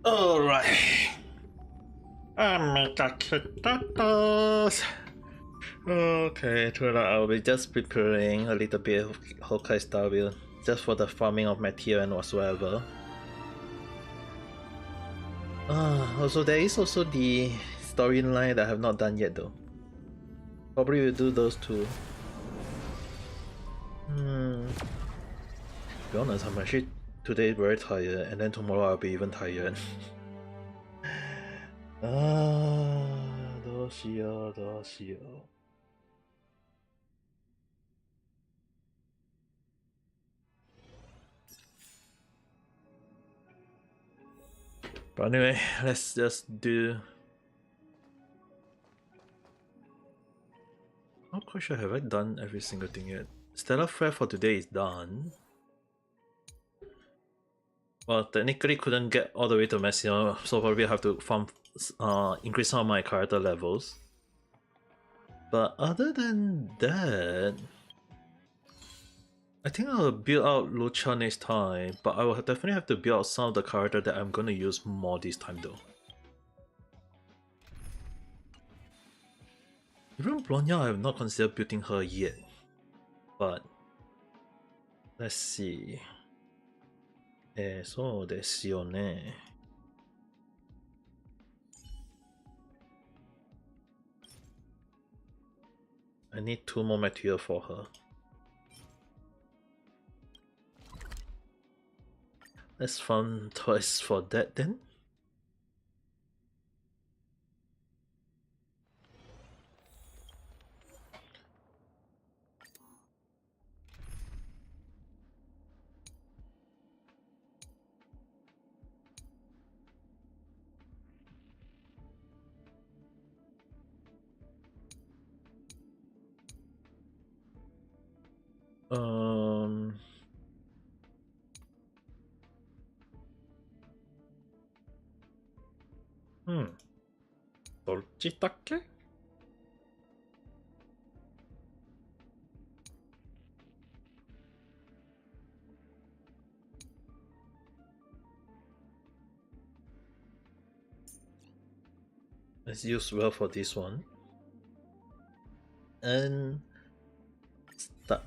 Alright. I make potatoes. Okay, tonight I'll be just preparing a little bit of Honkai Star Rail just for the farming of material and whatsoever. Also there is also the storyline that I have not done yet though. Probably will do those two. To be honest, I'm actually today very tired, and then tomorrow I'll be even tired. どうしようどうしよう。But anyway, let's just do. Not quite sure, have I done every single thing yet? Stellar Flare for today is done. Well, technically couldn't get all the way to maximum, so probably have to farm, increase some of my character levels. But other than that, I think I'll build out Lucha next time, but I will definitely have to build out some of the character that I'm gonna use more this time though. Even Bronya, I have not considered building her yet, but let's see. そうですよね。I need 2 more material for her. Let's farm twice for that then. Dolchitake? Let's use well for this one. And start.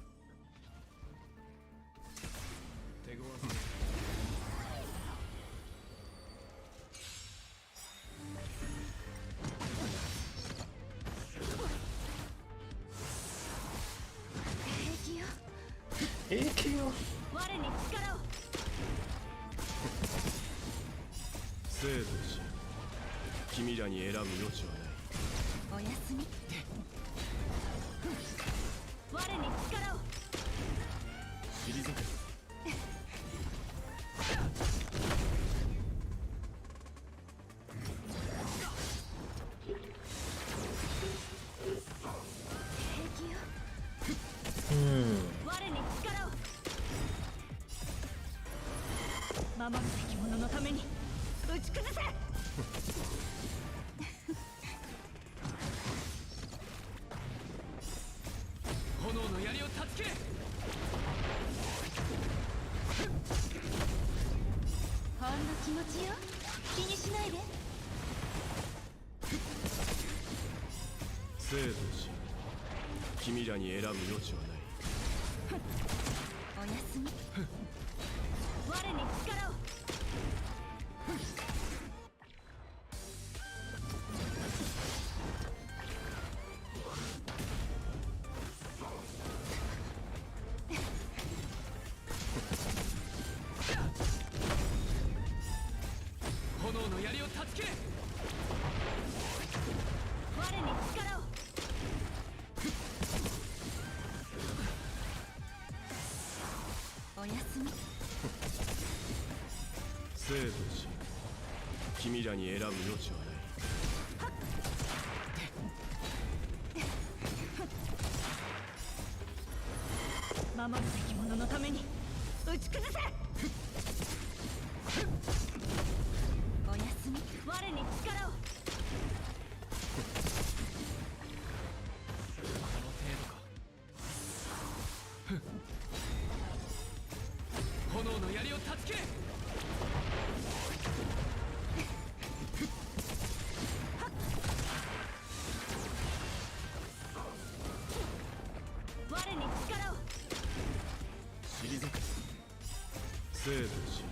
生と死、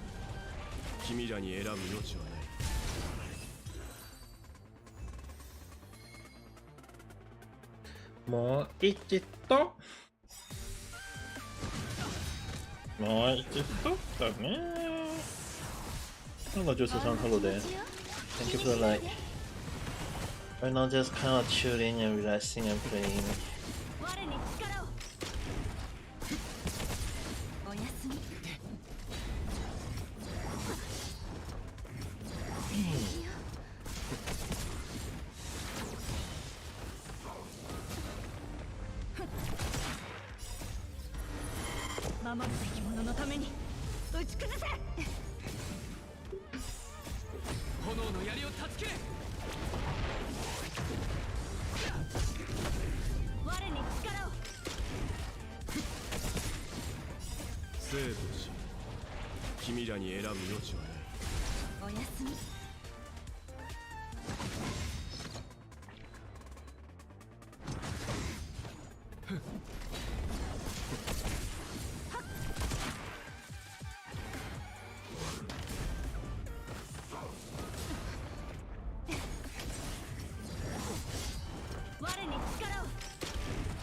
君らに選ぶ余地はない。もう一度もう一度だね。Hello, Joseph on holiday. Thank you for the like. Right now, just kind of chilling and relaxing and playing.生と死、君らに選ぶ余地はない。おやすみ。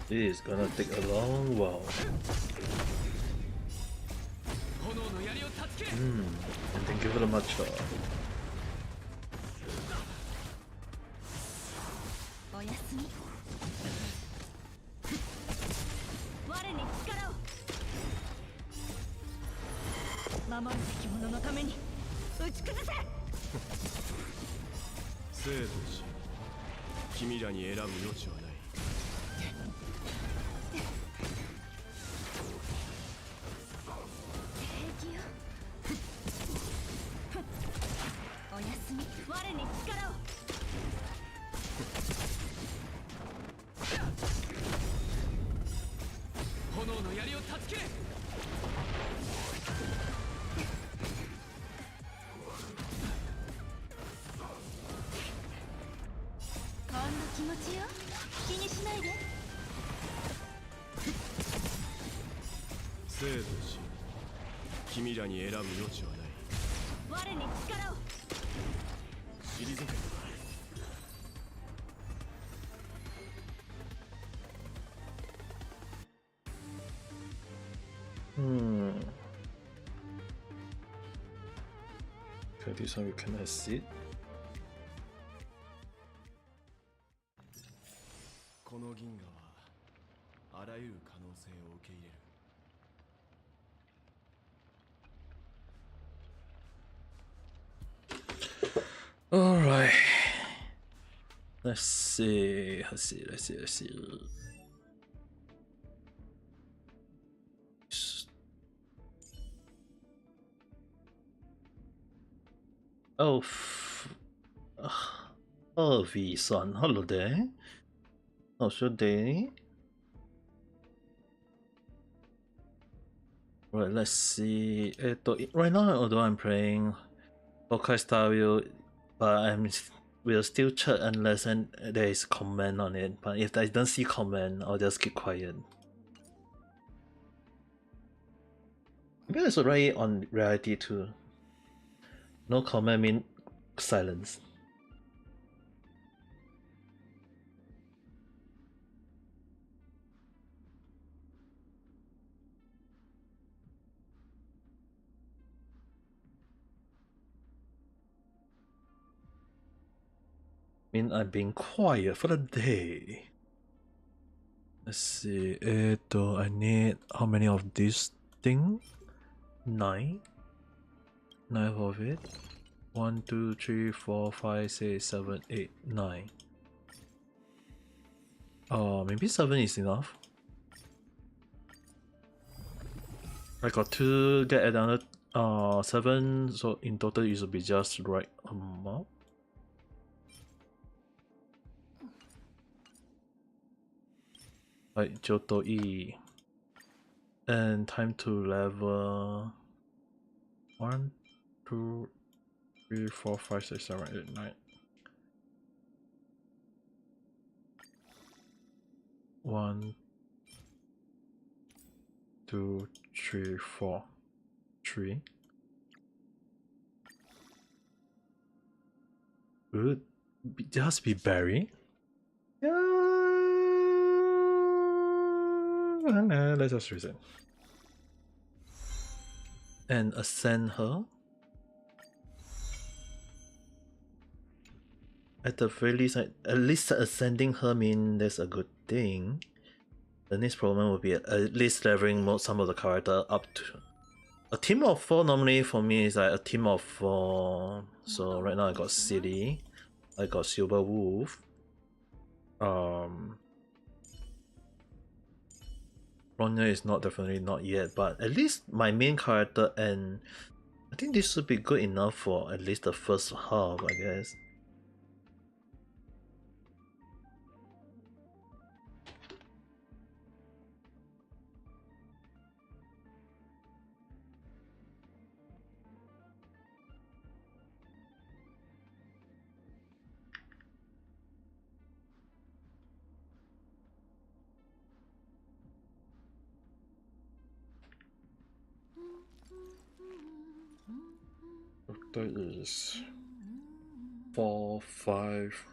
This is gonna take a long while. And thank you very much.生と死、君らに選ぶ余地はない。生と死、君らに選ぶ余地はない。我に力を。退け。Okay, this one we can exit. この銀河はあらゆる可能性を受け入れる。Alright. Let's see. Let's see. Oh, V's on holiday. Oh, should they? Right, let's see. Right now, although I'm playing Honkai Star Rail, but will still chat unless there is comment on it. But if I don't see comment, I'll just keep quiet. Maybe that's already on reality too. No comment mean silence. Mean I'm being quiet for the day. Let's see. I need how many of this thing? 9. 9 of it. 1, 2, 3, 4, 5, 6, 7, 8, 9. Maybe 7 is enough. I got to get another 7, so in total it will be just right amount. Right, Johto E. And time to level 1, 2, 3, 4, 5, 6, 7, 8, 9. 1, 2, 3, 4, 3. Good. Just be Barry. Yeah. Let's just reset. And ascend her. At the very least, at least ascending her means that's a good thing. The next problem will be at least leveling some of the character up to a team of 4. Normally for me is like a team of 4. So right now I got City, I got Silver Wolf, Ronya is definitely not yet, but at least my main character, and I think this should be good enough for at least the first half, I guess. That is 4, 5.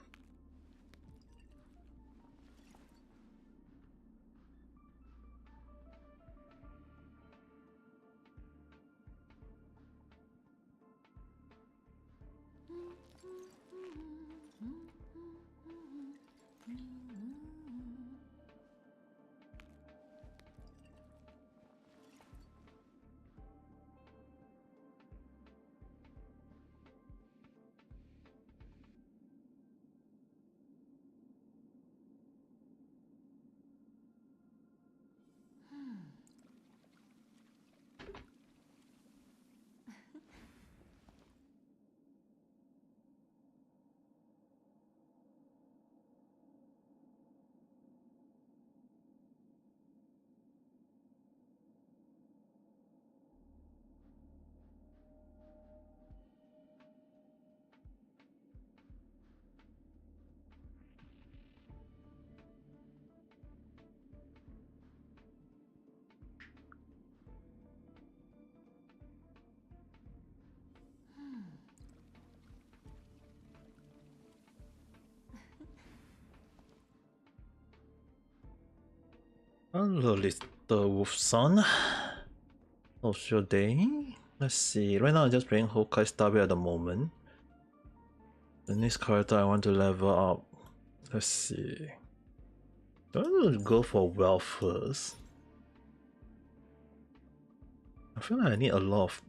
Hello, little wolf son. How's your day? Let's see. Right now I'm just playing Honkai Star Rail at the moment. The next character I want to level up. Let's see. I'm gonna go for wealth first. I feel like I need a lot of.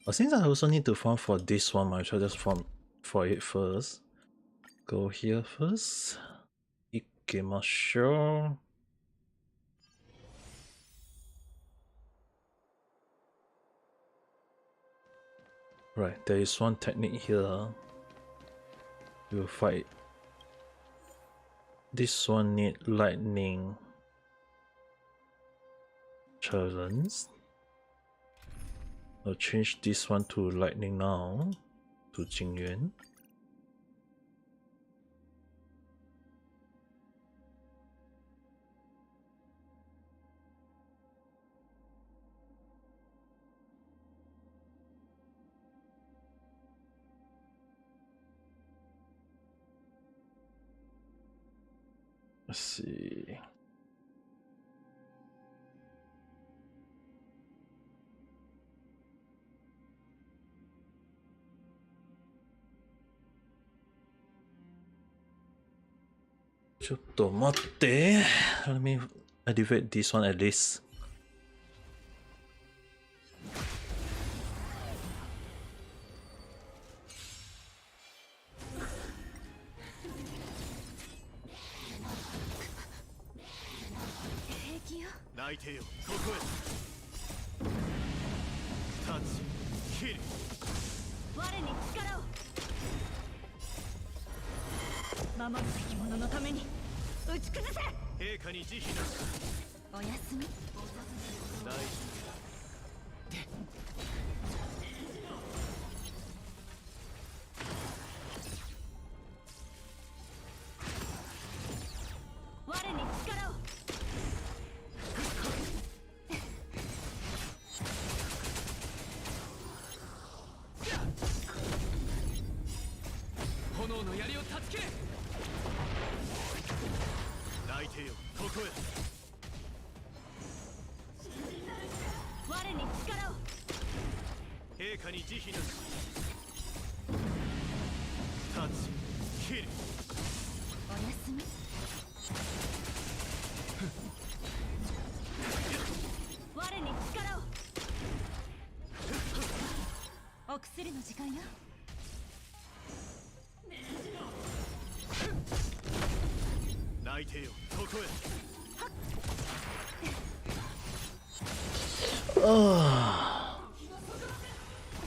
But since I also need to farm for this one, I shall just farm for it first. Go here first. Ikemashou. Right, there is one technique here. We'll fight. This one need lightning challenge. I'll change this one to lightning now, to Jingyuan. Let's see. Let me activate this one at least.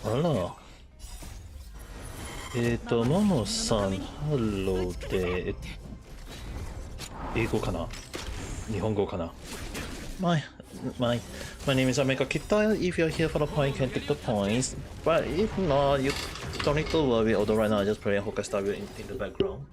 Hello. ももさん、ハローで、英語かな日本語かな my name is Ameka Kita. If you're here for the point, you can take the points. But if not, you don't need to worry. Although right now I just play Honkai Star Rail in the background.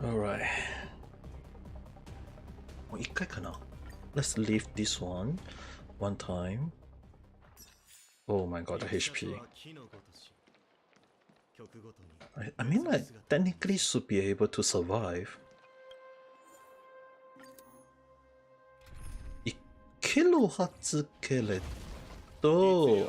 Alright. もう一回かな Let's leave this one time. Oh my god, the HP. I mean, I technically should be able to survive. いけるはずけれど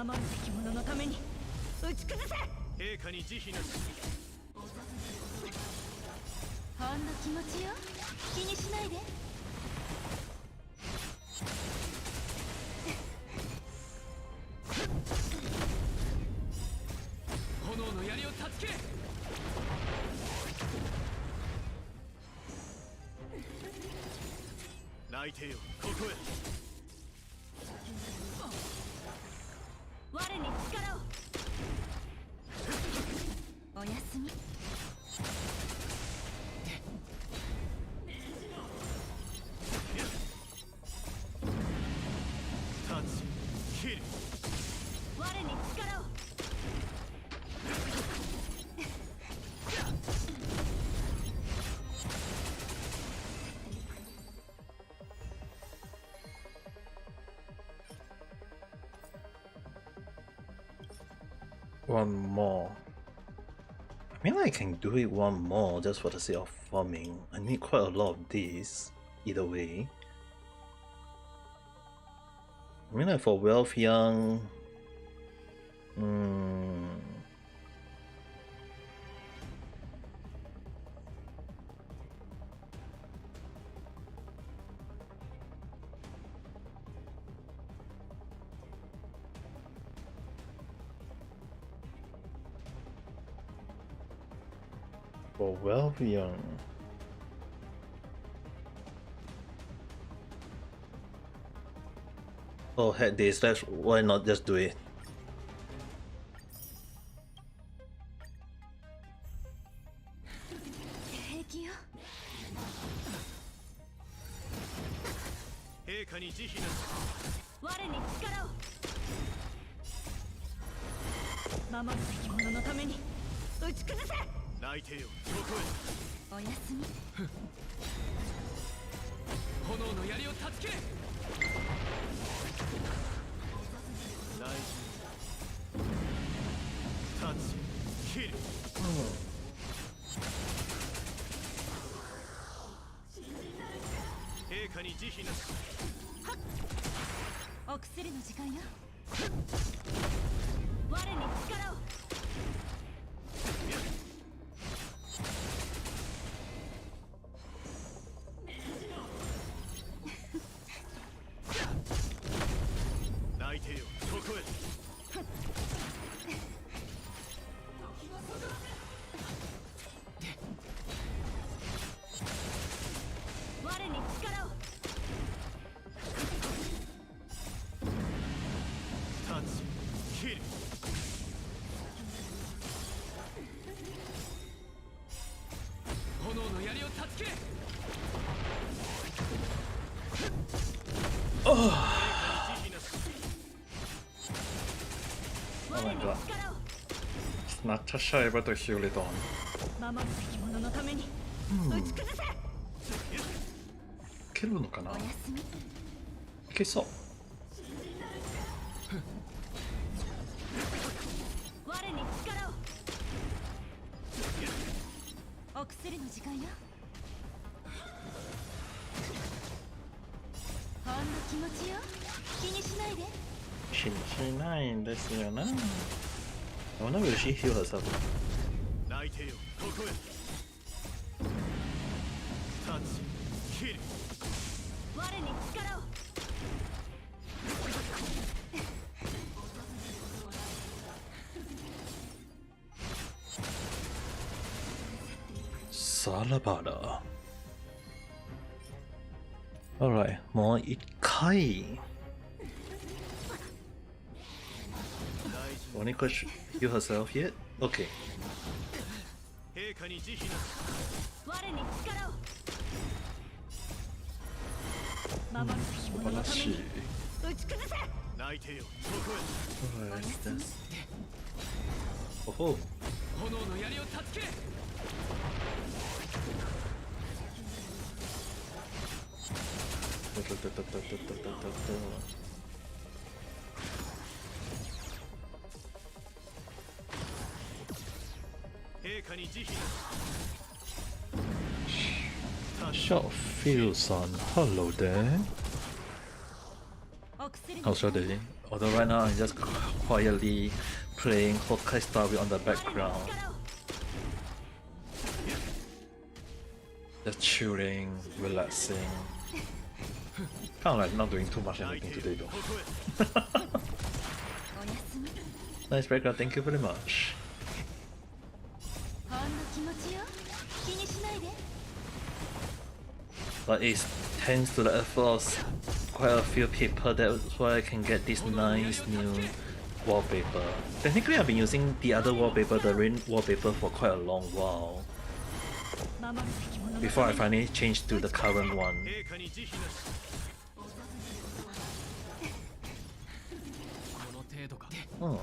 守るべき者のために打ち崩せ。陛下に慈悲なし。ほんの気持ちよ。気にしないで。炎の槍を断ち切れ。泣いてよ、ここへ。我に力を。おやすみ。タッチキル。我に力を。One more. I mean, I can do it one more just for the sake of farming. I need quite a lot of these, either way. I mean, like for Wealth Young. For Wealth Young. Oh, heck this, let's why not just do it? 平気よ。陛下に慈悲なし。我に力を。守るべき者のために打ち崩せ。泣いてよ、ここへ。おやすみ。炎の槍を断ち切れ。大事。タッチキル。陛下に慈悲なし。お薬の時間よ。我に力を。泣いてよ、ここへ。我に力を。タッチキル。炎の槍を断ち切れ。Oh my god. Is Natasha able to heal it on? 守るべき者のために打ち崩せ。いけるのかな？おやすみ。いけそう。我に力を。お薬の時間よ。ほんの気持ちよ。気にしないで。しないんですよな。I wonder will she heal herself? 泣いてよ、ここへ。タッチキル。我に力を。さらばだ。Alright, もう一回。Monica heal herself yet? Okay. 陛下に慈悲なし。我に力を。守るべき者のために打ち崩せ。泣いてよ、ここへ。 What is this? Oh, 炎の槍を断ち切れ。陛下に慈悲なし。 Short field son. Hello there. お薬の How's your day? Although right now I'm just quietly playing Honkai Star Rail on the background. Just chilling, relaxing. Kind of like not doing too much anything today though. Nice breakout, thank you very much. But it tends to like force quite a few people, that's why I can get this nice new wallpaper. Technically I've been using the other wallpaper, the rain wallpaper, for quite a long while before I finally changed to the current one. Oh.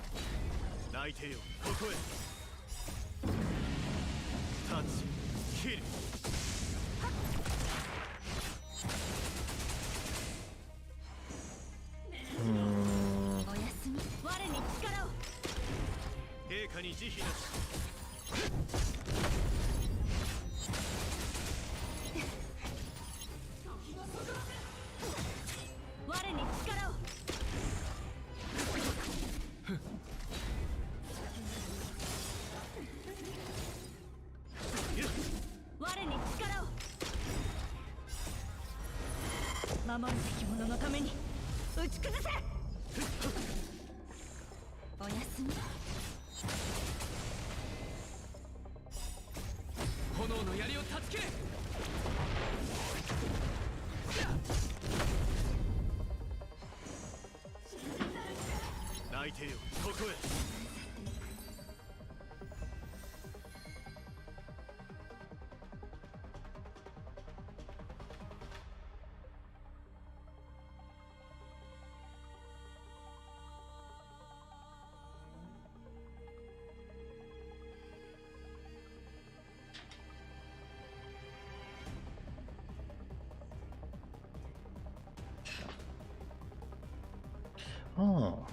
Oh.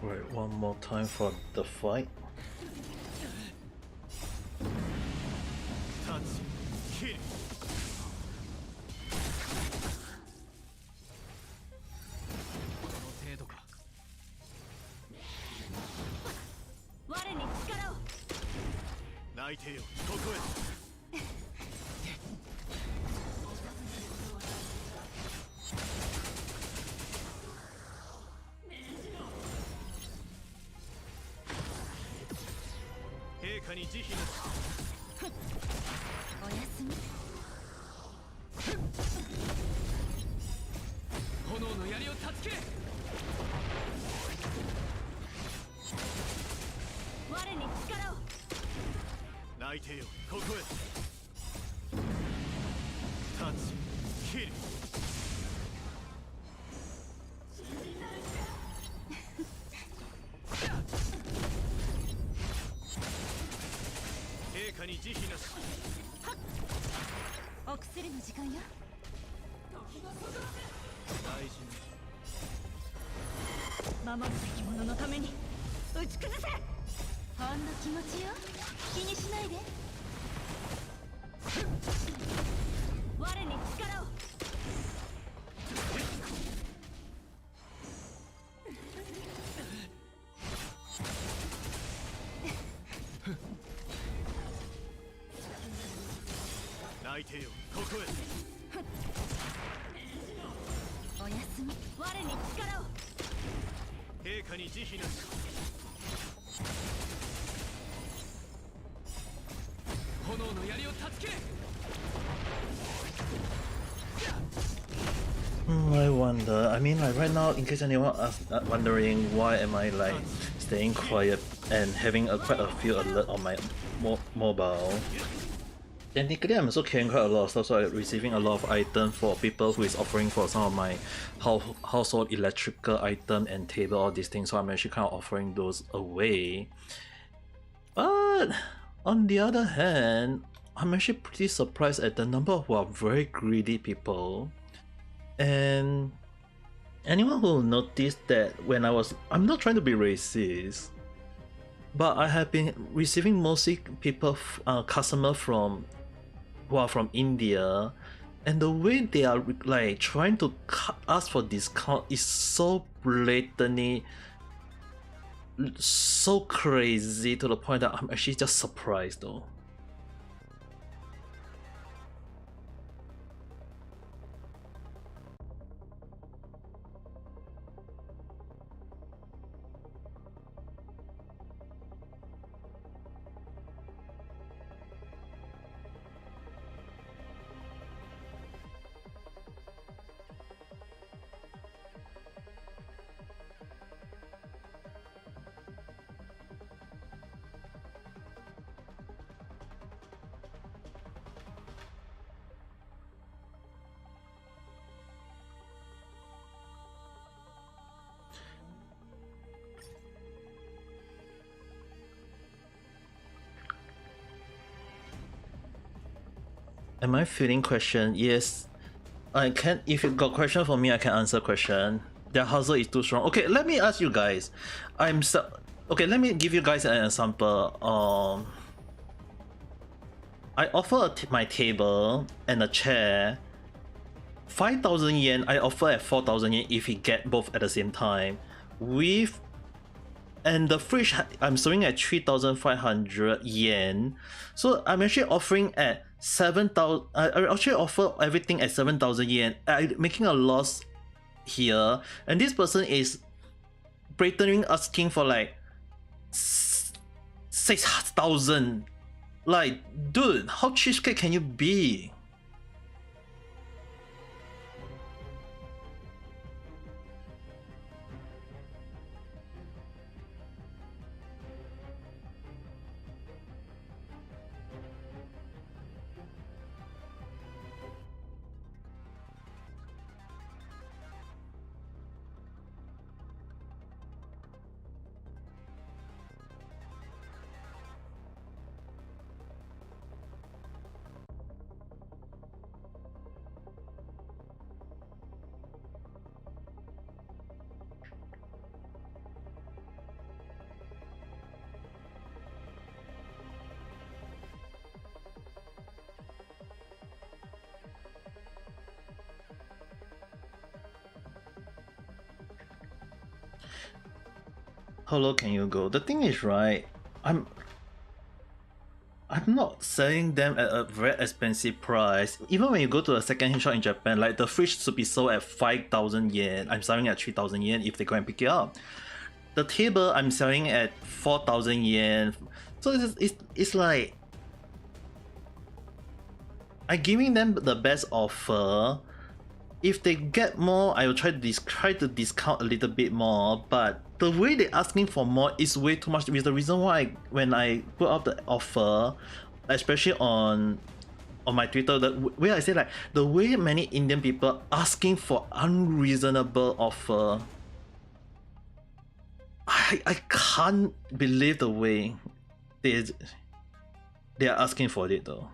Wait, one more time for the fight. I wonder, I mean, like right now, in case anyone is wondering why am I like staying quiet and having quite a few alert on my mobile. Technically, I'm also carrying quite a lot of stuff, so I'm receiving a lot of items for people who is offering for some of my household electrical item and table, all these things, so I'm actually kind of offering those away. But on the other hand, I'm actually pretty surprised at the number of who are very greedy people. And anyone who noticed that when I'm not trying to be racist, but I have been receiving mostly people, customers who are from India, And the way they are like trying to ask for discount is so blatantly, so crazy to the point that I'm actually just surprised though. Am I feeling question? Yes, I can. If you got question for me, I can answer question. Their hustle is too strong. Okay, let me ask you guys. Okay. Let me give you guys an example. I offer my table and a chair 5,000 yen. I offer at 4,000 yen if we get both at the same time. And the fridge I'm selling at 3,500 yen. So I'm actually offering at 7,000. I actually offer everything at 7,000 yen. I'm making a loss here, and this person is blatantly asking for like 6,000. Like, dude, how cheapskate can you be? How low can you go? The thing is, right, I'm not selling them at a very expensive price. Even when you go to a second-hand shop in Japan, like the fridge should be sold at 5,000 yen. I'm selling at 3,000 yen if they go and pick it up. The table I'm selling at 4,000 yen. So it's like I'm giving them the best offer. If they get more, I will try to discount a little bit more, but the way they're asking for more is way too much. Is the reason why when I put up the offer, especially on my Twitter, the way I say like the way many Indian people asking for unreasonable offer, I can't believe the way they are asking for it though.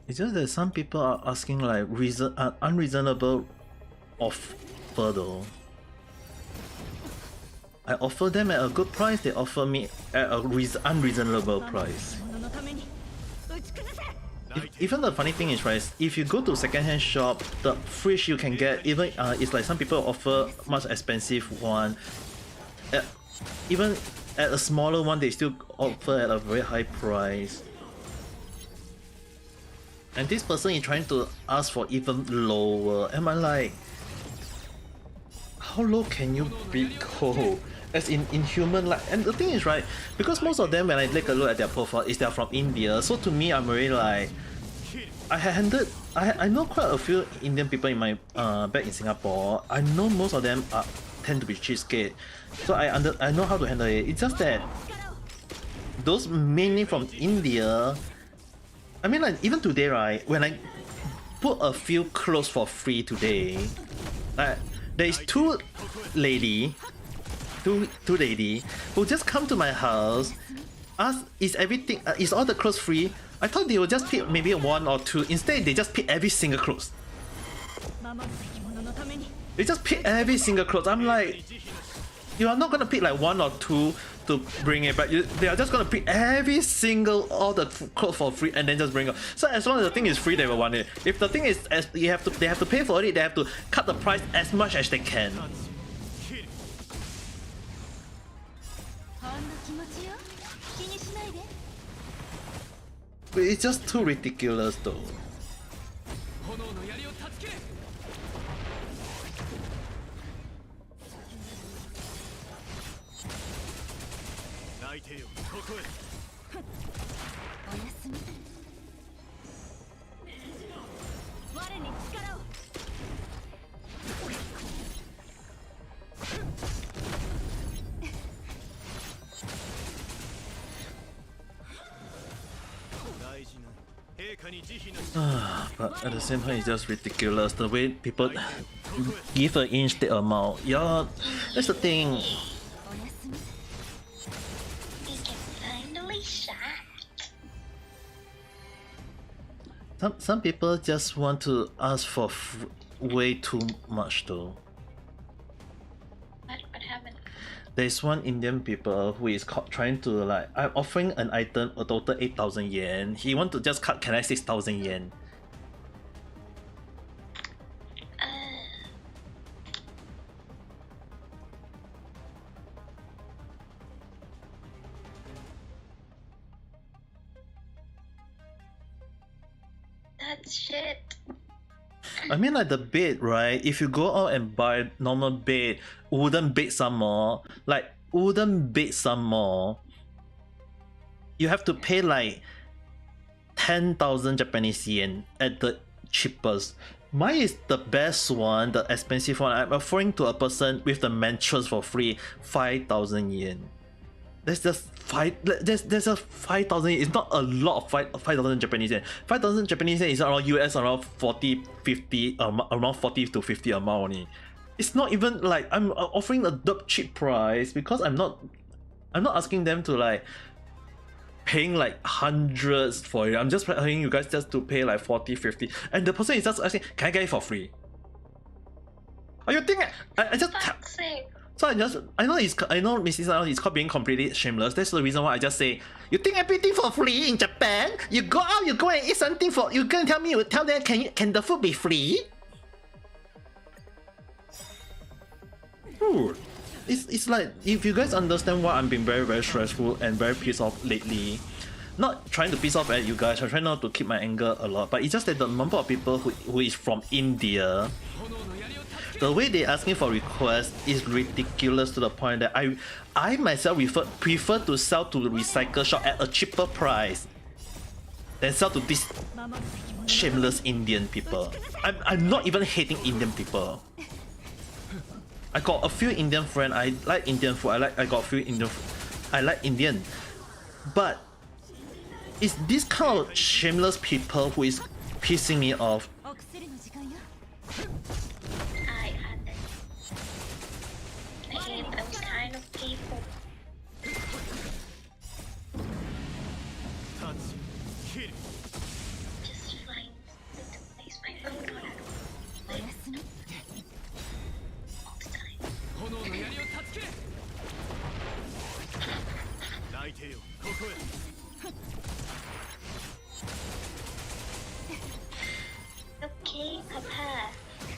It's just that some people are asking like unreasonable offer though. I offer them at a good price, they offer me at a unreasonable price. Even the funny thing is, right, if you go to second-hand shop, the fridge you can get, even it's like some people offer much expensive one. Even at a smaller one, they still offer at a very high price. And this person is trying to ask for even lower. Am I like, how low can you be go? As in human, like, and the thing is, right, because most of them when I take a look at their profile is they're from India, so to me I'm really like, I know quite a few Indian people in my back in Singapore. I know most of them tend to be cheapskate, so I know how to handle it. It's just that those mainly from India. I mean, like even today, right? When I put a few clothes for free today, there is two lady who just come to my house, ask is everything is all the clothes free. I thought they would just pick maybe one or two. Instead, they just pick every single clothes. They just pick every single clothes. I'm like, you are not gonna pick like one or two to bring it back. They are just gonna pick every single all the clothes for free and then just bring it. So as long as the thing is free, they will want it. If the thing is they have to pay for it, they have to cut the price as much as they can. But it's just too ridiculous though. But at the same time, it's just ridiculous the way people give an inch the amount. Yeah, that's the thing. We can finally shop. Some people just want to ask for way too much though. What happened? There's one Indian people who is trying to like, I'm offering an item a total 8,000 yen. He want to just cut, can I 6,000 yen? That's shit. I mean, like the bed, right? If you go out and buy normal bed, wooden bed some more, you have to pay like 10,000 Japanese yen at the cheapest. Mine is the best one, the expensive one. I'm offering to a person with the mattress for free, 5,000 yen. That's just there's just 5,000. It's not a lot of 5,000 Japanese yen. 5,000 Japanese yen is around US around 40, 50, around 40 to 50 amount only. It's not even like I'm offering a dirt cheap price because I'm not asking them to like paying like hundreds for it. I'm just asking you guys just to pay like 40, 50, and the person is just asking, can I get it for free? Oh, you think I just Fuck's sake. So I know Mrs. Now is called being completely shameless. That's the reason why I just say, you think everything for free in Japan? You go out, you go and eat something for, you can tell me, you tell them, can the food be free? Dude, it's like, if you guys understand why I'm being very, very stressful and very pissed off lately, not trying to piss off at you guys, I try not to keep my anger a lot, but it's just that the number of people who is from India, the way they asking for requests is ridiculous to the point that I myself prefer to sell to the recycle shop at a cheaper price than sell to these shameless Indian people. I'm not even hating Indian people. I got a few Indian friends. I like Indian food. I got a few Indian. I like Indian, but it's this kind of shameless people who is pissing me off. I hate those kind of people. Just find to place my food on it. All the time. Okay, Papa.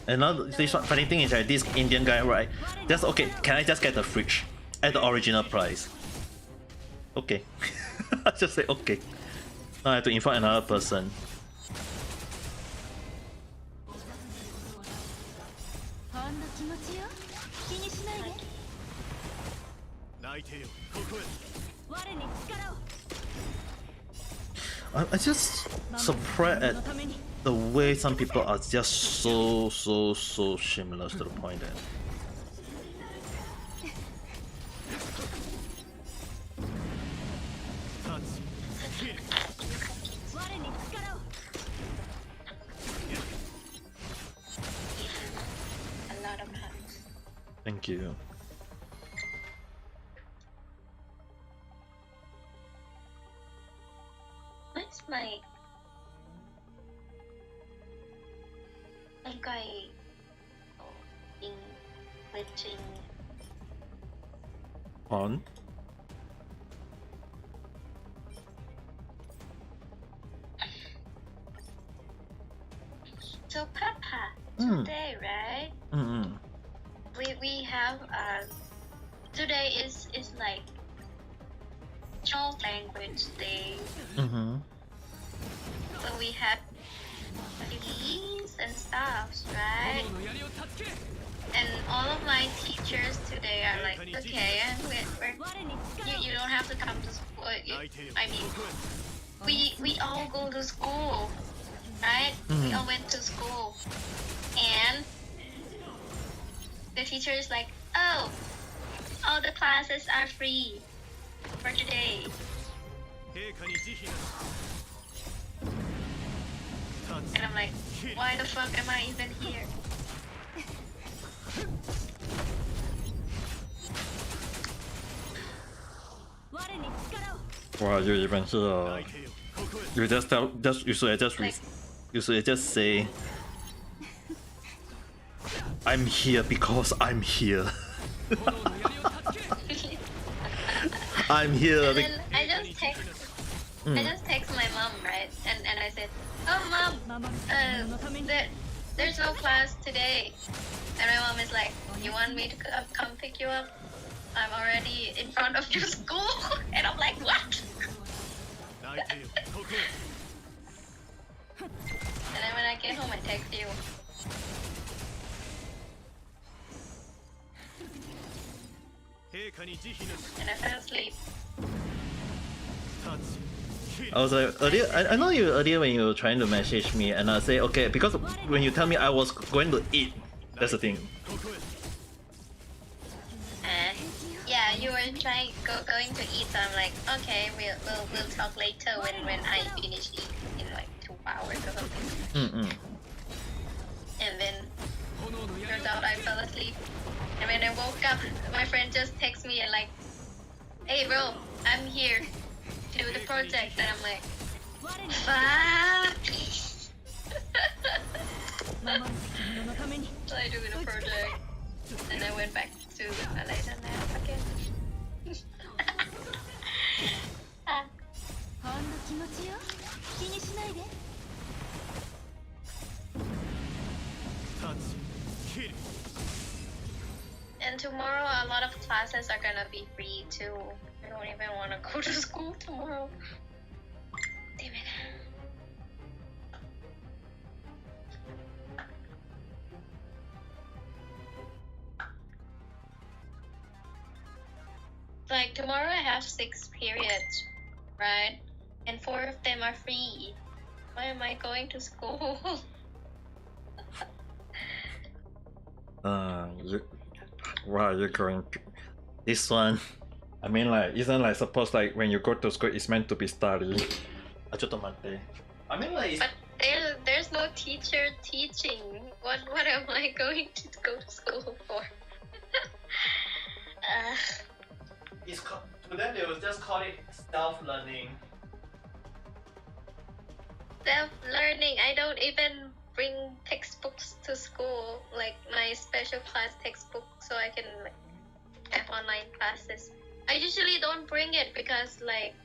And now this funny thing is that this Indian guy, right? Just okay, can I just get the fridge at the original price? Okay. I just say okay. Now I have to inform another person. I just surprised at the way some people are just so shameless to the point that. A lot of hugs. Thank you. What's my guy in glitching? On? So Papa, today, right? We have today is like child language day. So we have release and stuff, right? And all of my teachers today are like, okay, and you don't have to come to school. I mean, we all go to school, right? We all went to school, and the teacher is like, oh, all the classes are free for today. And I'm like, why the fuck am I even here? Wow, you even here? You just tell, you should just say, I'm here because I'm here. I'm here. And then I just text my mom, right? And I said, oh mom, there's no class today. And my mom is like, you want me to come pick you up? I'm already in front of your school. And I'm like, what? And then when I get home, I text you. And I fell asleep. I was like, earlier, I know you earlier when you were trying to message me, and I say, okay, because when you tell me I was going to eat, that's the thing. Yeah, you were going to eat, so I'm like, okay, we'll talk later when I finish eating in like 2 hours or something. And then turns out I fell asleep. And when I woke up, my friend just texted me and like, hey bro, I'm here to do the project. And I'm like, fuck. So I do the project. And I went back to a later nap again. And tomorrow a lot of classes are gonna be free too. I don't even want to go to school tomorrow. Damn it. Like tomorrow I have 6 periods, right? And 4 of them are free. Why am I going to school? Wow, you're going to... This one, I mean, like, isn't like suppose like when you go to school, it's meant to be study. I mean, like, but there's no teacher teaching. What am I going to go to school for? it's to them they will just call it self-learning. Self-learning. I don't even bring textbooks to school, like my special class textbook, so I can like, have online classes. I usually don't bring it because like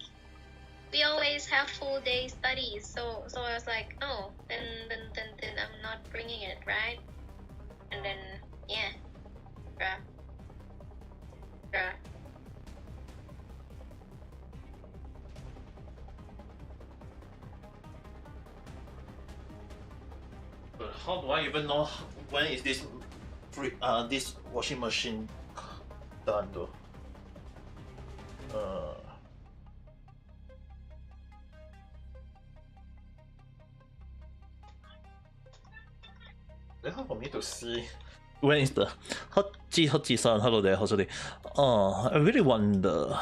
we always have full day studies. So I was like, oh, then I'm not bringing it, right? And then yeah, bruh. But how do I even know when is this this washing machine done though? Very hard for me to see. When is the Hot-Ji-san? Hello there, how's it? Oh, I really wonder.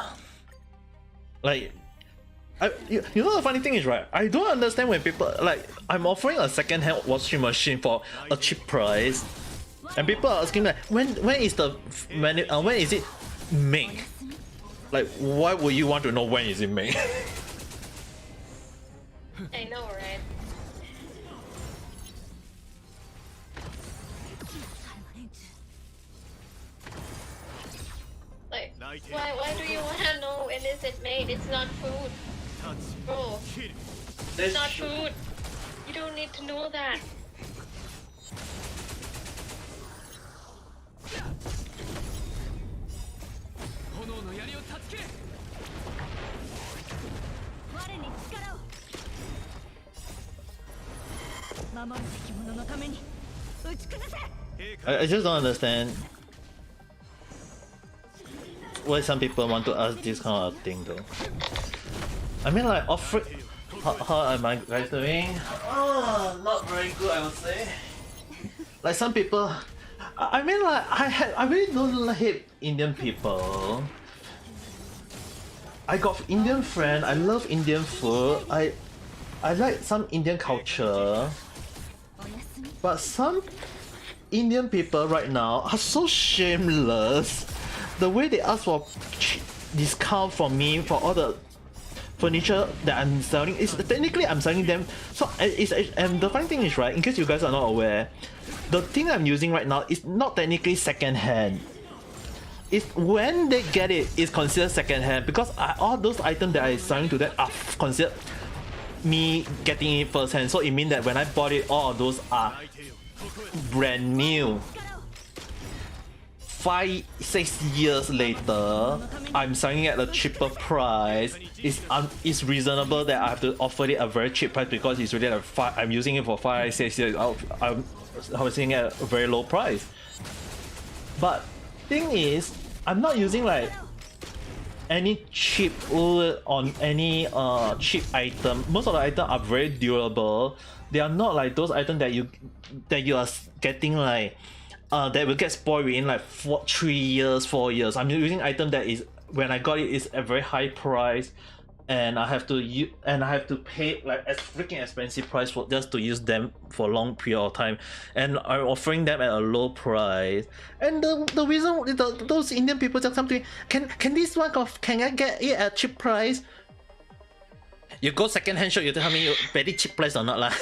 Like, you know the funny thing is, right? I don't understand when people like I'm offering a second-hand washing machine for a cheap price, and people are asking like, when is it made? Like, why would you want to know when is it made? I know, right? Like, why do you wanna know when is it made? It's not food, bro. It's not food. You don't need to know that. I just don't understand why some people want to ask this kind of thing though. I mean, like, offer. How am I guys doing? Oh, not very good, I would say. Like, some people, I mean, like, I really don't hate Indian people. I got Indian friend. I love Indian food. I like some Indian culture. But some Indian people right now are so shameless. The way they ask for discount from me for all the furniture that I'm selling is technically I'm selling them. So and the funny thing is, right, in case you guys are not aware, the thing I'm using right now is not technically second hand. It's when they get it, it's considered second hand because all those items that I'm selling to them are considered me getting it first hand. So it means that when I bought it, all of those are brand new. 5-6 years later, I'm selling it at a cheaper price. It's reasonable that I have to offer it a very cheap price because it's really I'm using it for 5-6 years. I'm selling it at a very low price. But thing is, I'm not using like any cheap wood on any cheap item. Most of the items are very durable. They are not like those items that you are getting like that will get spoiled within like 3 years, 4 years. I'm using item that is when I got it is a very high price, and I have to pay like a freaking expensive price for just to use them for a long period of time, and I'm offering them at a low price. And the reason those Indian people just come to me, can this one can I get it at cheap price? You go second hand shop, you tell me very cheap price or not lah.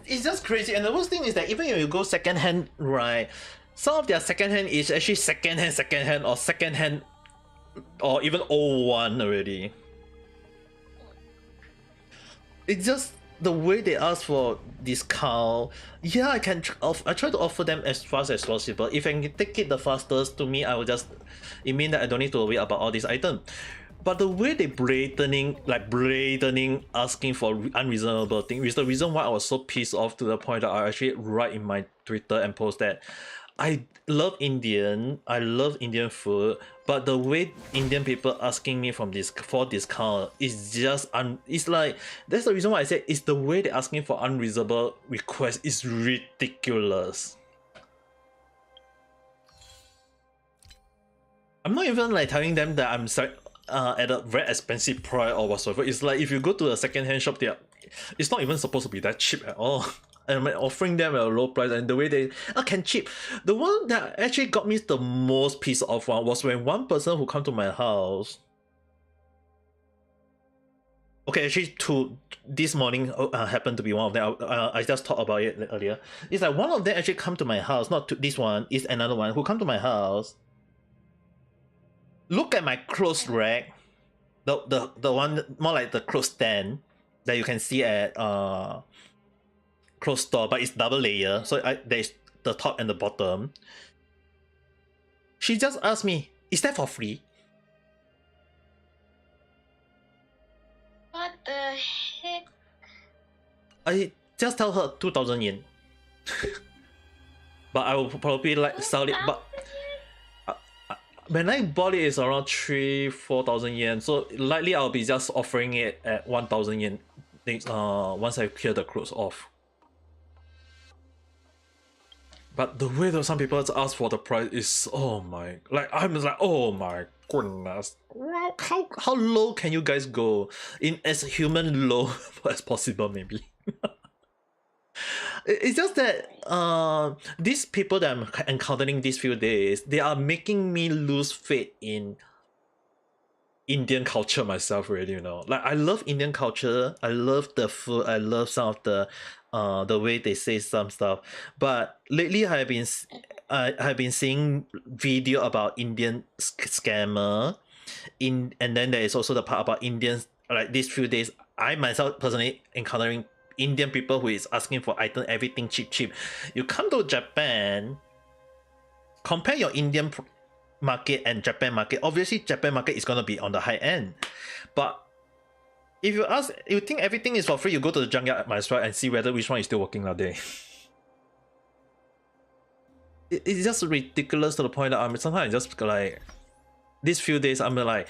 It's just crazy. And the worst thing is that even if you go second hand, right, some of their second hand is actually second hand or even old one already. It's just the way they ask for discount. Yeah, I try to offer them as fast as possible. If I can take it the fastest, to me, it means that I don't need to worry about all these items. But the way they blatantly asking for unreasonable things is the reason why I was so pissed off to the point that I actually write in my Twitter and post that I love Indian food, but the way Indian people asking me for discount is just it's like, that's the reason why I said it's the way they're asking for unreasonable requests is ridiculous. I'm not even like telling them that I'm sorry at a very expensive price or whatsoever. It's like if you go to a second-hand shop, it's not even supposed to be that cheap at all. And I'm offering them at a low price, and the way they can cheap. The one that actually got me the most pissed off one was when one person who come to my house. Okay, actually this morning happened to be one of them. I just talked about it earlier. It's like one of them actually come to my house, not this one, is another one who come to my house. Look at my clothes rack, the one more like the clothes stand that you can see at clothes store, but it's double layer, so there's the top and the bottom. She just asked me, "Is that for free?" What the heck? I just tell her 2,000 yen. But I will probably like sell it, but when I bought it's around 3,000-4,000 yen, so likely I'll be just offering it at 1,000 yen things once I clear the clothes off. But the way that some people ask for the price is, oh my, like I'm just like, oh my goodness, how low can you guys go in as human low as possible maybe. It's just that these people that I'm encountering these few days, they are making me lose faith in Indian culture myself already, you know. Like I love Indian culture, I love the food, I love some of the way they say some stuff. But lately I've been seeing video about Indian scammer and then there is also the part about Indians. Like these few days I myself personally encountering Indian people who is asking for item everything cheap. You come to Japan, compare your Indian market and Japan market. Obviously Japan market is going to be on the high end, but if you think everything is for free, you go to the junkyard might as well and see whether which one is still working nowadays. It's just ridiculous to the point that I'm sometimes just like, these few days I'm like,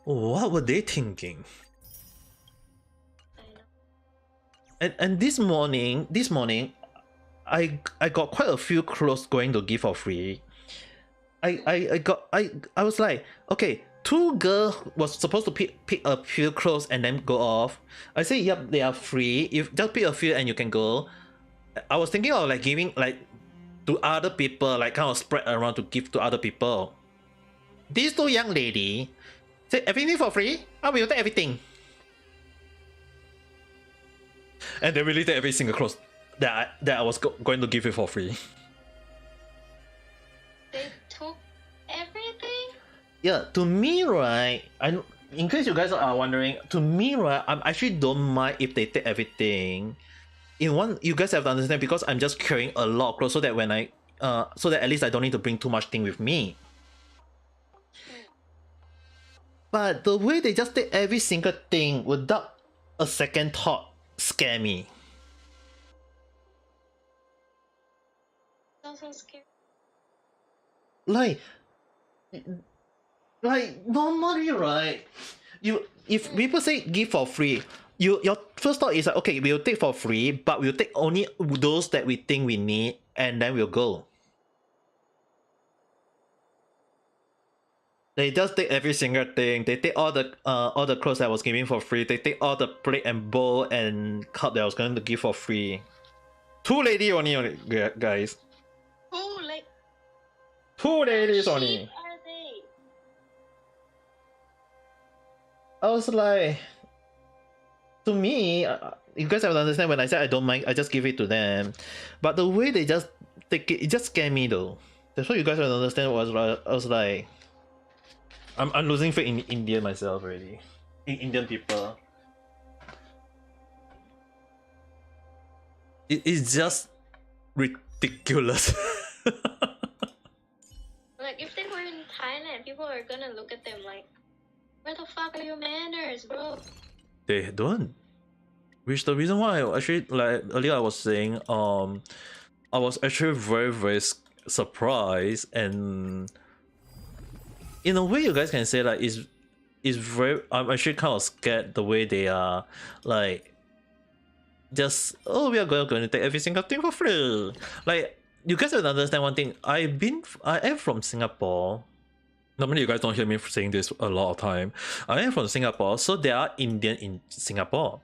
what were they thinking? And this morning I got quite a few clothes going to give for free. I was like, okay, two girls was supposed to pick a few clothes and then go off. I say, yep, they are free. If just pick a few and you can go. I was thinking of like giving like to other people, like kind of spread around to give to other people. These two young lady say everything for free. I will take everything. And they really take every single clothes that I was going to give it for free. They took everything? Yeah, to me, right, in case you guys are wondering, to me, right, I actually don't mind if they take everything. In one, you guys have to understand, because I'm just carrying a lot of clothes so that when so that at least I don't need to bring too much thing with me. But the way they just take every single thing without a second thought scare me. Sounds so scary. Like normally, right? If people say give for free, your first thought is like, okay, we'll take for free, but we'll take only those that we think we need, and then we'll go. They just take every single thing. They take all the clothes that I was giving for free. They take all the plate and bowl and cup that I was going to give for free. Two ladies only, guys. Two ladies only. Are they? I was like, to me, you guys have to understand, when I said I don't mind, I just give it to them. But the way they just take it just scared me though. That's what you guys have to understand. I was like, I'm losing faith in India myself already. In Indian people. It's just ridiculous. Like, if they were in Thailand, people are gonna look at them like, where the fuck are your manners, bro? They don't. Which the reason why I actually, like earlier I was saying, I was actually very surprised, and in a way you guys can say like is very, I'm actually kind of scared the way they are like just, oh, we are going to take every single thing for free. Like, you guys have to understand one thing. I am from Singapore. Normally you guys don't hear me saying this a lot of time. I am from Singapore, so there are Indian in Singapore.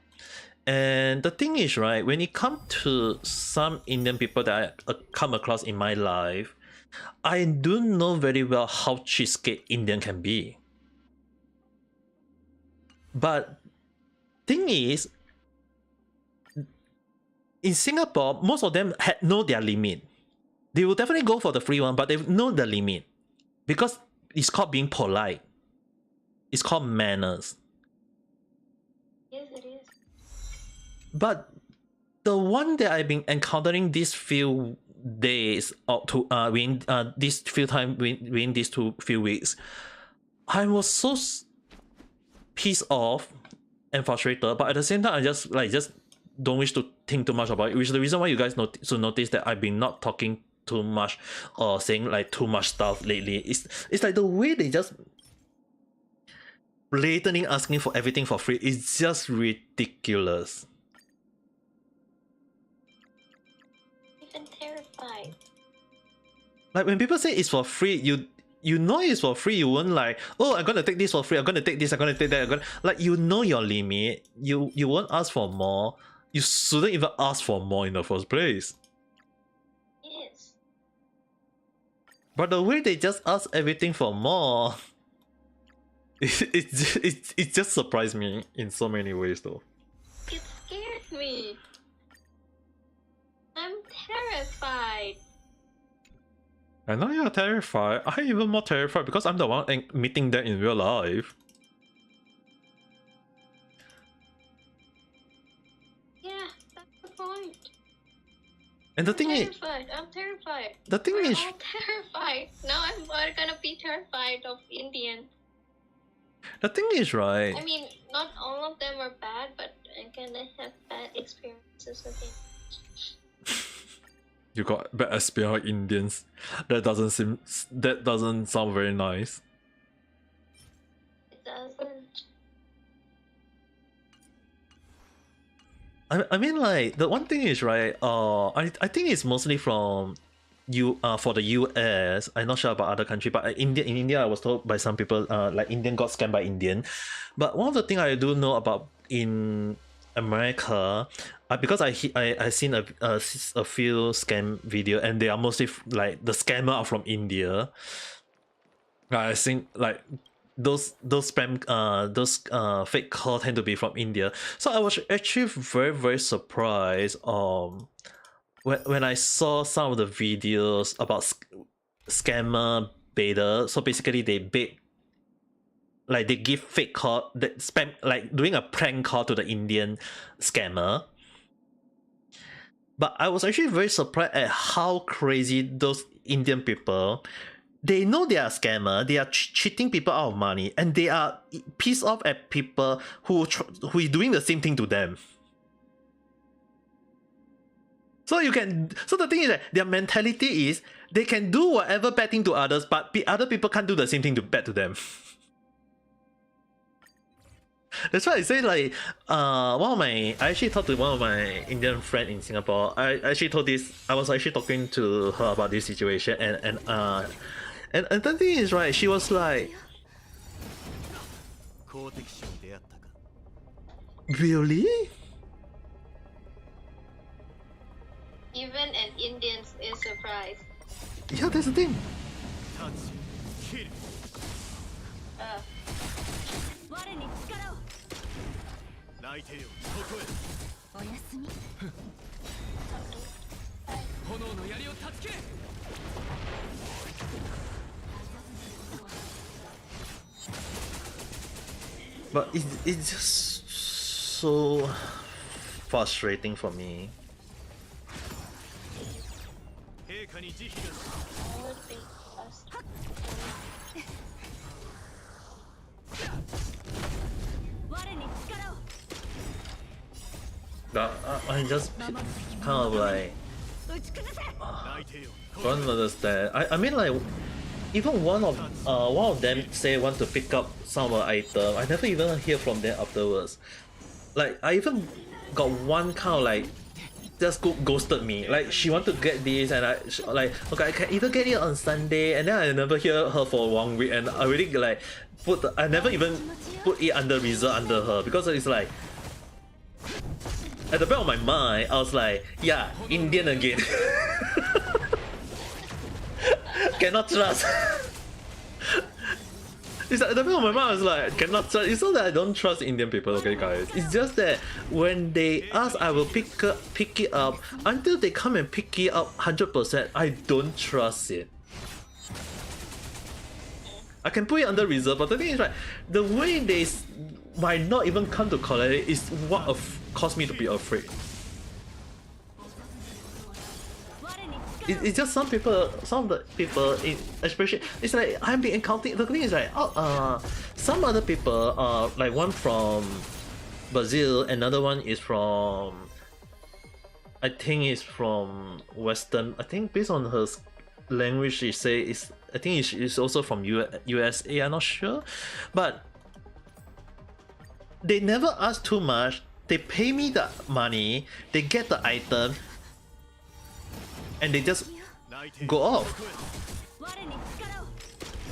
And the thing is, right, when it comes to some Indian people that I come across in my life, I do know very well how cheapskate Indian can be. But thing is, in Singapore, most of them know their limit. They will definitely go for the free one, but they know the limit. Because it's called being polite. It's called manners. Yes, it is. But the one that I've been encountering these few days or this few time within these few weeks, I was so pissed off and frustrated, but at the same time I just don't wish to think too much about it, which is the reason why you guys notice that I've been not talking too much or saying like too much stuff lately. It's like the way they just blatantly asking for everything for free is just ridiculous. Even terrified. Like when people say it's for free, you know it's for free. You won't like, oh, I'm gonna take this for free. I'm gonna take this. I'm gonna take that. Like you know your limit. You won't ask for more. You shouldn't even ask for more in the first place. Yes. But the way they just ask everything for more, it just surprised me in so many ways though. It scared me. I'm terrified. I know you're terrified. I'm even more terrified because I'm the one meeting them in real life. Yeah, that's the point. And the thing is, I'm terrified. the thing We're is, all terrified. Now I'm gonna be terrified of Indians. the thing is, right? I mean, not all of them are bad, but I'm gonna have bad experiences with it. You got bad experience with Indians. That doesn't sound very nice. It doesn't. I mean, like the one thing is, right, I think it's mostly from for the US. I'm not sure about other country, but in India I was told by some people like Indian got scammed by Indian. But one of the things I do know about in America, because I seen a few scam video, and they are mostly like the scammer are from India. I think like those spam fake calls tend to be from India. So I was actually very surprised when I saw some of the videos about scammer beta. So basically they bait, like they give fake call, that spam, like doing a prank call to the Indian scammer. But I was actually very surprised at how crazy those Indian people, they know they are scammer, they are cheating people out of money, and they are pissed off at people who is doing the same thing to them. So the thing is that their mentality is they can do whatever bad thing to others, but other people can't do the same thing bad to them. That's why I say, like, I actually talked to one of my Indian friend in Singapore. I was actually talking to her about this situation, and the thing is, right, she was like, really? Even an Indian is surprised. Yeah, that's the thing. But it's just so frustrating for me. But I just kind of like don't understand. I mean, like, even one of them say want to pick up some of the item. I never even hear from them afterwards. Like, I even got one kind of like just ghosted me. Like, she want to get this, and like, okay, I can either get it on Sunday, and then I never hear her for 1 week, and I really like I never even put it under reserve under her, because it's like, at the back of my mind, I was like, yeah, Indian again. Cannot trust. It's like, at the back of my mind, I was like, cannot trust. It's not that I don't trust Indian people, okay, guys. It's just that when they ask, I will pick it up. Until they come and pick it up 100%, I don't trust it. I can put it under reserve, but the thing is, right, the way they might not even come to collect it is what caused me to be afraid. It's just some of the people, especially, it's like I've been encountering. The thing is like, some other people, like one from Brazil, another one is from, I think is from Western. I think based on her language, she say is, I think it's also from USA. I'm not sure, but they never ask too much. They pay me the money, they get the item, and they just go off.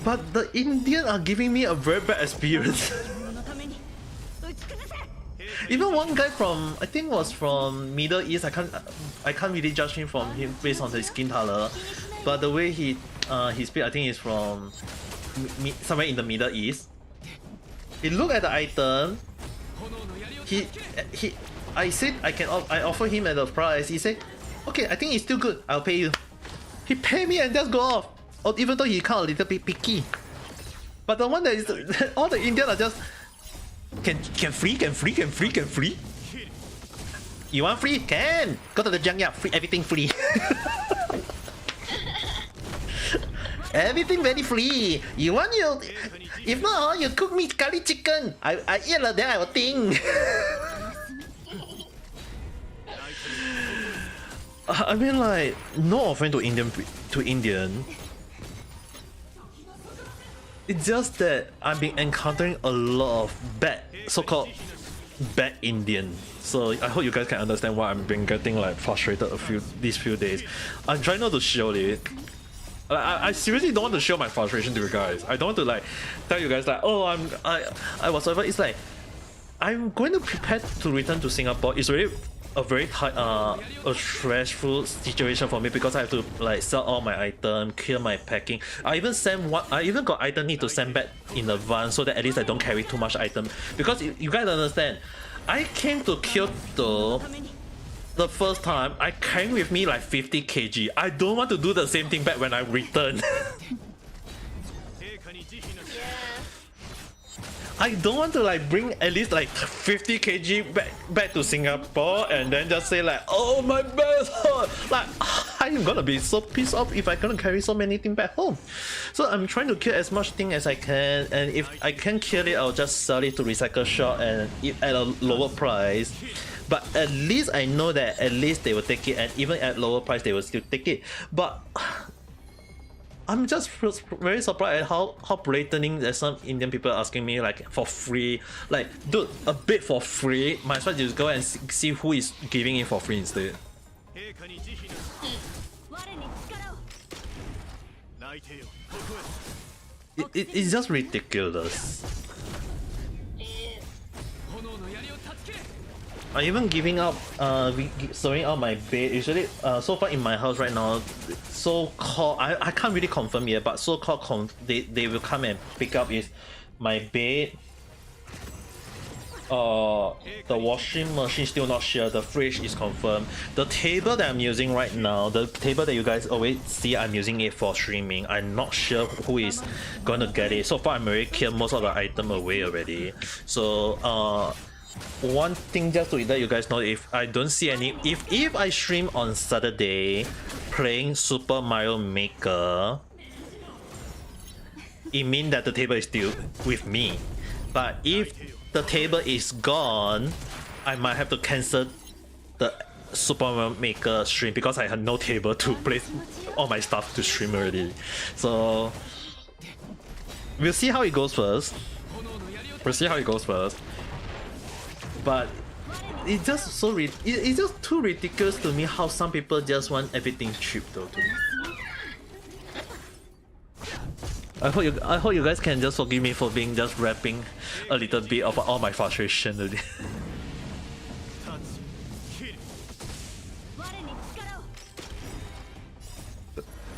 But the Indian are giving me a very bad experience. Even one guy from, I think was from Middle East, I can't really judge him from him based on his skin color, but the way he speak, I think is from somewhere in the Middle East. He look at the item. I offer him at the price. He said, okay, I think it's still good. I'll pay you. He pay me and just go off. Or even though he kind of a little bit picky. But the one that is all the Indians are just can free. You want free? Can go to the junkyard. Free, everything free. Everything very free. You want you? If not, you cook me curry chicken. I eat it, then I will think. I mean, like, no offense to Indian. It's just that I've been encountering a lot of bad, so-called bad Indian. So I hope you guys can understand why I've been getting like frustrated these few days. I'm trying not to show it. I seriously don't want to show my frustration to you guys. I don't want to like tell you guys like, oh, I whatsoever. It's like I'm going to prepare to return to Singapore. It's really a very tight, a stressful situation for me because I have to like sell all my items, clear my packing. I even got item need to send back in advance so that at least I don't carry too much item. Because you guys understand, I came to Kyoto the first time. I carried with me like 50 kg. I don't want to do the same thing back when I return. I don't want to like bring at least like 50 kg back to Singapore and then just say like, oh my bad, like I'm gonna be so pissed off if I gonna carry so many things back home. So I'm trying to kill as much thing as I can, and if I can kill it, I'll just sell it to recycle shop and at a lower price. But at least I know that at least they will take it, and even at lower price they will still take it. But I'm just very surprised at how blatantly that some Indian people are asking me like for free. Like, dude, a bit for free, might as well just go and see who is giving it for free instead. It's just ridiculous. I'm even giving up, sewing out my bed. Usually, so far in my house right now, so-called, I can't really confirm yet, but so-called they will come and pick up is my bed. The washing machine still not sure. The fridge is confirmed. The table that I'm using right now, the table that you guys always see, I'm using it for streaming. I'm not sure who is gonna get it. So far, I'm already killed most of the item away already. So one thing just to let you guys know, if I don't see any, if I stream on Saturday playing Super Mario Maker, it means that the table is still with me. But if the table is gone, I might have to cancel the Super Mario Maker stream because I had no table to place all my stuff to stream already. So we'll see how it goes first. But it's just so it's just too ridiculous to me how some people just want everything cheap though. I hope you guys can just forgive me for being just rapping a little bit of all my frustration today.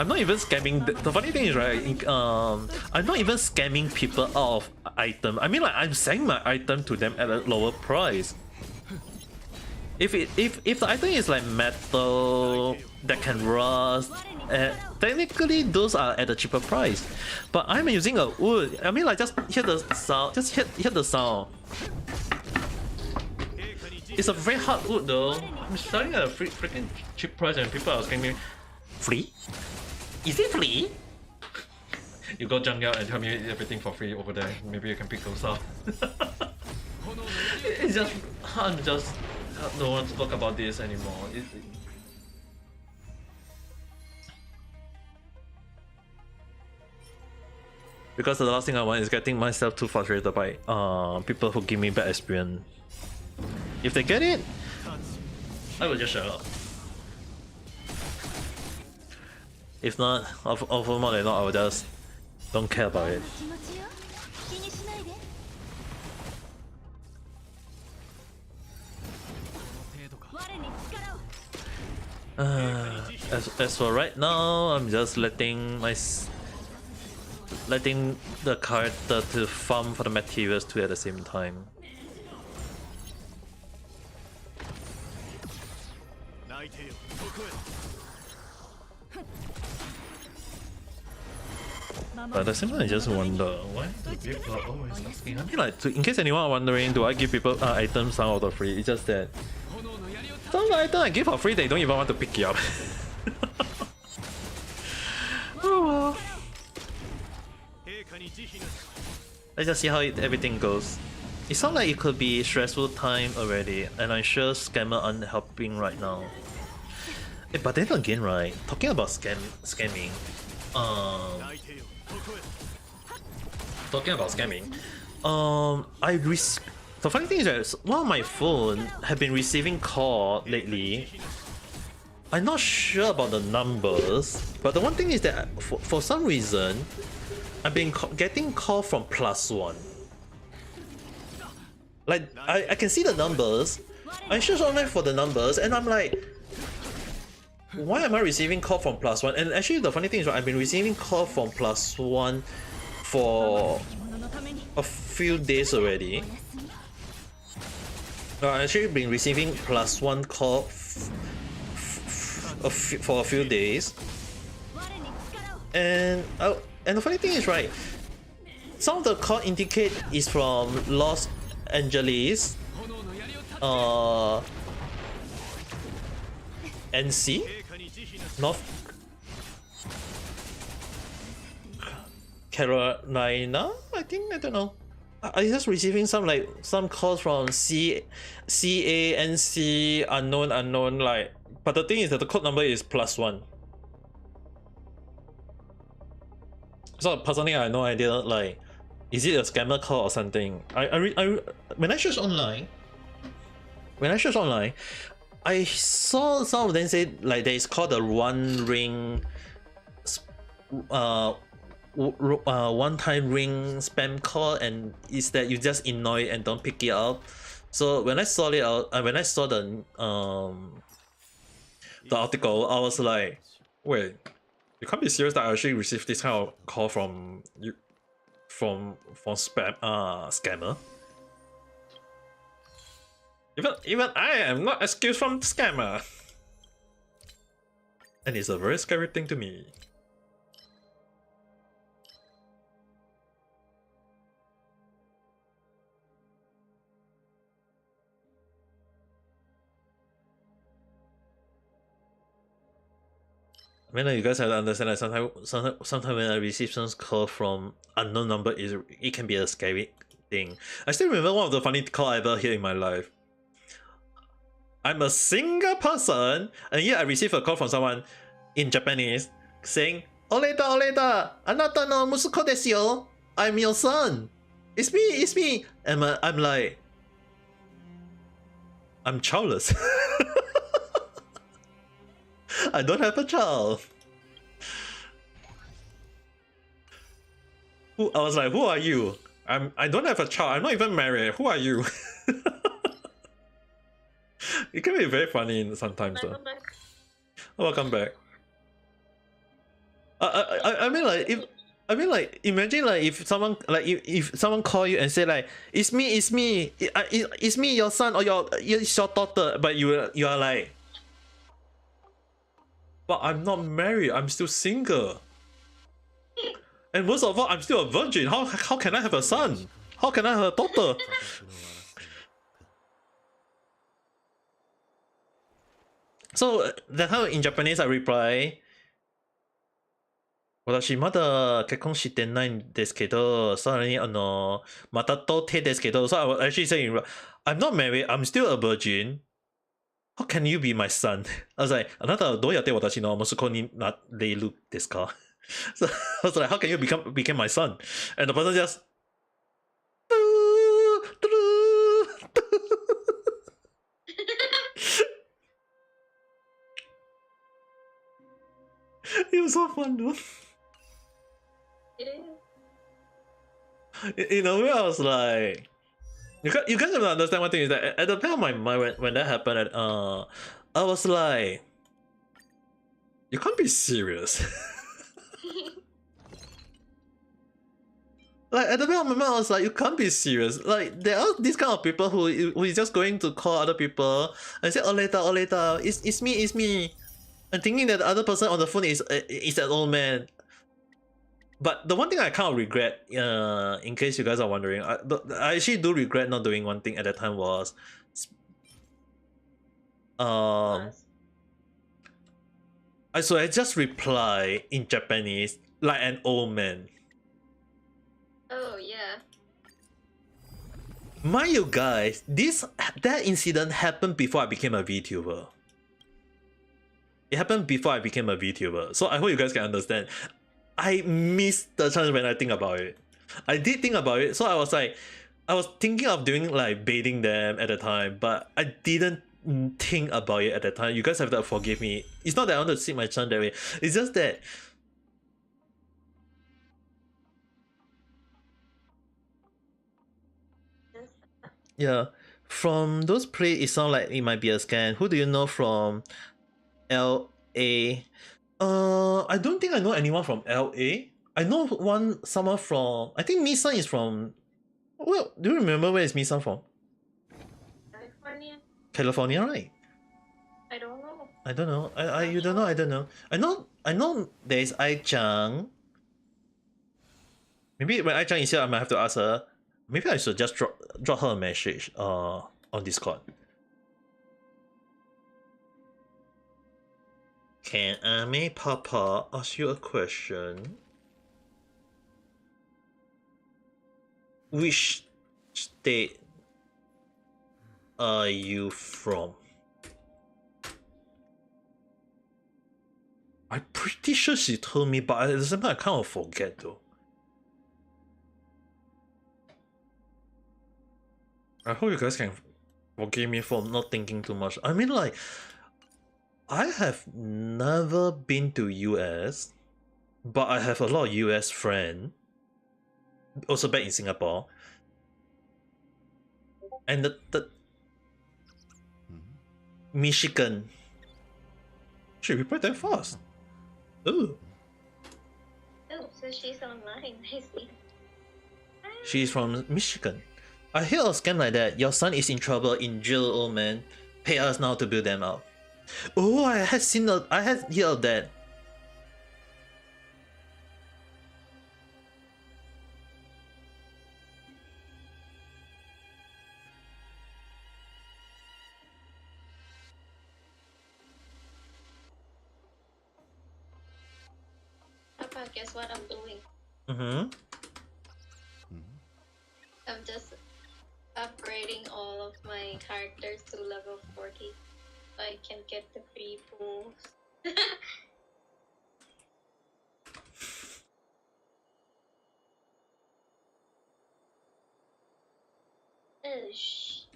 I'm not even scamming. The funny thing is, right? I'm not even scamming people out of item. I mean, like I'm selling my item to them at a lower price. If the item is like metal that can rust, technically those are at a cheaper price. But I'm using a wood. I mean, like just hear the sound. Just hear the sound. It's a very hard wood though. I'm selling at a freaking cheap price, and people are asking me, free? Is it free? You go junkyard and tell me everything for free over there. Maybe you can pick those up. It's just, I don't want to talk about this anymore. Because the last thing I want is getting myself too frustrated by people who give me bad experience. If they get it, I will just shut up. If not, of more than not, I will just don't care about it. As for right now, I'm just letting the character to farm for the materials too at the same time. But at the same time, I just wonder why do people always asking? I mean, like, in case anyone are wondering, do I give people items out of free? It's just that some of the items I give for free, they don't even want to pick it up. Oh well. Let's just see how everything goes. It sounds like it could be stressful time already, and I'm sure scammer aren't helping right now. But then again, right? Talking about scamming, the funny thing is that one of my phone have been receiving call lately. I'm not sure about the numbers, but the one thing is that for some reason, I've been getting call from +1. Like, I can see the numbers, I search online for the numbers, and I'm like, why am I receiving call from +1? And actually the funny thing is, right, I've been receiving call from +1 for a few days already. I've actually been receiving +1 call for a few days. And the funny thing is, right, some of the call indicate is from Los Angeles, NC, North Carolina, I think. I don't know. I just receiving some calls from CA, NC, unknown, like. But the thing is that the code number is +1. So personally, I have no idea, like, is it a scammer call or something? When I search online, I saw some of them say like there is called a one time ring spam call, and is that you just ignore it and don't pick it up. So when I saw it out, when I saw the article, I was like, wait, you can't be serious that I actually received this kind of call from you, from spam scammer. Even I am not excused from scammer, and it's a very scary thing to me. I mean, like, you guys have to understand that sometimes when I receive some call from unknown number, it can be a scary thing. I still remember one of the funny call I ever heard in my life. I'm a single person, and yet I received a call from someone in Japanese saying, "Oleda, anata no musuko desu yo. I'm your son. It's me." And I'm like, I'm childless. I don't have a child. I was like, who are you? I don't have a child. I'm not even married. Who are you? It can be very funny sometimes. Welcome back. I mean, like, imagine, like, if someone, like, if someone call you and say, like, it's me, your son, or it's your daughter, but you are like, but I'm not married, I'm still single. And most of all, I'm still a virgin. How can I have a son? How can I have a daughter? So that time in Japanese I reply, 私まだ結婚してないんですけど、さらにまたと手ですけど、so I was actually saying, I'm not married, I'm still a virgin. How can you be my son? I was like, あなたはどうやって私の息子になれるですか? So I was like, how can you become my son? And the person just it was so fun, dude. It is. In a way, I was like, you guys have to understand one thing is that at the back of my mind when that happened, I was like, you can't be serious. Like at the back of my mind, I was like, you can't be serious. Like there are these kind of people who is just going to call other people and say, oh later, it's me, and thinking that the other person on the phone is that old man. But the one thing I kind of regret, in case you guys are wondering, I actually do regret not doing one thing at that time was, I just reply in Japanese like an old man. Oh yeah. Mind you guys, that incident happened before I became a VTuber. It happened before I became a VTuber, so I hope you guys can understand. I missed the chance when I think about it. I did think about it, so I was thinking of doing like baiting them at the time, but I didn't think about it at the time. You guys have to forgive me. It's not that I want to see my chance that way. It's just that yeah, from those plays, it sounds like it might be a scam. Who do you know from LA? I don't think I know anyone from LA. I know someone from, I think Misan is from, well, do you remember where is Misan from? California. California, right? I don't know. I don't know. You don't know, I don't know. I know there's Ai-chan. Maybe when Ai-chan is here, I might have to ask her. Maybe I should just drop her a message on Discord. Can Ame Papa ask you a question? Which state are you from? I'm pretty sure she told me, but at the same time I kind of forget though. I hope you guys can forgive me for not thinking too much. I mean, like, I have never been to US, but I have a lot of US friends. Also back in Singapore. And the Michigan. She replied that fast. Ooh. Oh, so she's online. I see. She's from Michigan. I hear a scam like that. Your son is in trouble, in jail, old man. Pay us now to build them up. Oh, I had heard of that. Papa, guess what I'm doing? Mm-hmm. I'm just upgrading all of my characters to level 40 so I can get the free pools. Ish.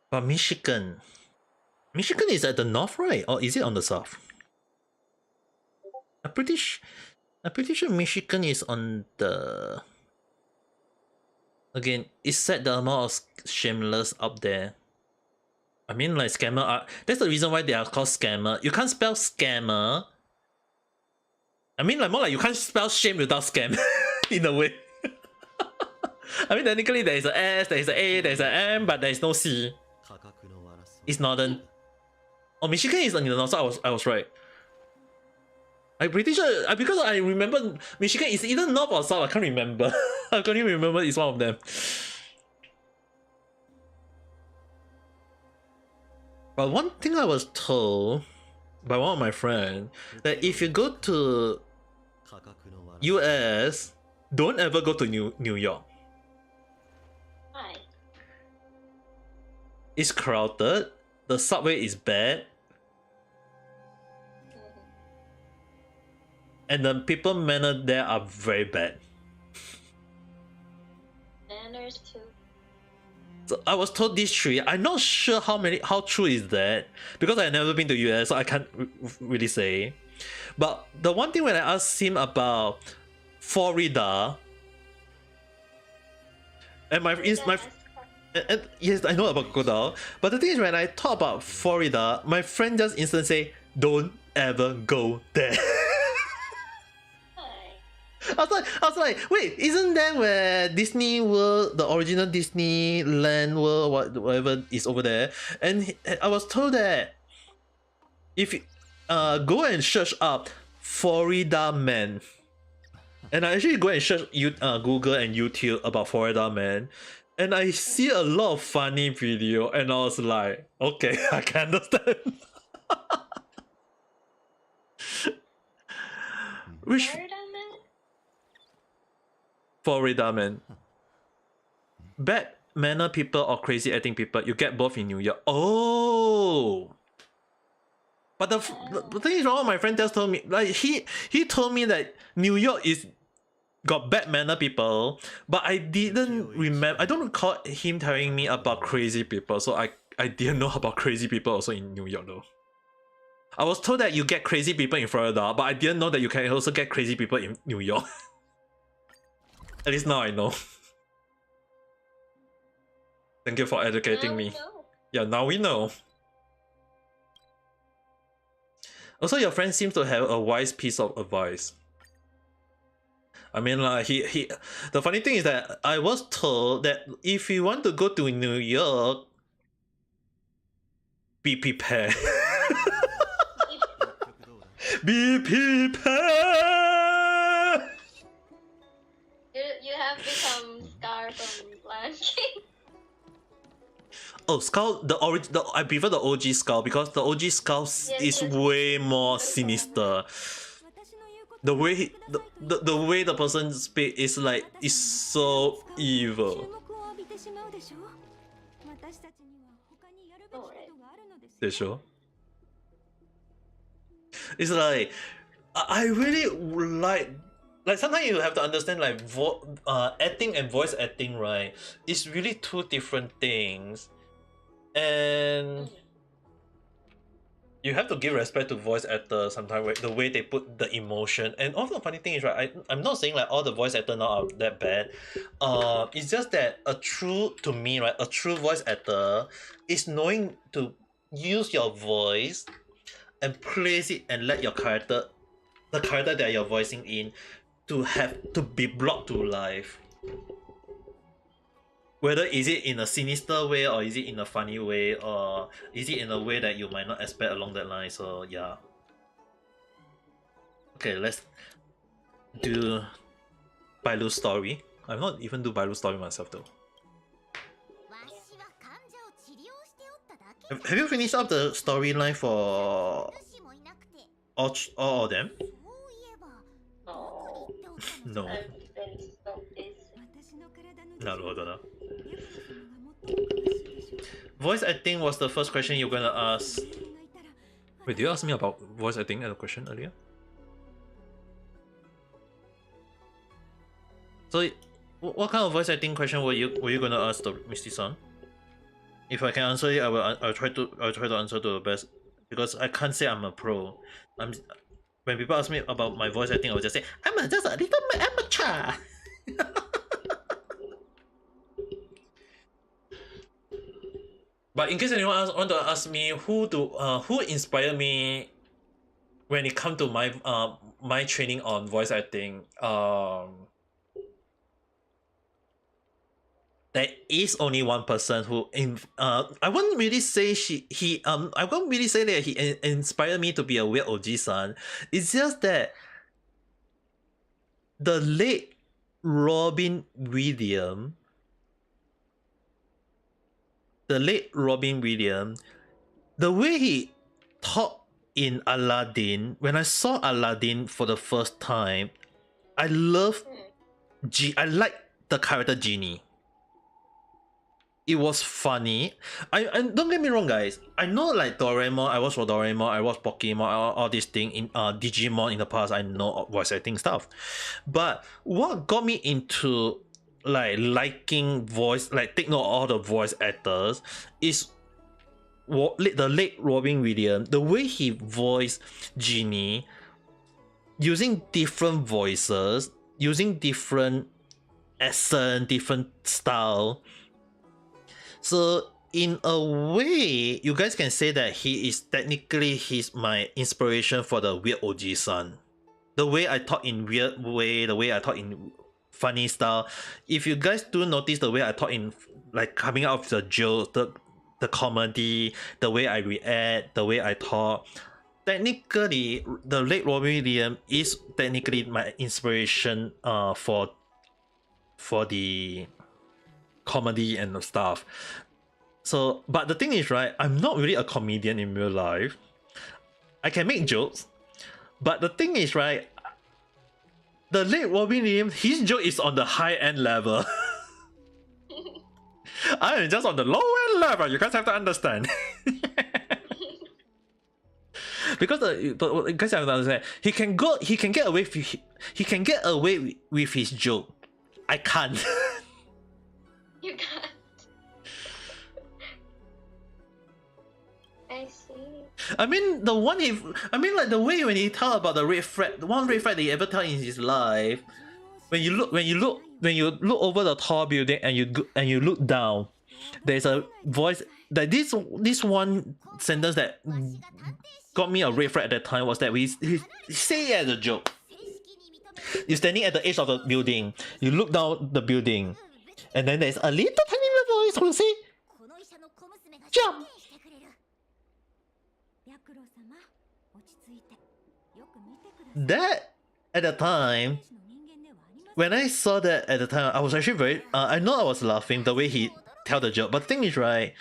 But Michigan is at the north, right? Or is it on the south? I'm pretty sure Michigan is on the. Again, it's said the amount of shameless up there. I mean, like scammer. That's the reason why they are called scammer. You can't spell scammer. I mean, like more like you can't spell shame without scam, in a way. I mean, technically there is a S, there is a A, there is a M, but there is no C. It's northern. Oh, Michigan is on the north, so I was right. I'm pretty sure because I remember Michigan is either north or south. I can't remember. I can't even remember it's one of them. But one thing I was told by one of my friends that if you go to US, don't ever go to New York. It's crowded. The subway is bad. And the people manner there are very bad. Manners too. So I was told these three. I'm not sure how true is that because I've never been to US, so I can't really say. But the one thing when I asked him about Florida, and yes, I know about crocodile. But the thing is, when I talk about Florida, my friend just instantly say, "Don't ever go there." I was like, wait, isn't that where Disney World, the original Disneyland World, whatever is over there? And I was told that if you go and search up Florida Man, and I actually go and search Google and YouTube about Florida Man, and I see a lot of funny video, and I was like, okay, I can understand. Which Florida Man. Bad manner people or crazy acting people, you get both in New York. Oh! But the thing is, all my friend just told me, like, he told me that New York is got bad manner people, but I didn't remember, I don't recall him telling me about crazy people, so I didn't know about crazy people also in New York though. I was told that you get crazy people in Florida, but I didn't know that you can also get crazy people in New York. At least now I know. Thank you for educating me. Yeah, now we know. Also, your friend seems to have a wise piece of advice. I mean, like, the funny thing is that I was told that if you want to go to New York, be prepared. Be prepared! You have become Scar from Lion King. Oh, Skull, I prefer the OG Skull because the OG Skull is way more sinister. The way the way the person speaks is like, is so evil. They show. It's like, I really like sometimes you have to understand, like, acting and voice acting, right? It's really two different things. And you have to give respect to voice actors sometimes, right? The way they put the emotion. And also the funny thing is, right, I'm not saying like all the voice actors now are that bad. It's just that a true voice actor is knowing to use your voice and place it and let your character, the character that you're voicing in, to be brought to life. Whether is it in a sinister way, or is it in a funny way, or is it in a way that you might not expect along that line. So yeah. Okay, let's do Bailu's story. I'm not even do Bailu's story myself though. Have you finished up the storyline for all of them? No. No. Voice acting was the first question you're gonna ask. Wait, did you ask me about voice acting as a question earlier? So, what kind of voice acting question were you gonna ask the Misty-san? If I can answer it, I'll try to answer to the best, because I can't say I'm a pro. When people ask me about my voice acting, I will just say I'm just a little amateur. But in case anyone else want to ask me who inspired me when it comes to my training on voice acting, there is only one person who I won't really say I won't really say that he inspired me to be a weird OG-san. It's just that the late Robin Williams, the way he talked in Aladdin, when I saw Aladdin for the first time, I like the character Genie. it was funny. I don't get me wrong, guys. I know like Doraemon. I watched for Doraemon. I watched Pokemon. All these things in Digimon in the past. I know voice acting stuff, but what got me into like liking voice, like take note of all the voice actors, is the late Robin Williams. The way he voiced Genie, using different voices, using different accent, different style. So in a way, you guys can say that he is technically my inspiration for the weird OG son. The way I talk in weird way, the way I talk in funny style. If you guys do notice the way I talk in like coming out of the joke, the comedy, the way I react, the way I talk. Technically, the late Robin Williams is technically my inspiration for the comedy and stuff. So, but the thing is, right, I'm not really a comedian in real life. I can make jokes, but the thing is, right, the late Robin Williams, his joke is on the high end level. I am just on the low end level. You guys have to understand. Because you guys have to understand, he can get away with his joke. I can't. You can't. I see. I mean the way when he tell about the red flag, the one red flag that he ever tell in his life, when you look over the tall building and you look down, there's a voice that this one sentence that got me a red flag at that time was that he say it as a joke. You're standing at the edge of the building, you look down the building, and then there's a little tiny little voice who say, "Jump!" That at the time, when I saw that at the time, I was actually very I know I was laughing the way he tell the joke, but the thing is, right,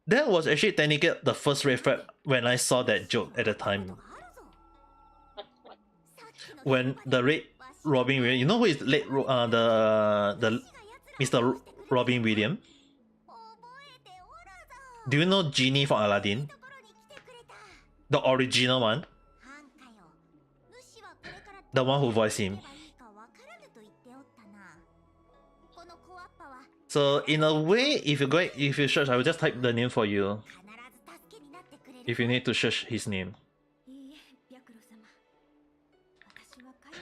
that was actually technically the first red flag when I saw that joke at the time. When the late Robin Williams, you know who is late the Mr. Robin Williams? Do you know Genie from Aladdin? The original one? The one who voiced him. So in a way, if you search, I will just type the name for you. If you need to search his name.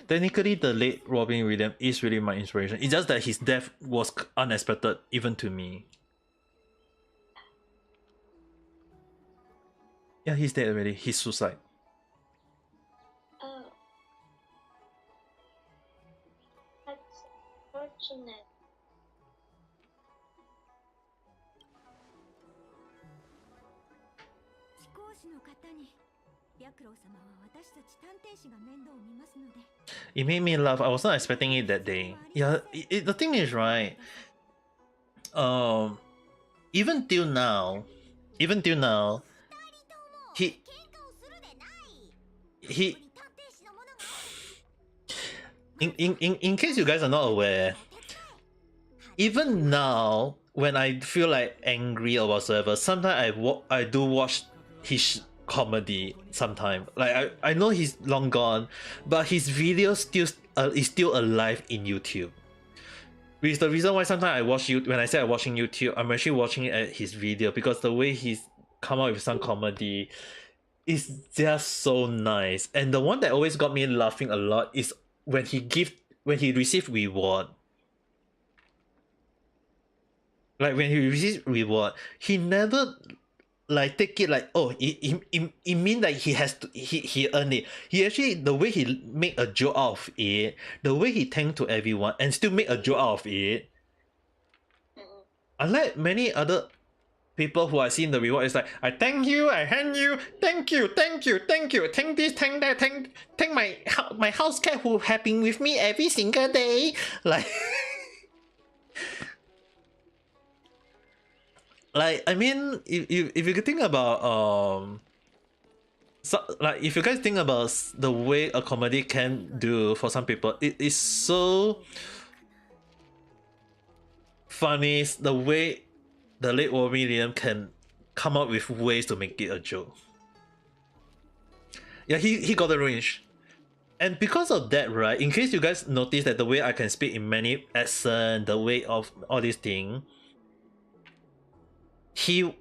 Technically, the late Robin Williams is really my inspiration. It's just that his death was unexpected, even to me. Yeah, he's dead already. He's suicide. Oh. That's fortunate. It made me laugh. I was not expecting it that day. Yeah, the thing is, right, even till now, he in case you guys are not aware, even now when I feel like angry or whatsoever, sometimes I do watch his comedy sometimes. Like I know he's long gone, but his video is still alive in YouTube. Which is the reason why sometimes I watch when I say I'm watching YouTube, I'm actually watching it at his video, because the way he's come out with some comedy is just so nice. And the one that always got me laughing a lot is when he received reward. Like when he receives reward, he never like take it like, oh, it mean that he has to he earned it. He actually, the way he make a joke out of it, the way he thank to everyone and still make a joke out of it. Unlike many other people who are seeing the reward, it's like, I thank you, I hand you, thank you, thank this, thank that, thank my house cat who have been with me every single day. Like like, I mean, if you think about so, like, if you guys think about the way a comedy can do for some people, it is so funny, the way the late William can come up with ways to make it a joke. Yeah, he got the range. And because of that, right, in case you guys notice that the way I can speak in many accents, the way of all these things, he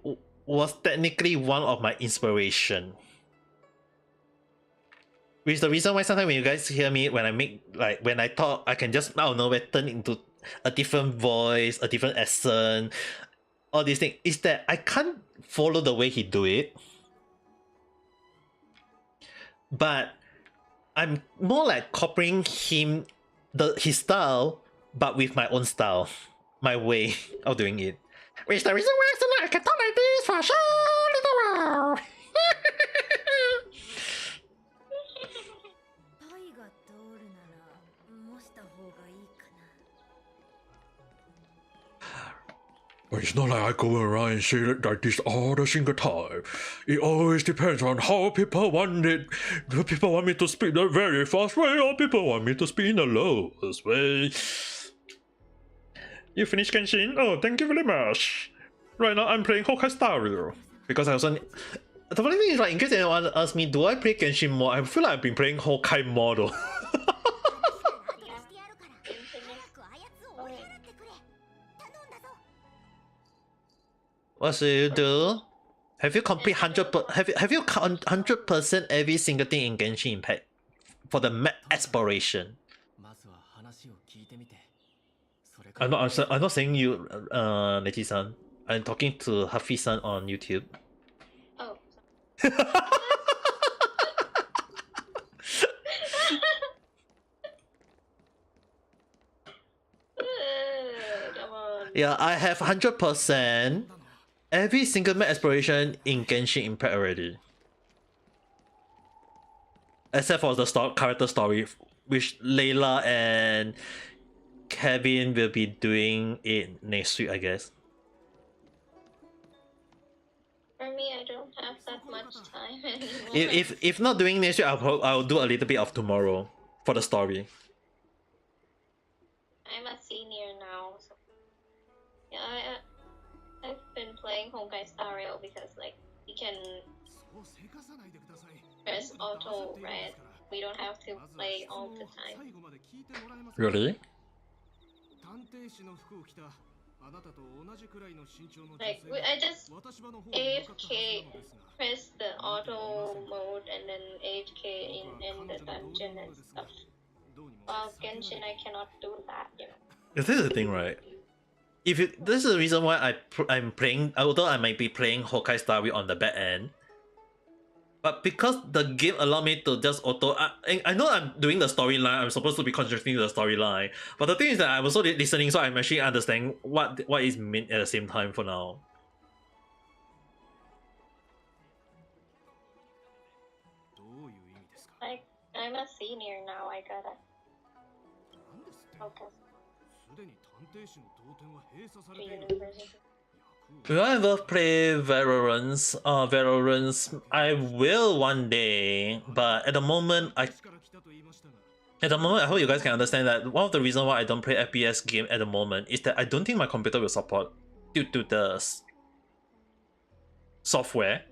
was technically one of my inspiration. Which is the reason why sometimes when you guys hear me, when I make, like, when I talk, I can just out of nowhere turn into a different voice, a different accent, all these things, is that I can't follow the way he do it. But I'm more like copying him, his style, but with my own style, my way of doing it. Which is the reason why I can talk like this for sure little while. But it's not like I go around and say it like this all the single time. It always depends on how people want it. Do people want me to speak the very fast way, or people want me to speak in the lowest way? You finished Genshin? Oh, thank you very much. Right now I'm playing Honkai Star Rail. Because I also... The funny thing is, like, in case anyone asks me, do I play Genshin more? I feel like I've been playing Honkai more though. What should you do? Have you complete 100% every single thing in Genshin Impact for the map exploration? I'm not saying you, Nechi-san. I'm talking to Hafi-san on YouTube. Oh. Come on. Yeah, I have 100% every single map exploration in Genshin Impact already. Except for the character story, which Layla and Kevin will be doing it next week, I guess. For me, I don't have that much time anymore. If not doing next week, I'll do a little bit of tomorrow for the story. I'm a senior now, so yeah, I've been playing Honkai Star Rail because like you can press auto, right? We don't have to play all the time. Really? Like I just AFK press the auto mode and then AFK in the dungeon and stuff. While Genshin, I cannot do that, you know. This is the thing, right? This is the reason why I'm playing, although I might be playing Honkai Star Rail on the back end, but because the game allowed me to just auto, I know I'm doing the storyline, I'm supposed to be contributing to the storyline, but the thing is that I'm also listening, so I'm actually understanding what is meant at the same time for now. Like, I'm a senior now, I gotta focus. To university. Will I ever play Valorant? Valorant, I will one day, but at the moment, I hope you guys can understand that one of the reasons why I don't play FPS game at the moment is that I don't think my computer will support due to the software.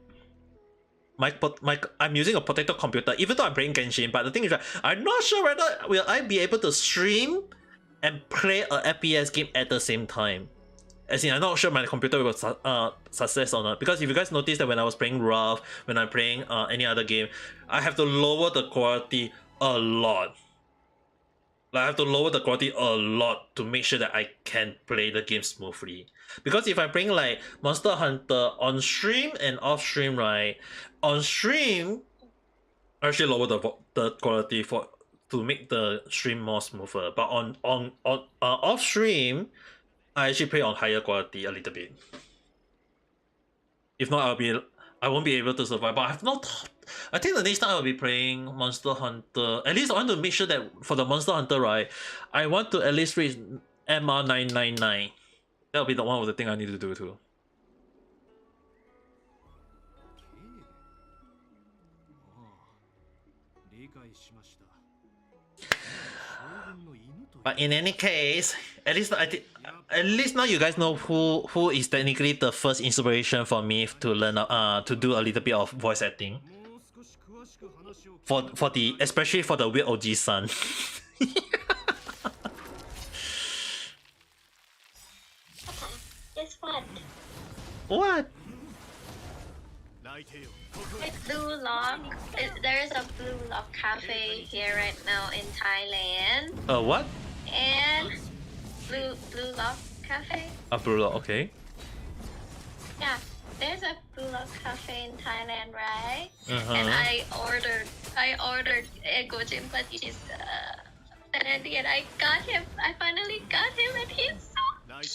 I'm using a potato computer, even though I'm playing Genshin, but the thing is that I'm not sure whether will I be able to stream and play a FPS game at the same time. As in, I'm not sure my computer will success or not, because if you guys notice that when I was playing Rough, when I'm playing any other game, I have to lower the quality a lot. Like, I have to lower the quality a lot to make sure that I can play the game smoothly. Because if I'm playing like Monster Hunter on stream and off stream, right? On stream, I actually lower the quality to make the stream more smoother. But on off stream, I actually play on higher quality a little bit. If not, I won't be able to survive. But I think the next time I'll be playing Monster Hunter. At least I want to make sure that for the Monster Hunter, right, I want to at least reach MR 999. That'll be one of the things I need to do too. But in any case, at least I think at least now you guys know who is technically the first inspiration for me to learn to do a little bit of voice acting. For the especially for the weird OG son. Guess what? What? Blue Lock. There is a Blue Lock cafe here right now in Thailand. What? And Blue Lock cafe. A Blue Lock, okay. Yeah, there's a Blue Lock cafe in Thailand, right? Uh-huh. And I ordered Ego Jim, but he's and at the end I finally got him, and he's so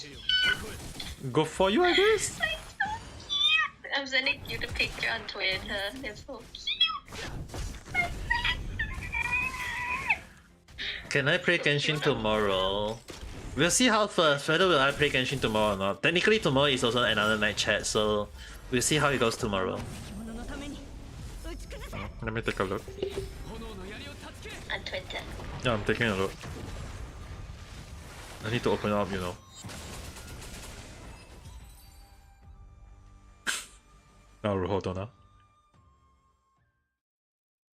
cute. Good for you, I guess. Like, so cute. I'm sending you the picture on Twitter. It's so cute. Can I play Genshin tomorrow? We'll see how first whether will I play Genshin tomorrow or not. Technically tomorrow is also another night chat, so we'll see how it goes tomorrow. Let me take a look. On Twitter. Yeah, I'm taking a look. I need to open it up, you know. Oh, hold on now.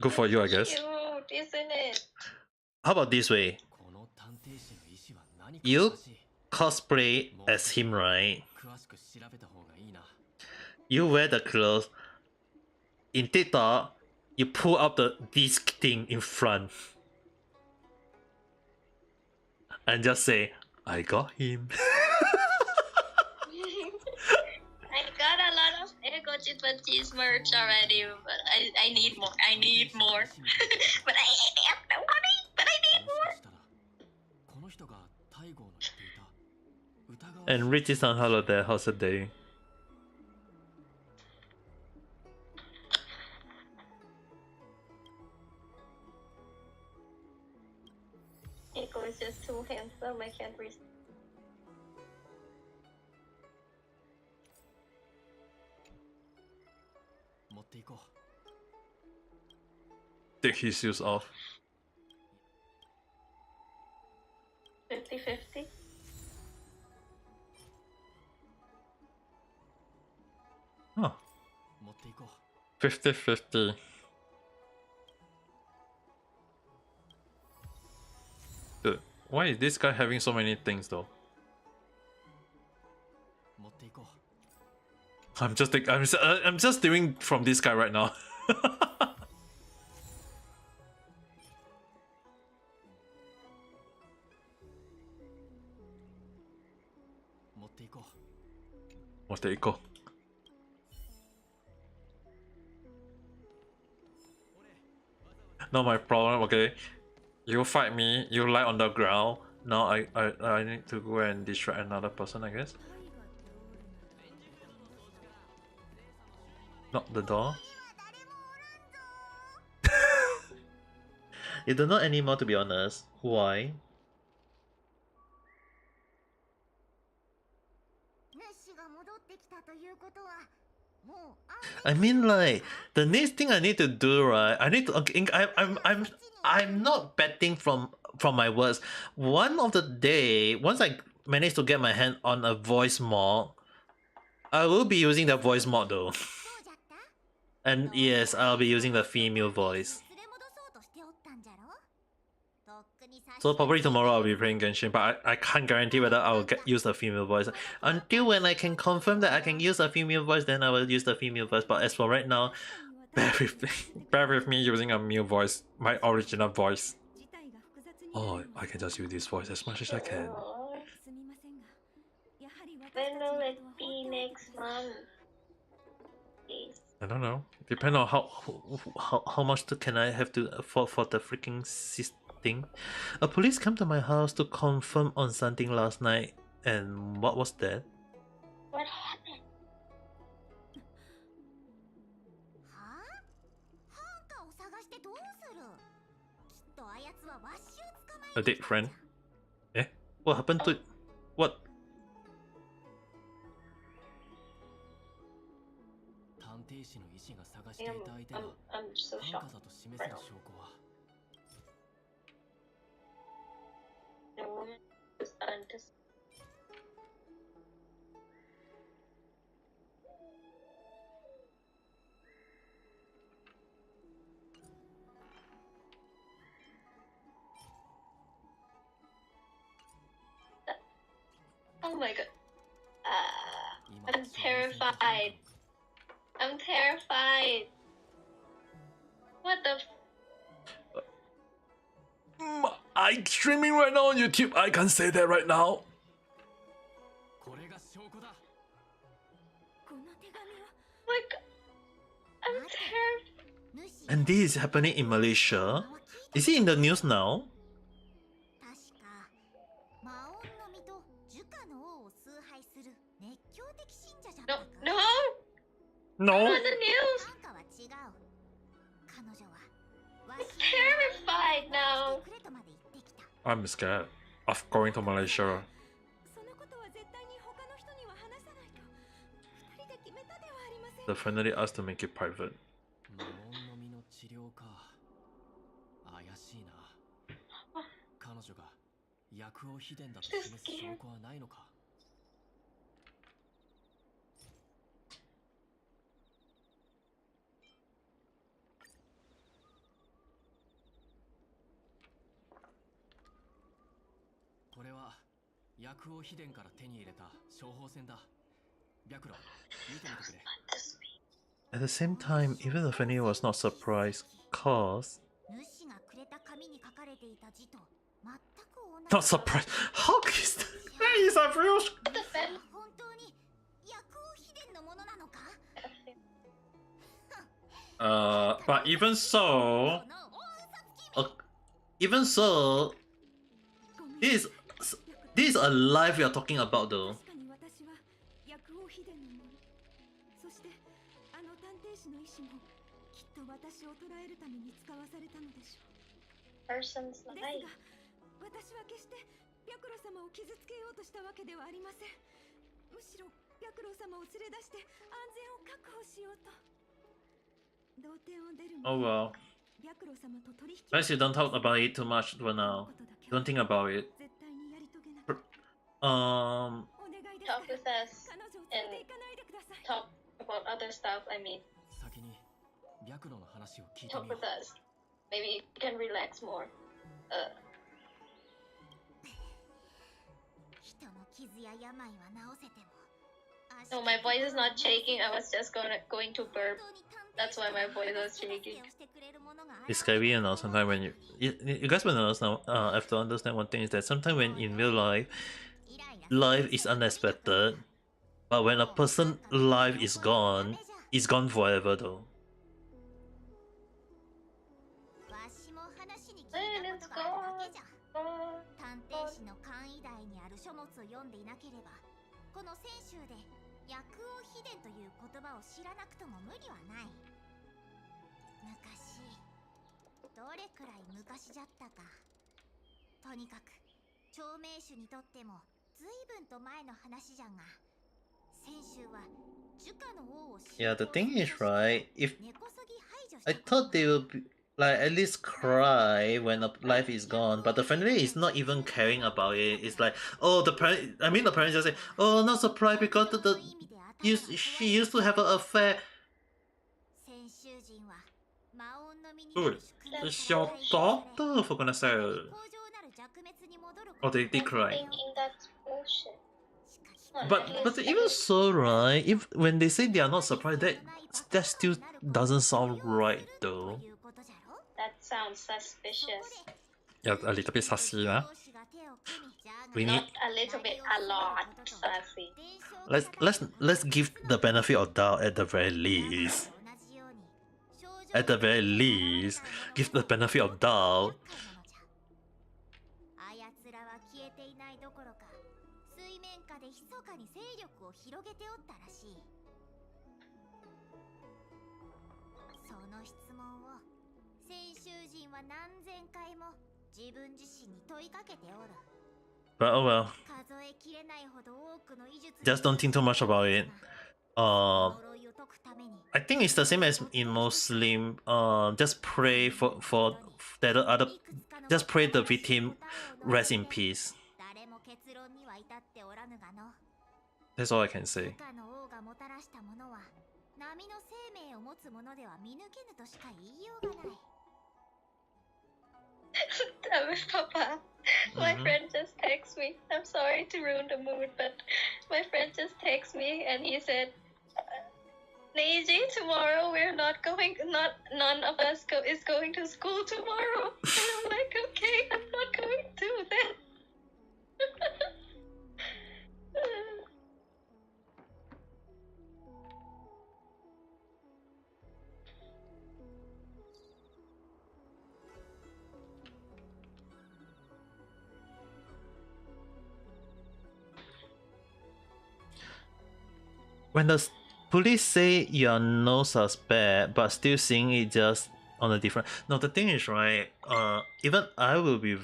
Good for you, I guess. Cute, isn't it? How about this way? You cosplay as him, right? You wear the clothes. In TikTok, you pull out the disc thing in front. And just say, I got him. I got a lot of Ego Jitwaji's merch already, but I need more. I need more. But I have no money, but I need more. And Rich is on holiday. How's the day? Ego is just too handsome. I can't resist. Take his shoes off. 50-50. Huh. 50-50. Dude, why is this guy having so many things though? I'm just doing from this guy right now. Moteiko. Not my problem, okay? You fight me, you lie on the ground. Now I need to go and distract another person, I guess. Knock the door. You don't know anymore, to be honest. Why? I mean, like, the next thing I need to do, right? I need to. Okay, I'm not betting from my words. One of the day, once I manage to get my hand on a voice mod, I will be using the voice mod though. And yes, I'll be using the female voice. So probably tomorrow I'll be playing Genshin, but I can't guarantee whether I'll use the female voice. Until when I can confirm that I can use a female voice, then I will use the female voice. But as for right now, bear with me using a male voice, my original voice. Oh, I can just use this voice as much as I can. When will it be next month? Please. I don't know. Depend on how much can I have to afford for the freaking thing. A police came to my house to confirm on something last night, and what was that? What happened? A dead friend. Eh? What happened to what? I'm so shocked. Right now. The woman was my god. I'm terrified. I'm terrified. What the I'm streaming right now on YouTube. I can't say that right now. これが証拠だ。この手紙は my god. I'm terrified. And this is happening in Malaysia. Is it in the news now? 確か魔音の実と樹下の王を崇拝する熱狂的信者じゃった No, か no. No. On the news. なんかは違う。彼女は I'm terrified now. くれとまで言ってきた。 I'm scared of going to Malaysia. そのことは絶対に他の人には話さないと二人で決めたではありませんか。 Definitely asked to make it private. 魔音の実の治療か。怪しいな。彼女が薬王秘伝だと示す証拠はないのか。これは薬王秘伝から手に入れた処方箋だ。白露、見てみてくれ。 At the same time, even if Fanny was not surprised, cause 主がくれた紙に書かれていた字と全く同じ。 not surprised. How is that? That is a real. 本当に薬王秘伝のものなのか？ But even so, この大嘘つき even so, this is a life we are talking about, though. 確かに私は薬王秘伝のもの。そしてあの探偵士の意志もきっと私を捕らえるために使わされたのでしょう。 Person's です life. が私は決して白露様を傷つけようとしたわけではありません。むしろ白露様を連れ出して安全を確保しようと。同点を出る Oh 前 well. 白露様と取引 Guys, you don't talk about it too much for now. Don't think about it. 絶対にやり遂げなきゃ。 Um, お願いですか Talk with ら us 彼女を連れて行かないでください。 talk about other stuff. I mean, 先に白露の話を聞いて talk みよ with us. Maybe you can relax more. 人の傷や病は治せても。 No, my voice is not shaking. I was just going to burp. That's why my voice was shaking. it's scary, you know. Sometimes when you guys will understand, have to understand one thing is that sometimes when in real life, life is unexpected, but when a person life is gone, it's gone forever, though. わしも話に聞いたことがあるだけじゃ。探偵士の簡易台にある書物を読んでいなければ、この選集で薬王秘伝という言葉を知らなくとも無理はない。昔、どれくらい昔じゃったか。とにかく、長命種にとっても随分と前の話じゃが、選集は樹下の王を Yeah, the thing is, right? If 根こそぎ排除し I たこと thought they would be, like at least cry when a life is gone, but the family is not even caring about it. It's like, oh, the parent. I mean, the parents just say, oh, not surprised because she used to have an affair. 先習人は魔音の実に Dude, it's your daughter, for goodness sake. 工場なる弱滅に戻る Oh, they cry. Thinking that's bullshit. しかし But even so, right? If when they say they are not surprised, that still doesn't sound right, though. That sounds suspicious. Yeah, a little bit sassy, huh? We need. Not a little bit, a lot sassy. Let's give the benefit of doubt at the very least. At the very least, give the benefit of doubt. あやつらは消えていないどころか、水面下で密かに勢力を広げておったらしい。その質問を先週人は何千回も自分自身に問いかけておる。 But oh well. 数えきれないほど多くの医術 Just don't think too much about it. 呪いを解くために I think it's the same as in Muslim. Just pray for that other. Just pray the victim rest in peace. 誰も結論には至っておらぬがの。 That's all I can say. 他の王がもたらしたものは波の生命を持つものでは見抜けぬとしか言いようがない。Damn it, Papa. My friend just texted me. I'm sorry to ruin the mood, but my friend just texted me and he said, Neji, tomorrow we're not going, none of us is going to school tomorrow. And I'm like, okay, I'm not going to then. When the police say you're no suspect, but still seeing it just on a different. No, the thing is, right? Even I will be.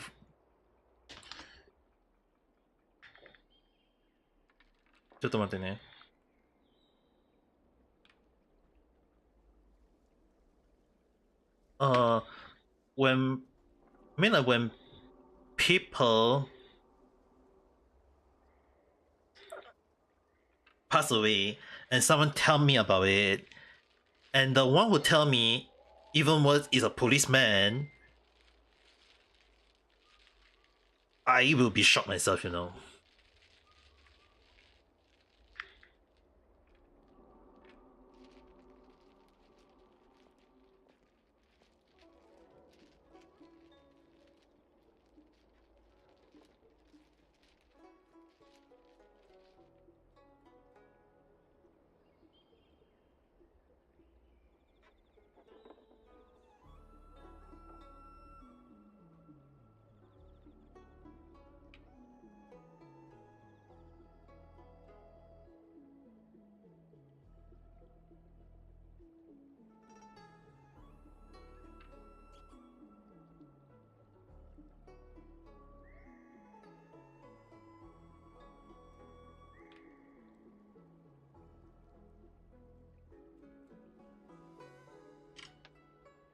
When I mean like when people pass away and someone tell me about it, and the one who tell me even worse is a policeman, I will be shocked myself, you know.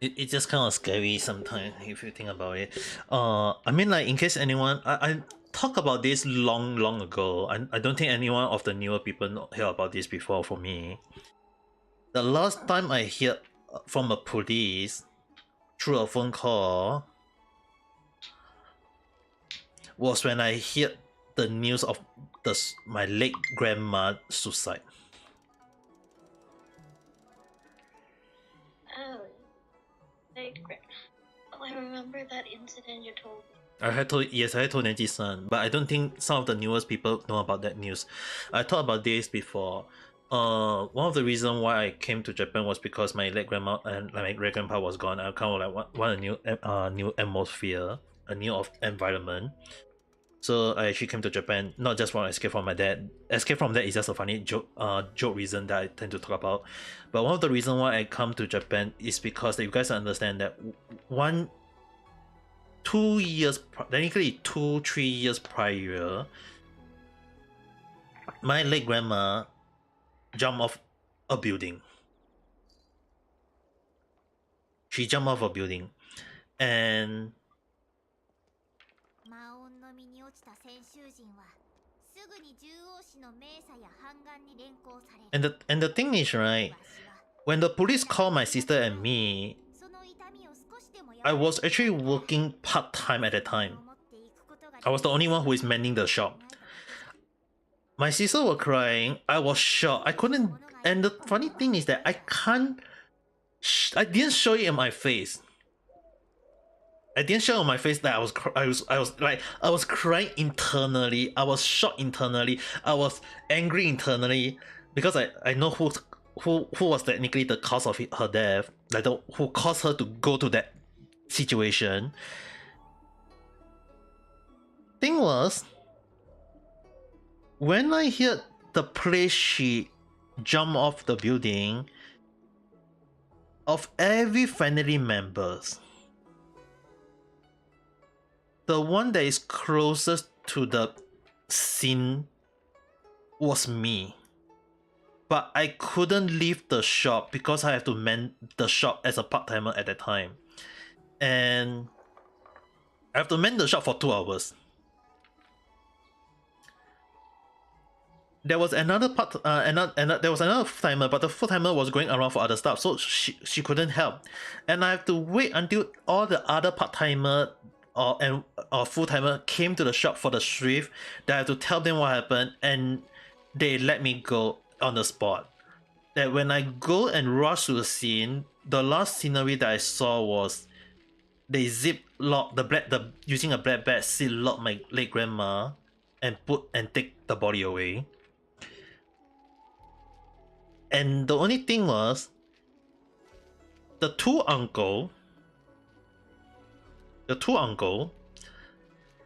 It's just kind of scary sometimes if you think about it. I mean, like, in case anyone, I talked about this long ago. I don't think anyone of the newer people hear about this before. For me, the last time I heard from a police through a phone call was when I heard the news of my late grandma's suicide. I remember that incident you told me. I had told Neji-san, but I don't think some of the newest people know about that news. I talked about this before. One of the reasons why I came to Japan was because my late grandma and my great grandpa was gone. I kind of like want a new atmosphere, a new environment. So I actually came to Japan not just for escape from my dad. Escape from that is just a funny joke reason that I tend to talk about. But one of the reasons why I come to Japan is because you guys understand that 2 years, technically 2-3 years prior, my late grandma jumped off a building. She jumped off a building, and the thing is, right, when the police called my sister and me, I was actually working part-time at that time. I was the only one who is manning the shop. My sister was crying. I was shocked. I couldn't. And the funny thing is that I didn't show it in my face. I didn't show on my face that I was crying internally. I was shocked internally. I was angry internally because I know who was technically the cause of her death, like who caused her to go to that situation. Thing was, when I heard the place she jumped off the building, of every family members, the one that is closest to the scene was me. But I couldn't leave the shop because I have to man the shop as a part-timer at that time. And I have to man the shop for 2 hours. There was another there was another full-timer, but the full-timer was going around for other stuff, so she couldn't help. And I have to wait until all the other part-timer or full timer came to the shop for the shift, that I had to tell them what happened, and they let me go on the spot. That when I go and rush to the scene, the last scenery that I saw was they zip lock the using a black bag, zip lock my late grandma and take the body away. And the only thing was the two uncle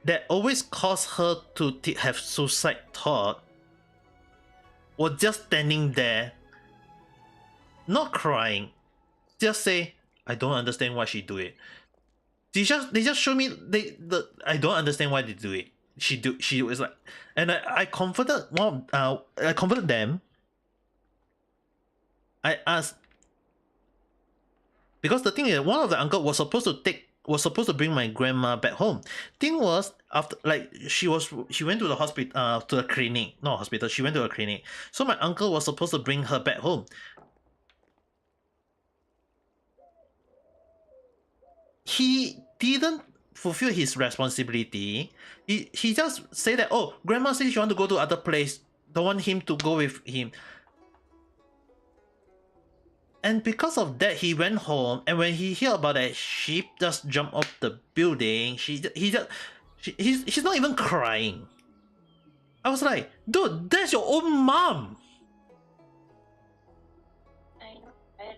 that always caused her to have suicide thought were just standing there, not crying, just say, I don't understand why she do it. They just show me I don't understand why they do it. She was like, and I comforted I comforted them. I asked, because the thing is, one of the uncle was supposed to bring my grandma back home. Thing was, after she went to the hospital, to the clinic, not hospital. She went to a clinic. So my uncle was supposed to bring her back home. He didn't fulfill his responsibility. He just said that, oh, grandma said she want to go to other place. Don't want him to go with him. And because of that, he went home, and when he heard about that, she just jumped off the building. He's not even crying. I was like, dude, that's your own mom. I know, right?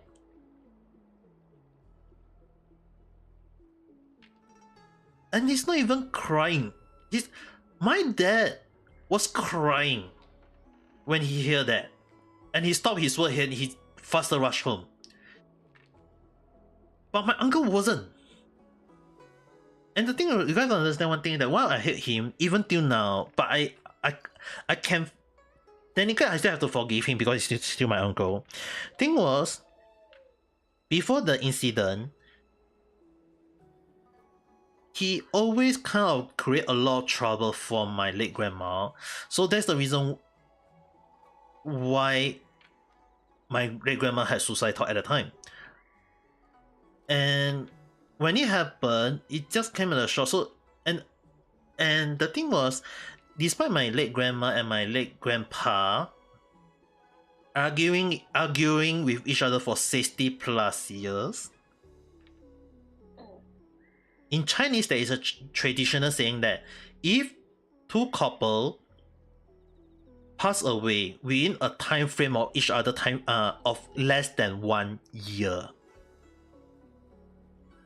And he's not even crying. My dad was crying when he heard that, and he stopped his work here and he faster rushed home. But my uncle wasn't. And the thing, you guys understand one thing, that while I hate him even till now, but I can, technically I still have to forgive him because he's still my uncle. Thing was, before the incident, he always kind of create a lot of trouble for my late grandma. So that's the reason why my great grandma had suicide thought at the time. And when it happened, it just came at a shock. So and the thing was, despite my late grandma and my late grandpa arguing with each other for 60 plus years, in Chinese there is a traditional saying that if two couple pass away within a time frame of each other of less than 1 year,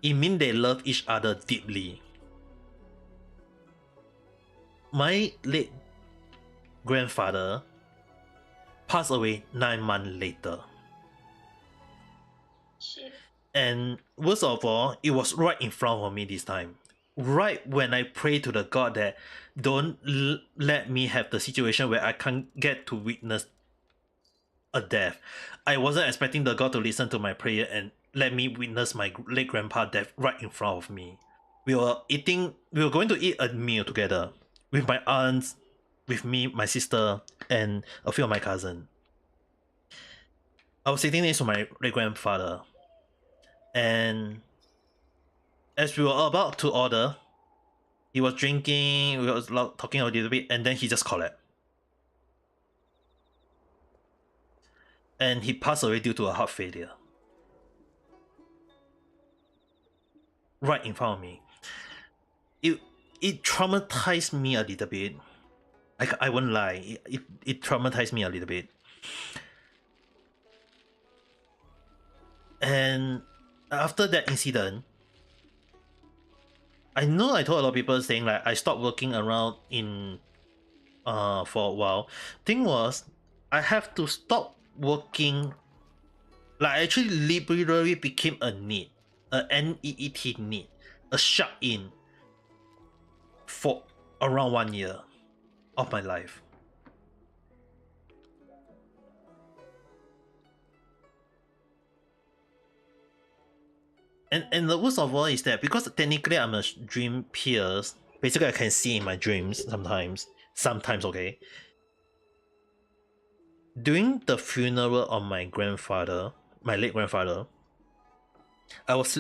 it means they love each other deeply. My late grandfather passed away 9 months later. Shit. And worst of all, it was right in front of me this time. Right when I pray to the God that don't let me have the situation where I can't get to witness a death. I wasn't expecting the God to listen to my prayer and let me witness my late grandpa death right in front of me. We were going to eat a meal together with my aunts, with me, my sister, and a few of my cousins. I was sitting next to my late grandfather, and as we were about to order, he was drinking, we were talking a little bit, and then he just collapsed. And he passed away due to a heart failure. Right in front of me. It traumatized me a little bit. I won't lie, it traumatized me a little bit. And after that incident, I know I told a lot of people saying like I stopped working around in for a while. Thing was, I have to stop working. Like I actually literally became a NEET, a NEET NEET, a shut in for around 1 year of my life. And the worst of all is that because technically I'm a dream pierce, basically I can see in my dreams sometimes, okay. During the funeral of my grandfather, my late grandfather, I was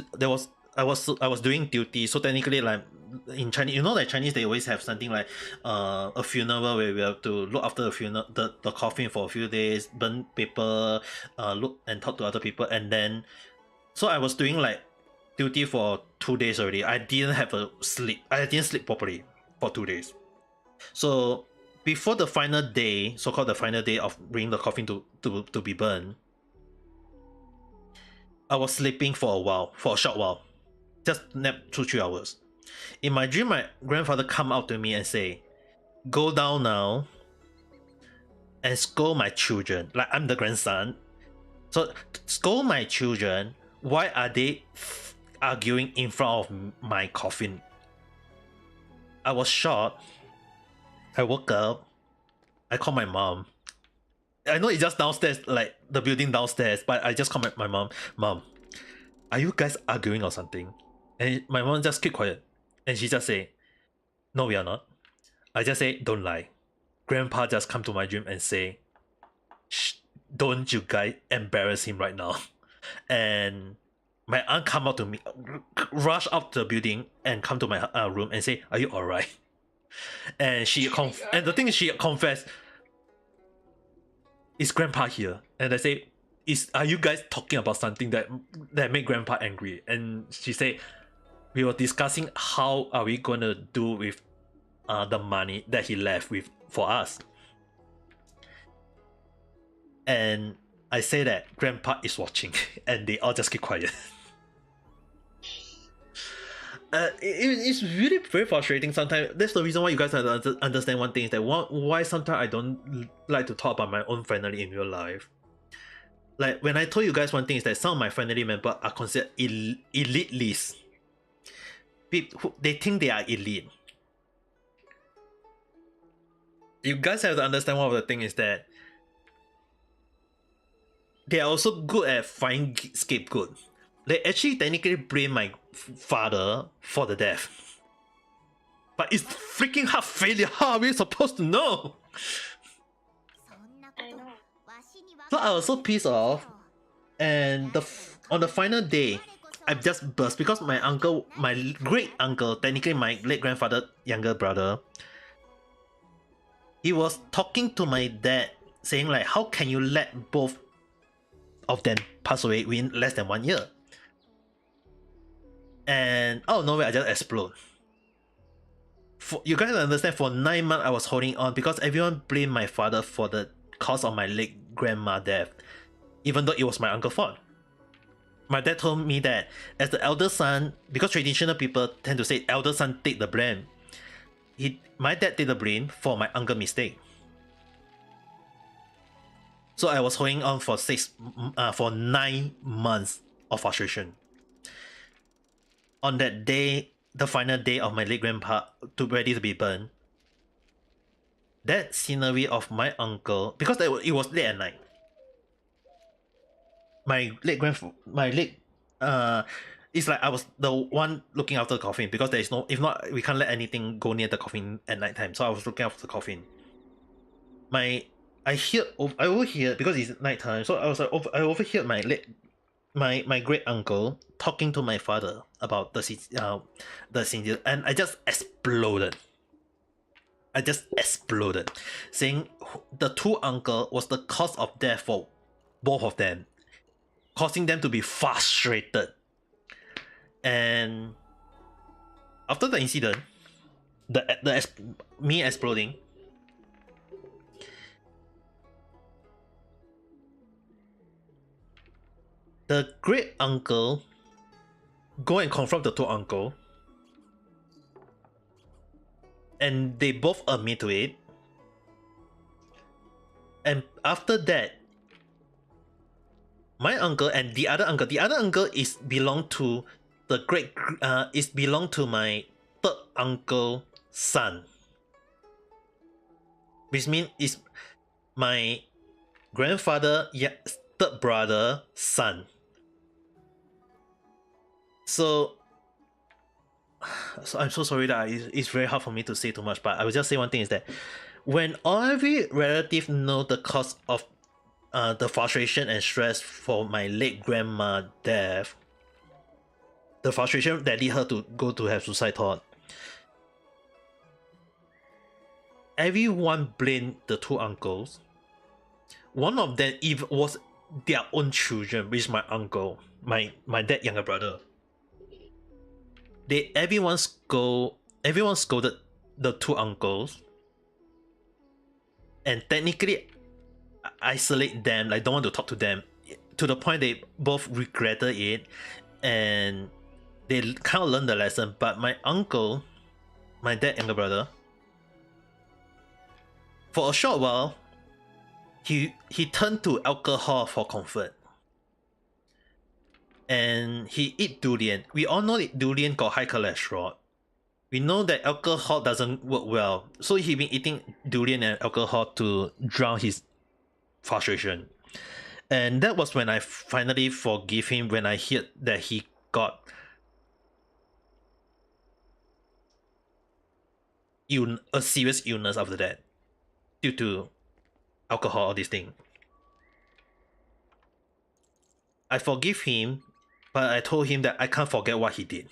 doing duty, so technically like in Chinese, you know, like Chinese, they always have something like a funeral where we have to look after the funeral, the coffin for a few days, burn paper, look and talk to other people, and then, so I was doing like duty for 2 days already. I didn't have a sleep. I didn't sleep properly for 2 days. So before the final day, so-called the final day of bringing the coffin to be burned, I was sleeping for a short while. Just nap 2-3 hours. In my dream, my grandfather come out to me and say, "Go down now and scold my children." Like, I'm the grandson. So, scold my children. Why are they arguing in front of my coffin? I was shocked. I woke up. I called my mom. I know it's just downstairs, like the building downstairs, but I just called my mom. "Mom, are you guys arguing or something?" And my mom just keep quiet. And she just say, "No, we are not." I just say, "Don't lie. Grandpa just come to my dream and say, shh, don't you guys embarrass him right now." And my aunt come out to me, rush up to the building and come to my room and say, "Are you alright?" And and the thing is, she confessed, "Is Grandpa here?" And I say, "Are you guys talking about something that made Grandpa angry?" And she say, "We were discussing how are we gonna do with the money that he left with for us." And I say that Grandpa is watching, and they all just keep quiet. It's really very frustrating sometimes. That's the reason why you guys have to understand one thing, is that why sometimes I don't like to talk about my own family in real life. Like, when I told you guys one thing, is that some of my family members are considered elite list. They think they are elite. You guys have to understand one of the things is that they are also good at finding scapegoat. They actually technically blame my father for the death. But it's freaking heart failure. How are we supposed to know? I know. So I was so pissed off. And on the final day, I just burst because my uncle, my great uncle, technically my late grandfather, younger brother, he was talking to my dad, saying like, "How can you let both of them pass away within less than 1 year?" And out of nowhere, I just explode. You guys understand, for 9 months I was holding on because everyone blamed my father for the cause of my late grandma's death, even though it was my uncle's fault. My dad told me that as the elder son, because traditional people tend to say elder son take the blame, my dad take the blame for my uncle's mistake. So I was holding on for 9 months of frustration. On that day, the final day of my late grandpa ready to be burned, that scenery of my uncle, because it was late at night. It's like I was the one looking after the coffin, because there is no, if not, we can't let anything go near the coffin at night time. So I was looking after the coffin. I overhear, because it's night time. So I overheard my great uncle talking to my father about the scene, and I just exploded. Saying the two uncle was the cause of death for both of them, causing them to be frustrated. And after the incident, me exploding, the great uncle go and confront the two uncle, and they both admit to it. And after that, my uncle and the other uncle is belong to my third uncle son, which means is my grandfather third brother son. So I'm so sorry that it's very hard for me to say too much, but I will just say one thing, is that when every relative know the cause of the frustration and stress for my late grandma death, the frustration that lead her to go to have suicide thought, everyone blamed the two uncles. One of them even was their own children, which is my uncle, my dad younger brother. Everyone scolded the two uncles, and technically isolate them, like don't want to talk to them, to the point they both regretted it, and they kind of learned the lesson. But my uncle, my dad younger brother, for a short while, he turned to alcohol for comfort, and he eat durian. We all know that durian got high cholesterol. We know that alcohol doesn't work well, so he been eating durian and alcohol to drown his frustration. And that was when I finally forgive him, when I heard that he got a serious illness after that due to alcohol or this thing. I forgive him, but I told him that I can't forget what he did.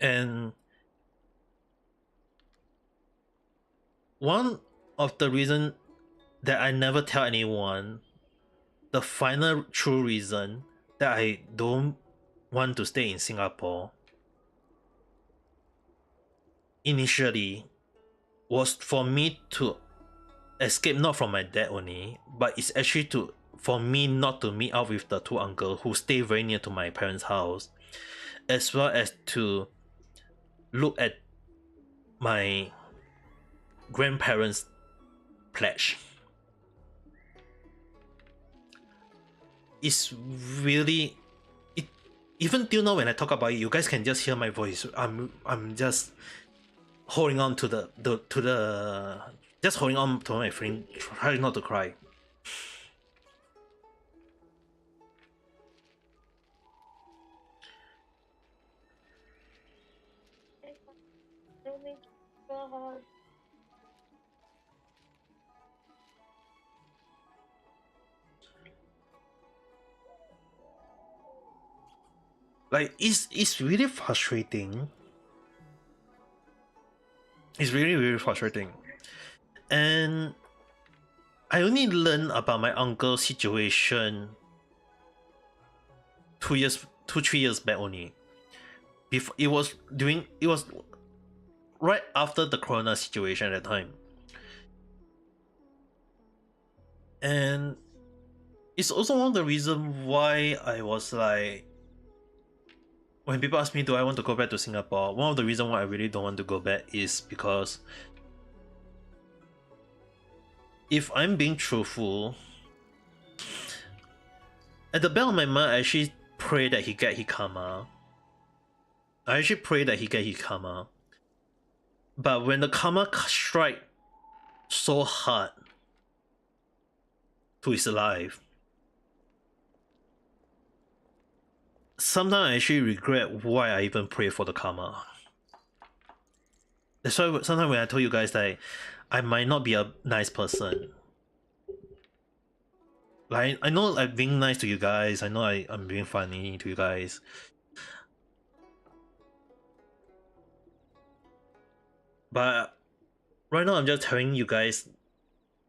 And one of the reasons that I never tell anyone, the final true reason that I don't want to stay in Singapore initially was for me to escape, not from my dad only, but it's actually for me not to meet up with the two uncles who stay very near to my parents' house, as well as to look at my grandparents' pledge. It's really, even till now when I talk about it, you guys can just hear my voice. I'm just holding on to just holding on to my friend, trying not to cry. Like it's really frustrating. It's really, really frustrating. And I only learned about my uncle's situation 3 years back only. Before it was right after the corona situation at the time. And it's also one of the reasons why I was like, when people ask me do I want to go back to Singapore, one of the reasons why I really don't want to go back is because if I'm being truthful, at the back of my mind, I actually pray that he get his karma. But when the karma strike so hard to his life, sometimes I actually regret why I even pray for the karma. That's why sometimes when I told you guys that I might not be a nice person. Like, I know I'm being nice to you guys, I know I'm being funny to you guys. But right now I'm just telling you guys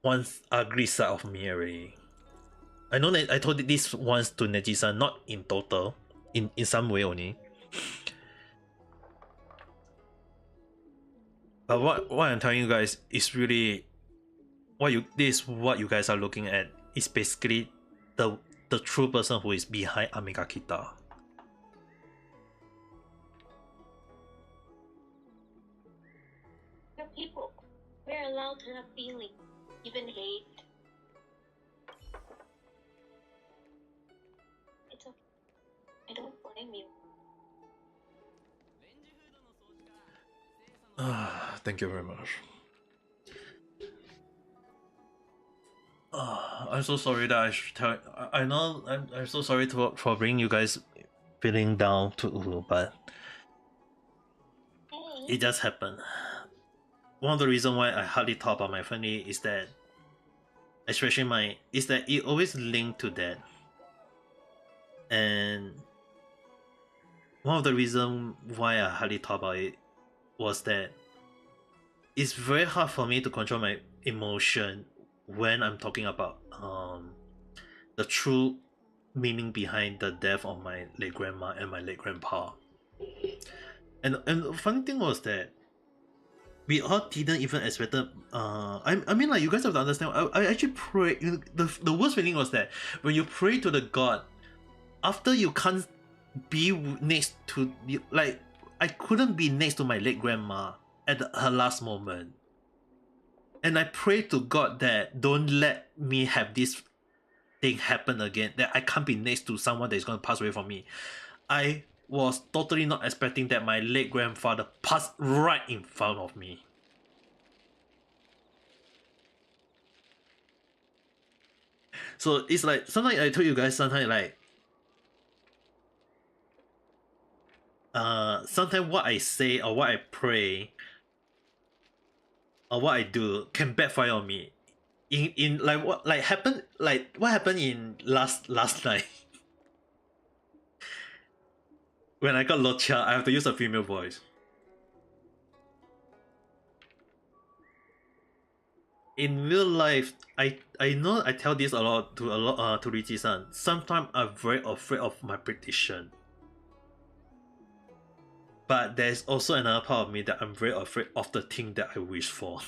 one ugly side of me already. I know that I told this once to Neji-san, not in total, in some way only. But what I'm telling you guys is really what you guys are looking at is basically the true person who is behind Amiga Kita. We're people. We're allowed to have feelings, even hate. It's okay. I don't blame you. Thank you very much. I'm so sorry that I should tell. I know I'm so sorry for bringing you guys feeling down too, but it just happened. One of the reasons why I hardly talk about my family is that, especially is that it always linked to that. And one of the reasons why I hardly talk about it was that it's very hard for me to control my emotion when I'm talking about the true meaning behind the death of my late grandma and my late grandpa. And the funny thing was that we all didn't even expect it. I mean, like, you guys have to understand. I actually pray. The worst feeling was that when you pray to the god, after you can't be next to you, like, I couldn't be next to my late grandma at her last moment, and I pray to God that don't let me have this thing happen again. That I can't be next to someone that is going to pass away from me. I was totally not expecting that my late grandfather passed right in front of me. So it's like, sometimes I told you guys, sometimes like sometimes what I say or what I pray or what I do can backfire on me. In like what happened in last night. When I got Locha, I have to use a female voice. In real life, I know I tell this a lot to Richie-san. Sometimes I'm very afraid of my prediction. But there's also another part of me that I'm very afraid of the thing that I wish for.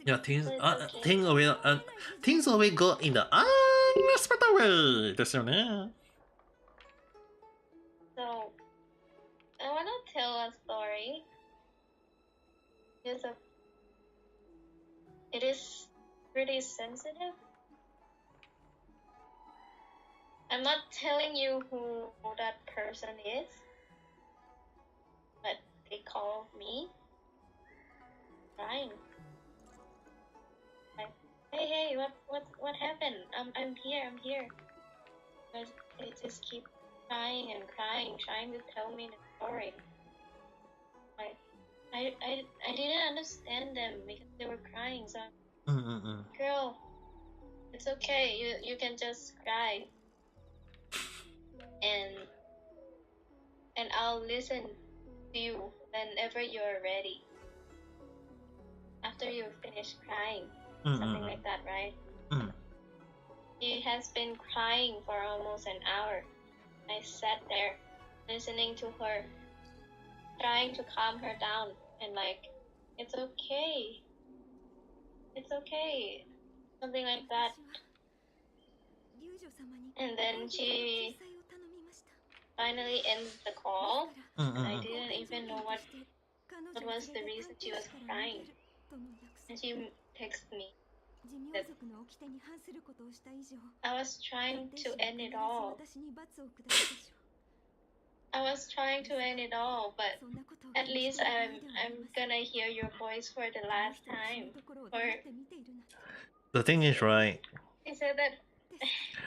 Yeah, things always go in the unexpected way. ですよね。 So, I want to tell a story. It is pretty sensitive. I'm not telling you who that person is, but they called me crying. Like, hey, what happened? I'm here. But they just keep crying and crying, trying to tell me the story. Like, I didn't understand them because they were crying. So, girl, it's okay. You can just cry, and I'll listen to you whenever you're ready. After you finish crying, something like that, right? She has been crying for almost an hour. I sat there, listening to her, trying to calm her down, and like, it's okay, something like that. And then she finally ends the call. I didn't even know what was the reason she was crying. And she texted me that I was trying to end it all. But at least I'm gonna hear your voice for the last time. Or the thing is, right? He said that.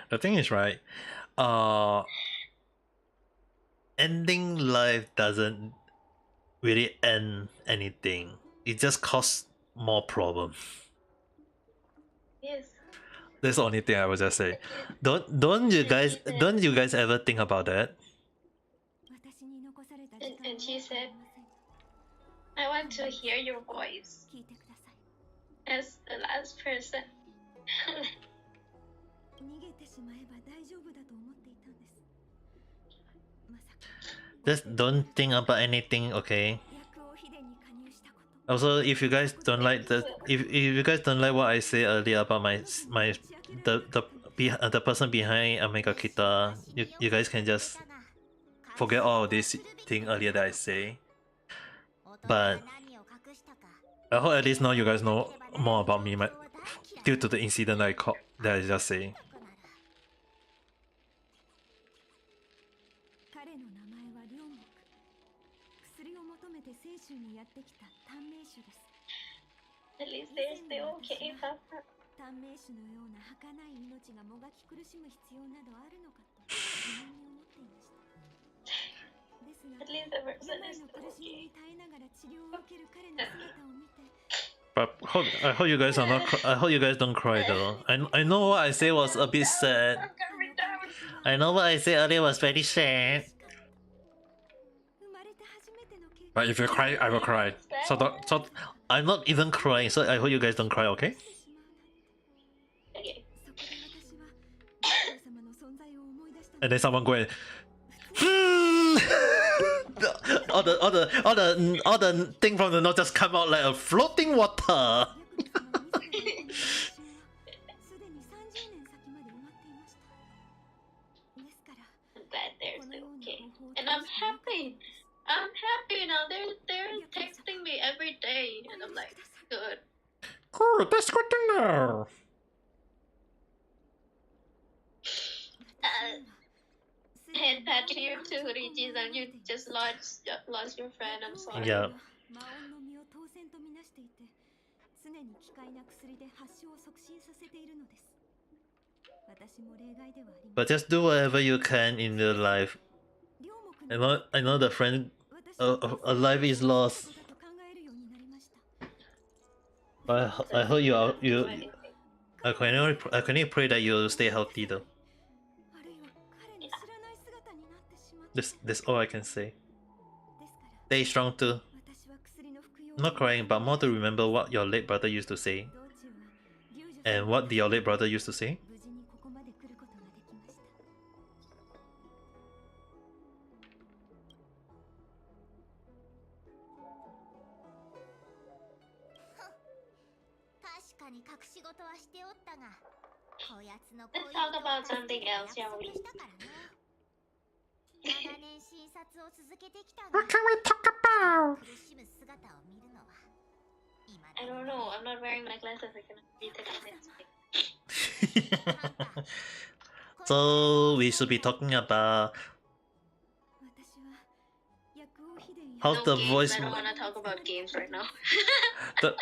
The thing is, right? Ending life doesn't really end anything. It just causes more problems. Yes. That's the only thing I would just say. Don't you guys ever think about that? And she said, I want to hear your voice as the last person. Just don't think about anything, okay? Also, if you guys don't like if you guys don't like what I say earlier about the person behind Omega Kita, you guys can just forget all of this thing earlier that I say. But I hope at least now you guys know more about me, due to the incident that I just say. At least they're still okay, Papa. At least the person is still okay. But I hope you guys are not. I hope you guys don't cry though. I know what I said was a bit sad. I know what I said earlier was very sad. But if you cry, I will cry. So I'm not even crying. So I hope you guys don't cry. Okay. Okay. And then someone go and. all the thing from the nose just come out like a floating water. I'm glad they're still okay. And I'm happy. I'm happy now. They're texting me every day, and I'm like, good. Cool, that's good to know. And bad to you too, Regis, and you just lost your friend. I'm sorry. Yeah. But just do whatever you can in your life. I know the friend, a life is lost. I hope you. I can only pray that you'll stay healthy though. That's all I can say. Stay strong too. Not crying, but more to remember what your late brother used to say. And what did your late brother used to say? Let's talk about something else, shall we? What can we talk about? I don't know. I'm not wearing my glasses. I cannot read the comments. So we should be talking about how No the games. voice. I don't want to talk about games right now.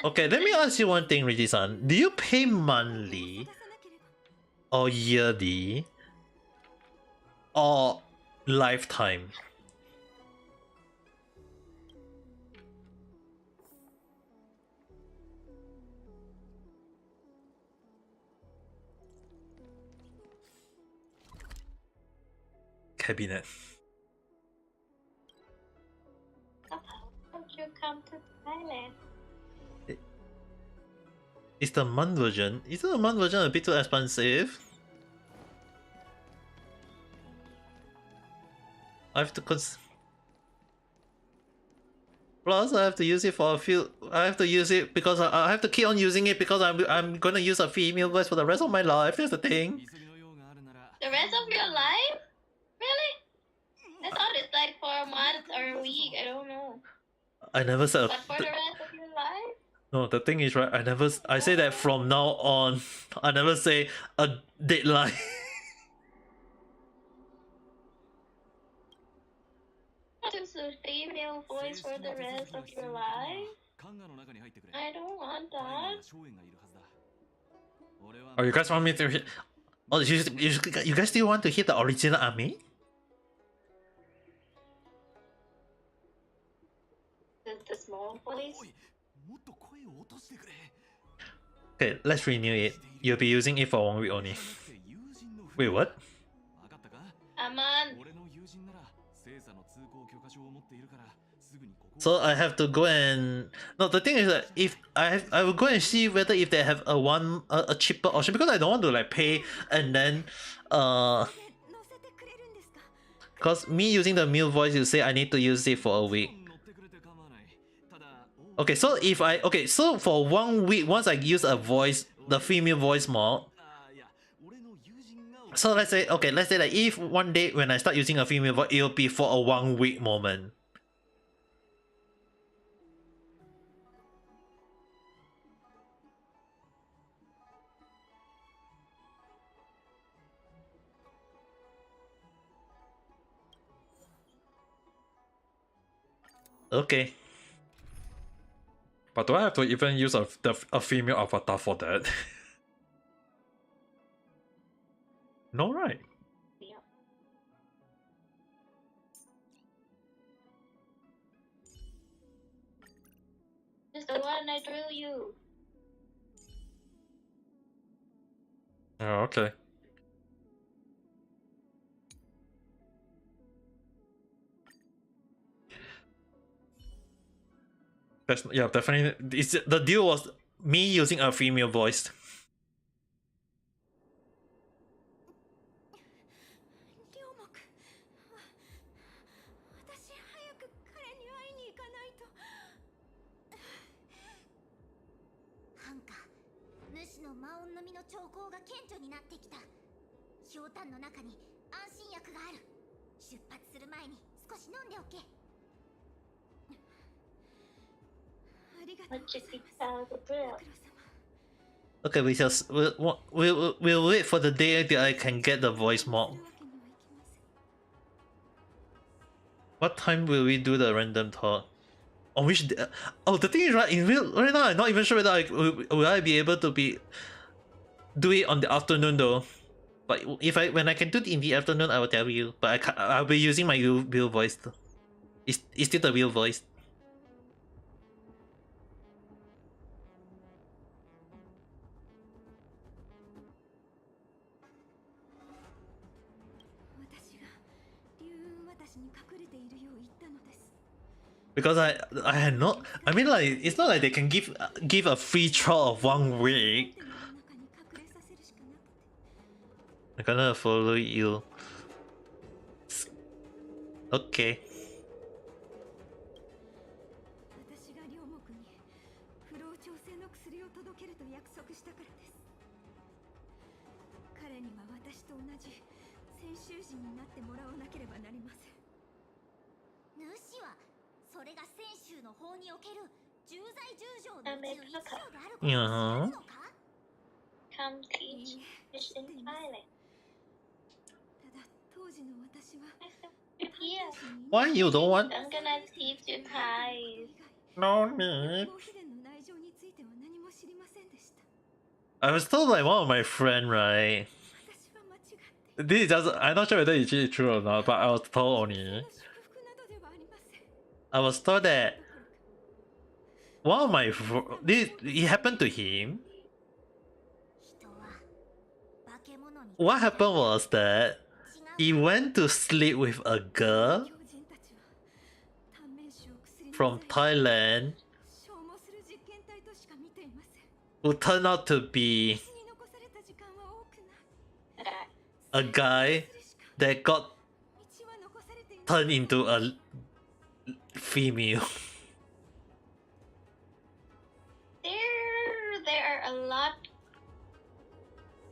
Okay, let me ask you one thing, Reggie-san. Do you pay monthly or yearly or lifetime? Cabinet. Don't you come to Thailand? Is the month version? Isn't the month version a bit too expensive? I have to Plus, I have to use it for a few. I have to use it because I have to keep on using it because I'm gonna use a female voice for the rest of my life. That's the thing. The rest of your life? Really? I thought it's like for a month or a week. I don't know. I never said. But for the rest of your life? No, the thing is, right? I say that from now on. I never say a deadline. Just a female voice for the rest of your life? I don't want that. Oh, you guys want me to hit? Oh, you guys still want to hit the original army? The small voice? Okay, let's renew it. You'll be using it for 1 week only. Wait, what? Aman. So I have to go and no. The thing is that if I will go and see whether if they have a cheaper option because I don't want to like pay and then because me using the male voice, you say I need to use it for a week. Okay, so so for 1 week, once I use a voice, the female voice mod. So let's say like if one day when I start using a female voice, it'll be for a 1 week moment. Okay. But do I have to even use a female avatar for that? No, right? Yeah. The one I drew you. Oh, okay. That's, yeah, definitely. The deal was me using a female voice. 兆候が顕著になってきた。ひょうたんの中に安心薬がある。出発する前に少し飲んでおけ。ありがとうございます。 Okay, we'll wait for the day that I can get the voice mod. What time will we do the random talk? On which day? Oh, the thing is, right now I'm not even sure whether will I be able to do it on the afternoon though. But when I can do it in the afternoon, I will tell you. But I'll be using my real voice though. It's still the real voice. Because I had not. I mean, like, it's not like they can give a free trial of 1 week. I'm gonna follow you. Okay. Yeah. Come teach fish in Thailand. Yeah. Why you don't want? I'm gonna teach you Thai. No need. I was told by one of my friend, right? This is just, I'm not sure whether it's true or not, but I was told only. I was told that one of my it happened to him. What happened was that he went to sleep with a girl from Thailand who turned out to be a guy that got turned into a female. There are a lot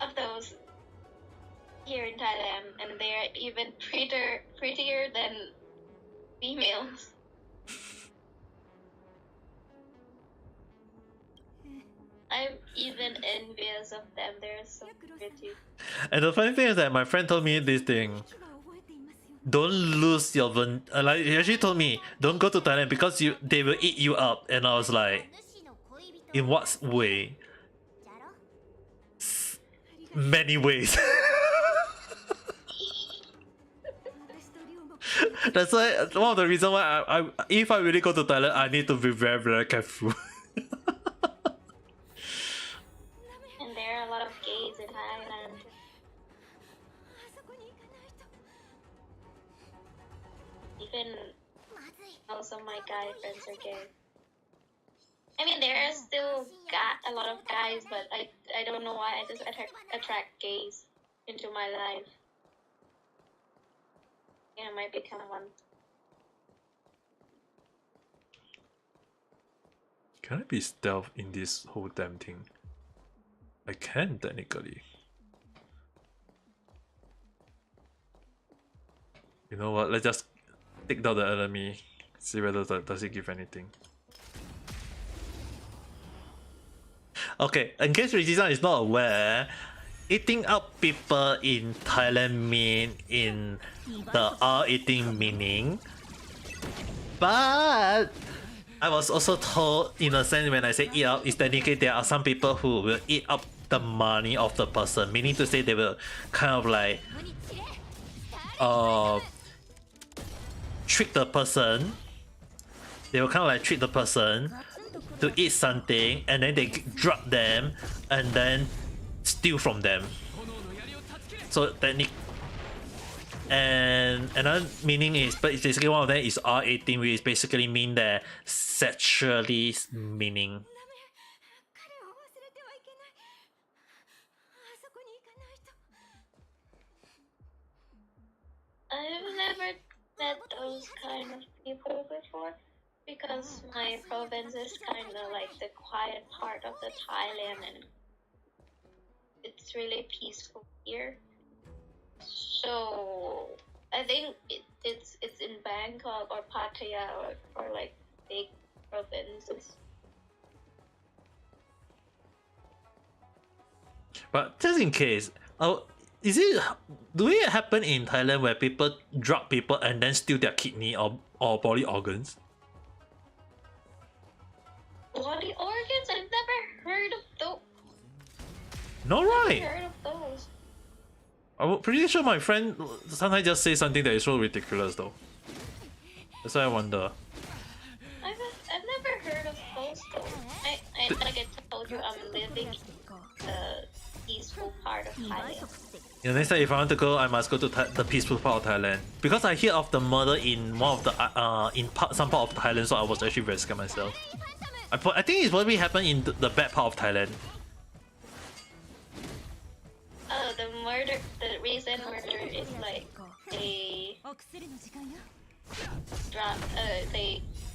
of those here in Thailand, and they are even prettier than females. I'm even envious of them. They're so pretty. And the funny thing is that my friend told me this thing. Don't lose your like, he actually told me, don't go to Thailand because they will eat you up. And I was like, in what way? Many ways. That's why one of the reasons why if I really go to Thailand, I need to be very, very careful. And there are a lot of gays in Thailand. Even most of my guy friends are gay. I mean, there are still a lot of guys, but I don't know why I just attract gays into my life. Yeah, I might become one. Can I be stealth in this whole damn thing? I can technically. You know what? Let's just take down the enemy. See whether does it give anything. Okay, in case Regina is not aware, eating up people in Thailand mean in the eating meaning. But I was also told, in a sense, when I say eat up, is technically there are some people who will eat up the money of the person, meaning to say they will kind of like trick the person. They will kind of like trick the person to eat something, and then they drop them and then steal from them. So technically, and another meaning is, but it's basically one of them is R18, which is basically mean that sexually meaning. I've never met those kind of people before because my province is kind of like the quiet part of the Thailand and it's really peaceful here. So I think it's in Bangkok or Pattaya or like big provinces. But just in case, do it happen in Thailand where people drug people and then steal their kidney or body organs? Body organs? I've never heard of those. No, right? I've heard of those. I'm pretty sure my friend sometimes just say something that is so ridiculous though. That's why I wonder. I've never heard of those though. Like I told you, I'm living the peaceful part of Thailand. Yeah, next time if I want to go, I must go to the peaceful part of Thailand because I hear of the murder in one of the some part of Thailand, so I was actually very scared myself. I think it's probably happened in the bad part of Thailand. The recent murder is like they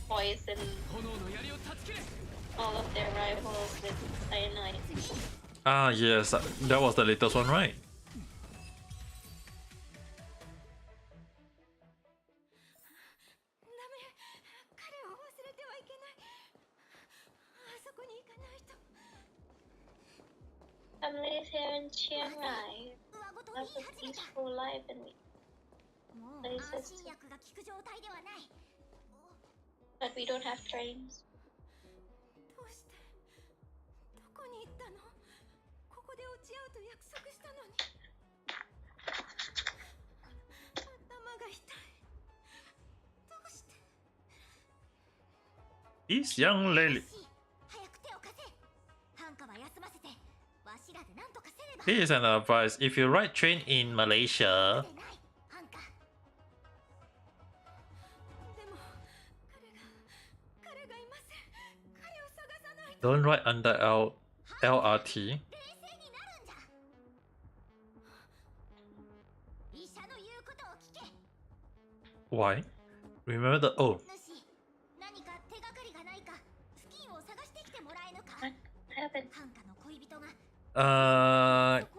poison all of their rivals with cyanide. Ah yes, that was the latest one, right? Families here in Chiang Rai have a peaceful life and places too. But we don't have trains. This young lady. Here is an advice. If you ride train in Malaysia, don't ride under LRT. Why? Remember the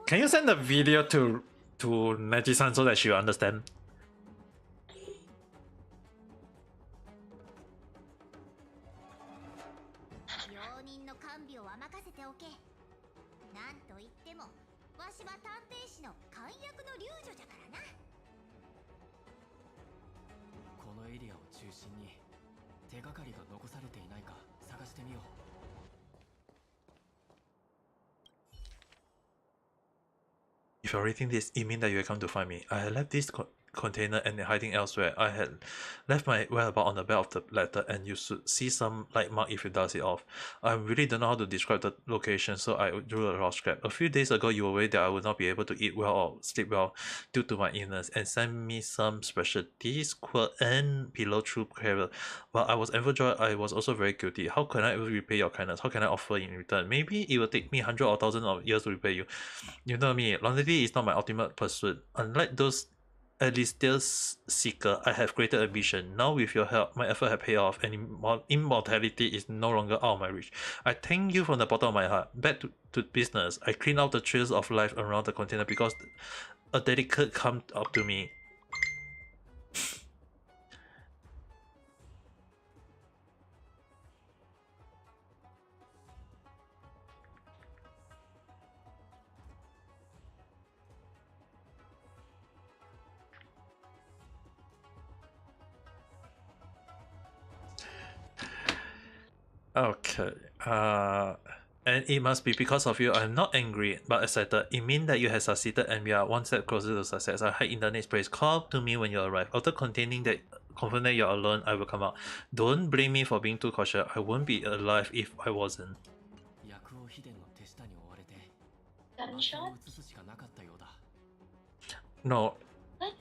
can you send the video to Naji-san so that she will understand? If you're reading this, it means that you have come to find me. I had left this container and hiding elsewhere. I had left my whereabouts on the back of the letter, and you should see some light mark if you dust it off. I really don't know how to describe the location, so I drew a rough scrap. A few days ago, you were worried that I would not be able to eat well or sleep well due to my illness, and sent me some specialties, quilt, and pillow through carrier. While I was overjoyed, I was also very guilty. How can I repay your kindness? How can I offer in return? Maybe it will take me 100 or 1,000 of years to repay you. You know me, longevity is not my ultimate pursuit. Unlike those elitist seeker, I have greater ambition. Now with your help, my effort have paid off and immortality is no longer out of my reach. I thank you from the bottom of my heart. Back to business. I clean out the trails of life around the container because a delegate come up to me. Okay. And it must be because of you. I'm not angry, but excited. It means that you have succeeded and we are one step closer to success. I hide in the next place. Call to me when you arrive. After confirm you're alone, I will come out. Don't blame me for being too cautious. I won't be alive if I wasn't. Gunshot? No. What?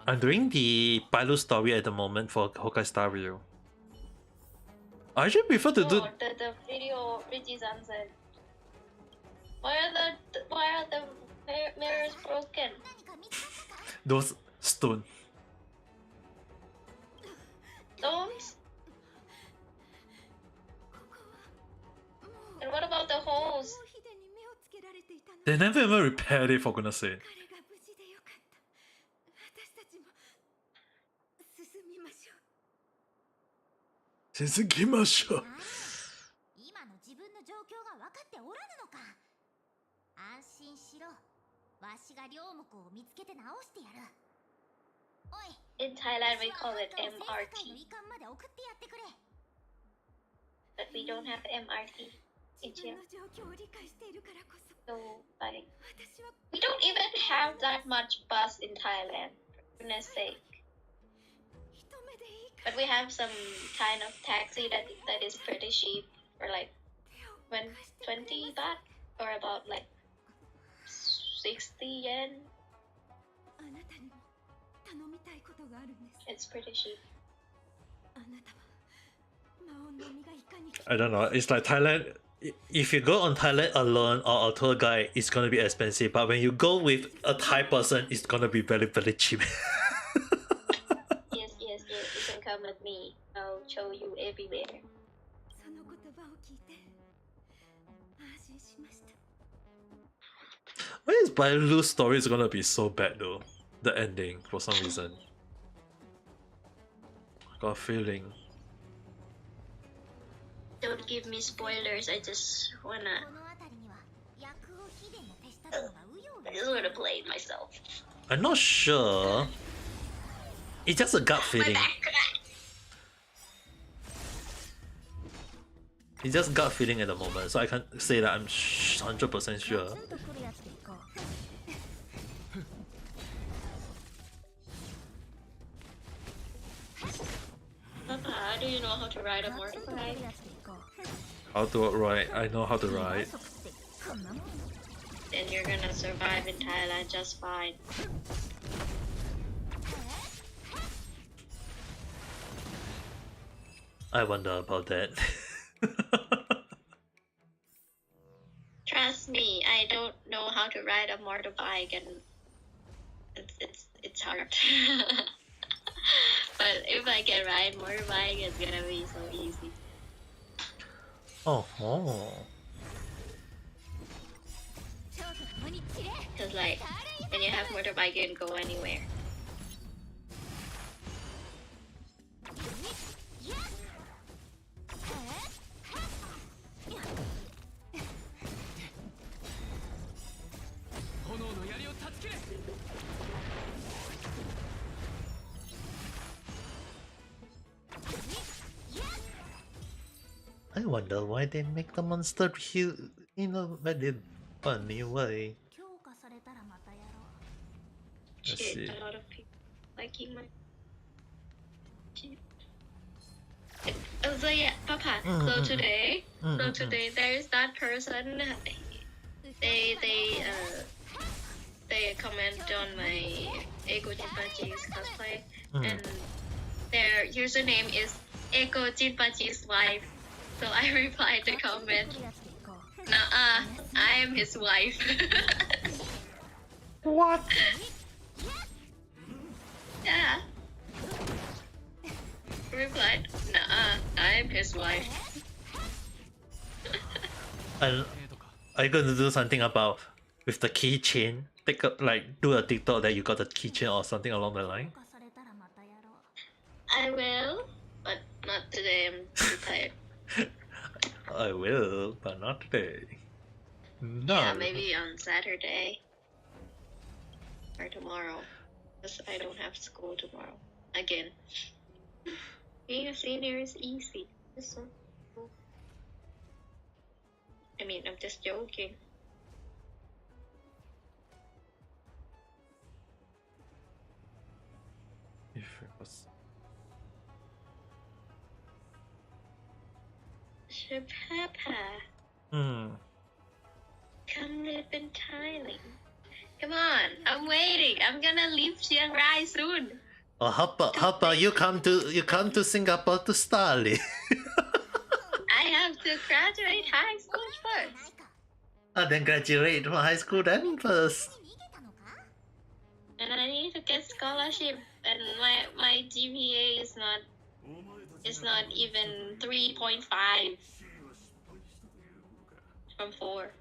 I'm doing the Bailu story at the moment for Honkai Star Rail. I actually prefer to do the video Richie's answered. Why are the mirrors broken? those stone. Stones? And what about the holes? They never even repaired it, for goodness sake. 進みましょう。今の自分の状況が分かっておらぬのか。安心しろ。わしが両目を見つけて直してやる。おい。In Thailand we call it MRT. But we don't have MRT in here. So like we don't even have that much bus in Thailand, for goodness sake. But we have some kind of taxi that is pretty cheap for like 20 baht or about like 60 yen. It's pretty cheap. I don't know. It's like Thailand. If you go on Thailand alone or a tour guide, it's gonna be expensive. But when you go with a Thai person, it's gonna be very, very cheap. Yes. You can come with me. I'll show you everywhere. Why is Bailu's story is gonna be so bad though? The ending, for some reason. I got a feeling. Don't give me spoilers. I just wanna play it myself. I'm not sure. It's just a gut feeling. It's just gut feeling at the moment, so I can't say that I'm 100% sure. Papa, do you know how to ride a motorbike? How to ride? I know how to ride. Then you're gonna survive in Thailand just fine. I wonder about that. Trust me, I don't know how to ride a motorbike, and it's hard. But if I can ride motorbike, it's gonna be so easy. Oh. Cause like when you have motorbike, you can go anywhere. I wonder why they make the monster heal in a very funny way. Let's see. A lot of people liking my shit. So yeah, Papa. So today there is that person. They comment on my Ego Jinpachi's cosplay, and their username is Ego Jinpachi's wife. So I replied the comment, "Nuh-uh, I am his wife." What? Yeah. Replied, "Nuh-uh, I am his wife." Are you going to do something about with the keychain? Take up do a TikTok that you got the keychain or something along the line? I will, but not today. I'm too tired. I will, but not today. No. Yeah, maybe on Saturday or tomorrow, because I don't have school tomorrow again. Being a senior is easy. It's so cool. I mean, I'm just joking. If it was... Papa. Hmm. Come live in Thailand. Come on, I'm waiting. I'm gonna leave Chiang Rai soon. Oh, how about you come to Singapore to study? I have to graduate high school first. Then graduate from high school then first. And I need to get scholarship, and my GPA is not even 3.5 from 4.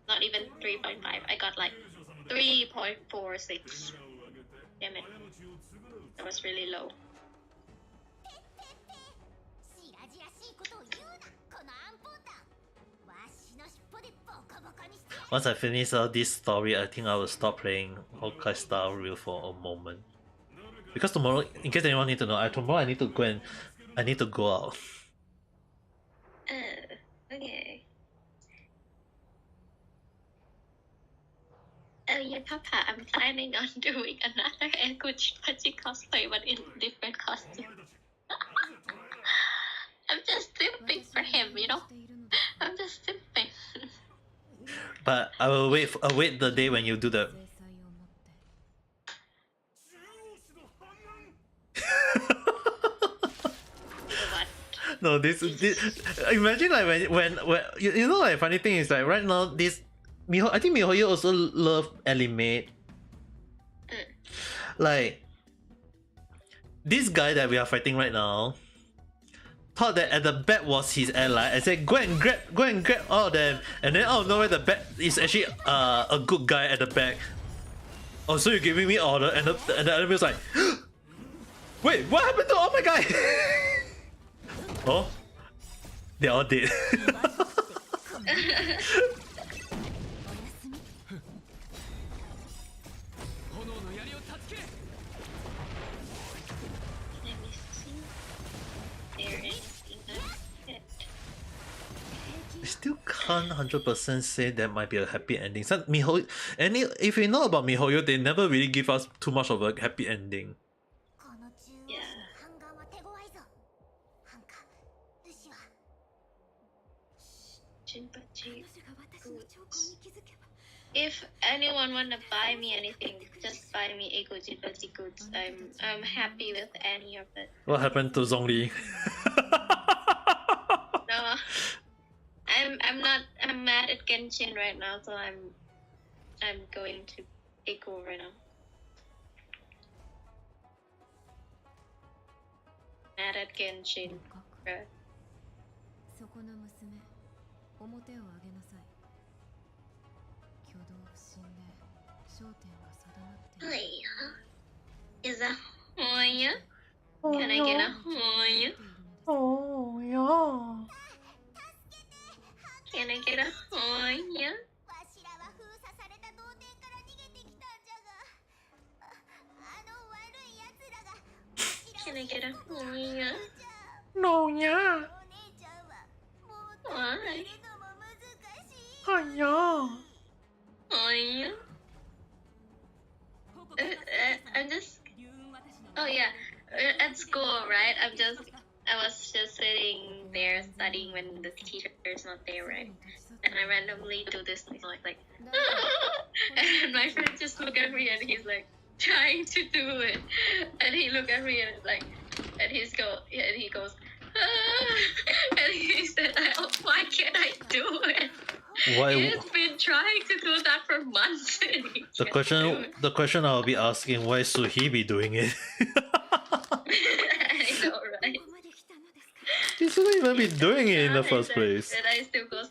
Not even 3.5. I got like 3.46. Damn it. That was really low. Once I finish all this story, I think I will stop playing Honkai Star Rail for a moment. Because tomorrow, in case anyone need to know, tomorrow I need to go out. Okay. Oh yeah, Papa, I'm planning on doing another Eguchi cosplay, but in different costume. I'm just simping for him, you know? I'm just simping. But I will await the day when you do the. No, this imagine like when you know, like funny thing is like right now this I think Mihoyo also love animate. Like this guy that we are fighting right now thought that at the back was his ally and said go and grab all of them, and then out of nowhere the back is actually a good guy at the back. Oh, so you're giving me order, and the enemy was like wait, what happened to all my guy? Oh, they're all dead. I still can't 100% say that might be a happy ending. So if you know about Mihoyo, they never really give us too much of a happy ending. If anyone wanna buy me anything, just buy me Eguchi goods. I'm happy with any of it. What happened to Zhongli? No, I'm mad at Genshin right now, so I'm going to Echo right now. Mad at Genshin. Bruh. Is that Hoya? Can I get a Hoya? Oh yeah. Can I get a Hoya? Can I get a Hoya? No yeah. Why? Hoya. Hoya? I'm just. Oh yeah, at school, right? I was just sitting there studying when the teacher's not there, right? And I randomly do this thing like, and my friend just look at me and he's like trying to do it, and he look at me and like, and he goes, and he said, oh, why can't I do it? Why? He's been trying to do that for months. And The question I'll be asking, why should he be doing it? I know, right? He shouldn't even be doing it in the first place. And I still goes.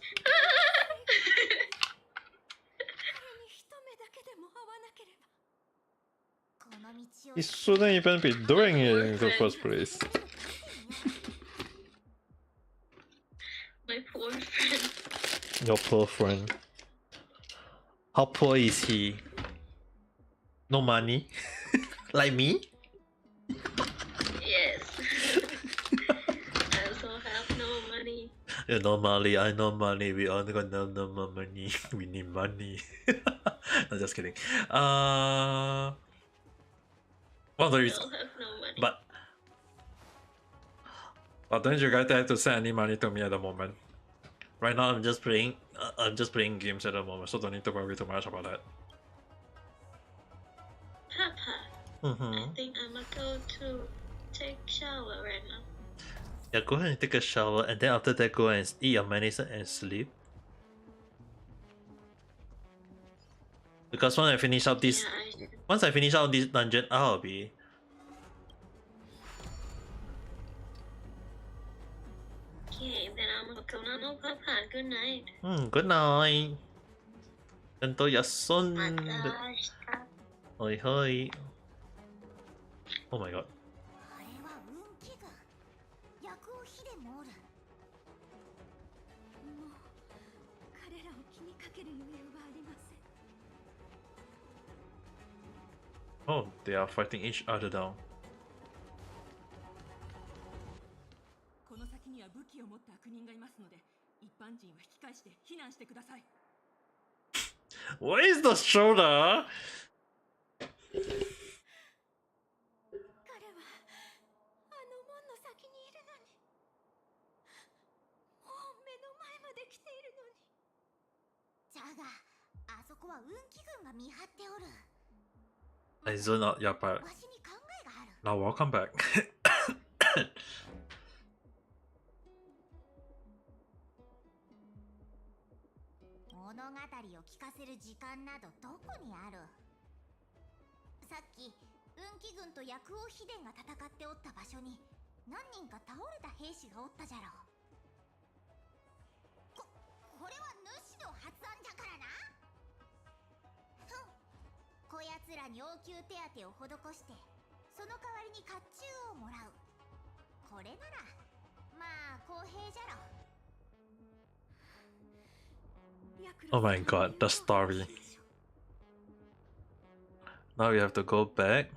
He shouldn't even be doing it in the first place. My poor friend. Your poor friend. How poor is he? No money? Like me? Yes. I also have no money. You know money, I know money, we all got no more money. We need money. No, just kidding. One of the I reasons, don't have no money. but But don't you guys have to send any money to me at the moment? Right now, I'm just playing. I'm just playing games at the moment, so don't need to worry too much about that. Papa, I think I'm gonna go to take shower right now. Yeah, go ahead and take a shower, and then after that, go and eat your medicine and sleep. Because once I finish out this, once I finish out this dungeon, I'll be. Okay, then I'm gonna go now. No, Papa. Good night. Good night. Ganto yasun. Mata. Hoi hoi. Oh my god. あれは運気軍。薬王秘伝もおる。もう彼らを気にかける余裕はありません。 Oh, they are fighting each other down. この先には武器を持った悪人がいますので、一般人は引き返して避難してください。What is the shoulder? 彼はあの門の先にいるのに、もう目の前まで来ているのに。じゃが、あそこは運気軍が見張っておる。 I zone out. Yeah, but わしに考えがある。 Now welcome back. 物語を聞かせる時間などどこにある。さっき運気軍と薬王秘伝が戦っておった場所に何人か倒れた兵士がおったじゃろう。これは主の発案じゃからな。ふん、こやつらに応急手当を施してその代わりに甲冑をもらう。これならまあ公平じゃろ。 oh my god, the story. Now we have to go back.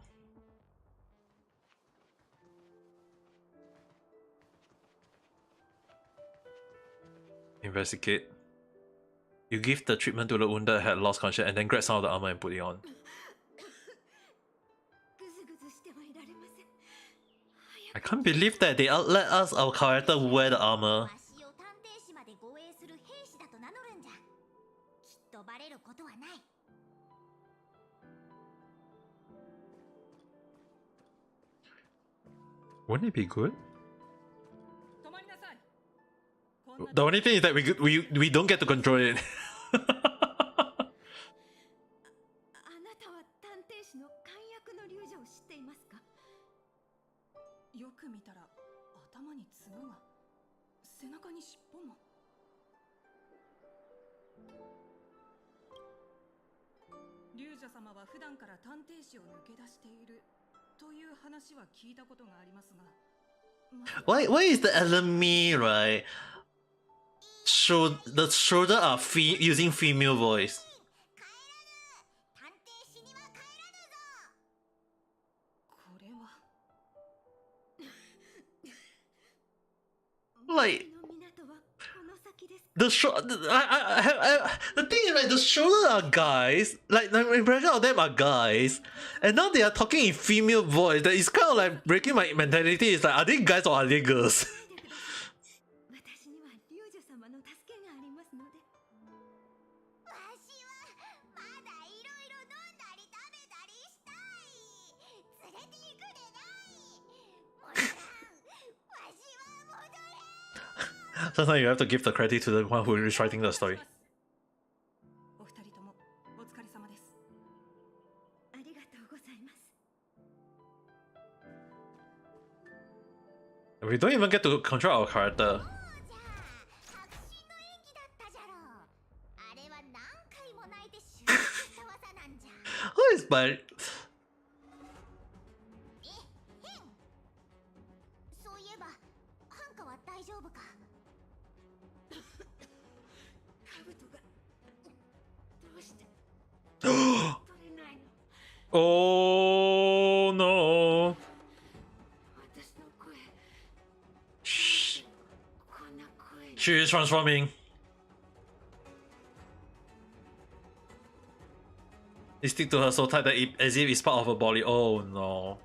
Investigate. You give the treatment to the wounded that had lost conscience and then grab some of the armor and put it on. I can't believe that they let us, our character, wear the armor. わしを探偵士まで護衛する兵士だと名乗るんじゃ。きっとバレることはない。 Wouldn't it be good? The only thing is that we don't get to control it. あなたは探偵士の漢訳の流女を知っていますか？よく見たら頭に角が、背中に尻尾も。龍女様は普段から探偵士を抜け出しているという話は聞いたことがありますが。Why is the enemy, right? The shoulder are using female voice. 探偵士には帰らぬぞ。これは Like の港はこの先です。 the thing is, like, the shoulder are guys. Like the impression of them are guys, and now they are talking in female voice. That is kind of like breaking my mentality. It's like, are they guys or are they girls? 私には龍女様の助けがありますので。わしはまだいろいろ飲んだり食べたりしたい。連れて行くでない。もちろん、わしは戻れ。 Sometimes you have to give the credit to the one who is writing the story. お二人ともお疲れ様です。ありがとうございます。 We don't even get to control our character. そうじゃ、迫真の演技だったじゃろう。あれは何回も泣いて習得した技なんじゃ。 How is my 変。そういえば、ハンカは大丈夫か。兜がどうして取れないの？ Oh no. 私の声、 Shh. こんな声に。 She is transforming. They stick to her so tight that as if it's part of her body. Oh no.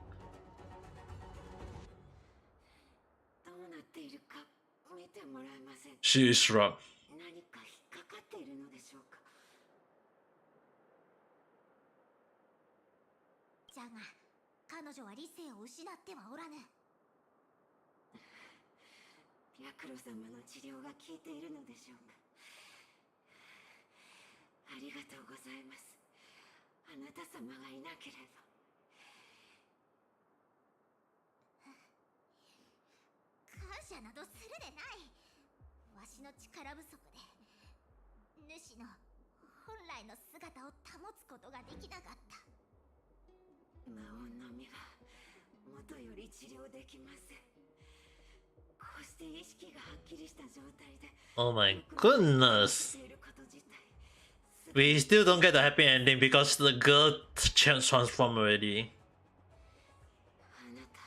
どうなっていいるか見てもらえませんか。 She is struck. 何か引っかかっているのでしょうか。じゃが彼女は理性を失ってはおらぬ。白露様の治療が効いているのでしょうか。ありがとうございます。あなた様がいなければ。感謝などするでない。わしの力不足で主の本来の姿を保つことができなかった。魔音の実が元より治療できません。こうして意識がはっきりした状態で Oh my goodness. We still don't get the happy ending because the girl transformed already. あなた、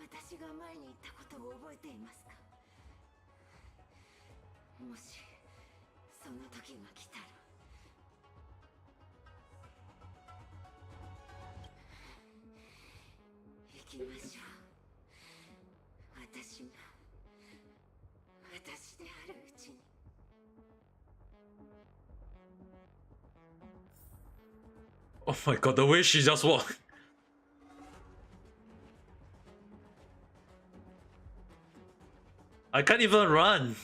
私が前に言ったことを覚えていますか。もしその時が来たら。行きましょう。私が私であるうちに。Oh my god, the way she just walked. I can't even run.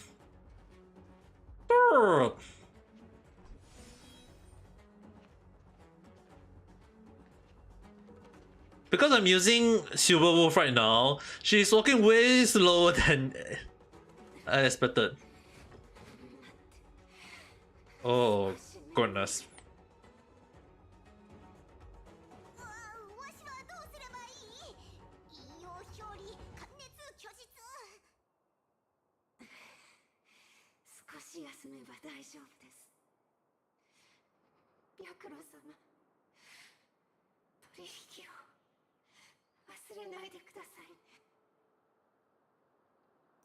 Because I'm using Silver Wolf right now, she's walking way slower than I expected. Oh goodness. わしはどうすればいい？引用表裏関熱虚実。少し休めば大丈夫です。白露様、取引を忘れないでくださいね。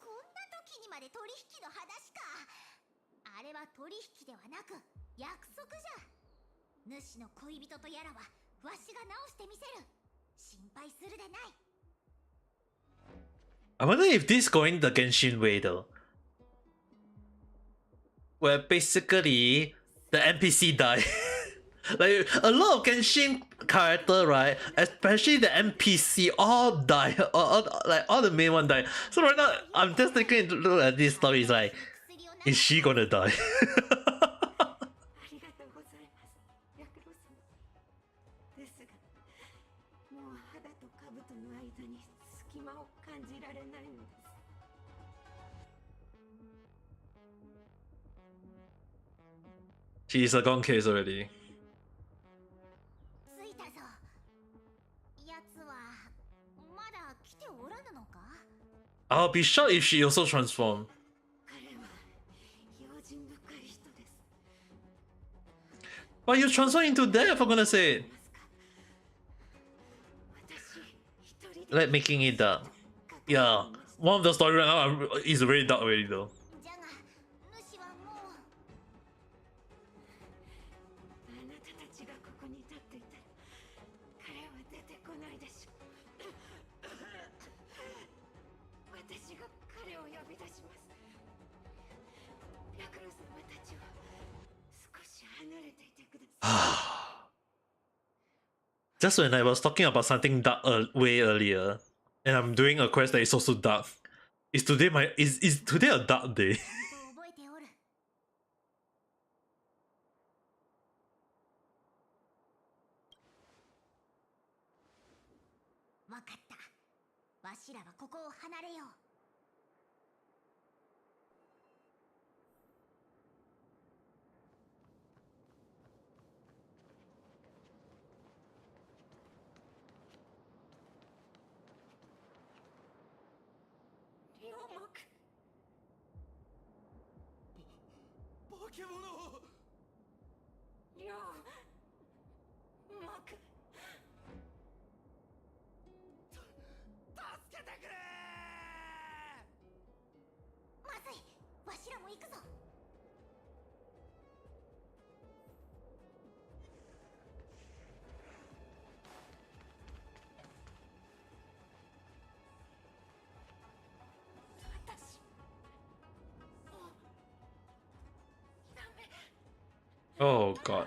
こんな時にまで取引の話か。あれは取引ではなく約束じゃ。主の恋人とやらはわしが直してみせる。心配するでない。 I wonder if this is going the Genshin way though. Where basically the NPC die. Like a lot of Genshin character, right? Especially the NPC all die. Like all the main one die. So right now I'm just taking a look at this story. It's like, is she gonna die? ありがとうございます、白露様。ですが、もう肌と兜の間に隙間を感じられないのです。She's a gone case already. 着いたぞ。やつはまだ来ておらぬのか。 I'll be shocked if she also transformed. 彼は用心深い人です。 But you transform into death, for goodness sake. 私一人で Like making it dark. Yeah, one of the story right now is very dark already though. じゃが主はもう。あなたたちがここに立っていたら彼は出てこないでしょう。私が彼を呼び出します。白露様たちは少し離れていてください。 Just when I was talking about something dark way earlier, and I'm doing a quest that is also dark. Is today is today a dark day? 覚えておる。わかった。わしらはここを離れよう。両目。化け物。両目。助けてくれ。まずい。わしらも行くぞ。Oh god.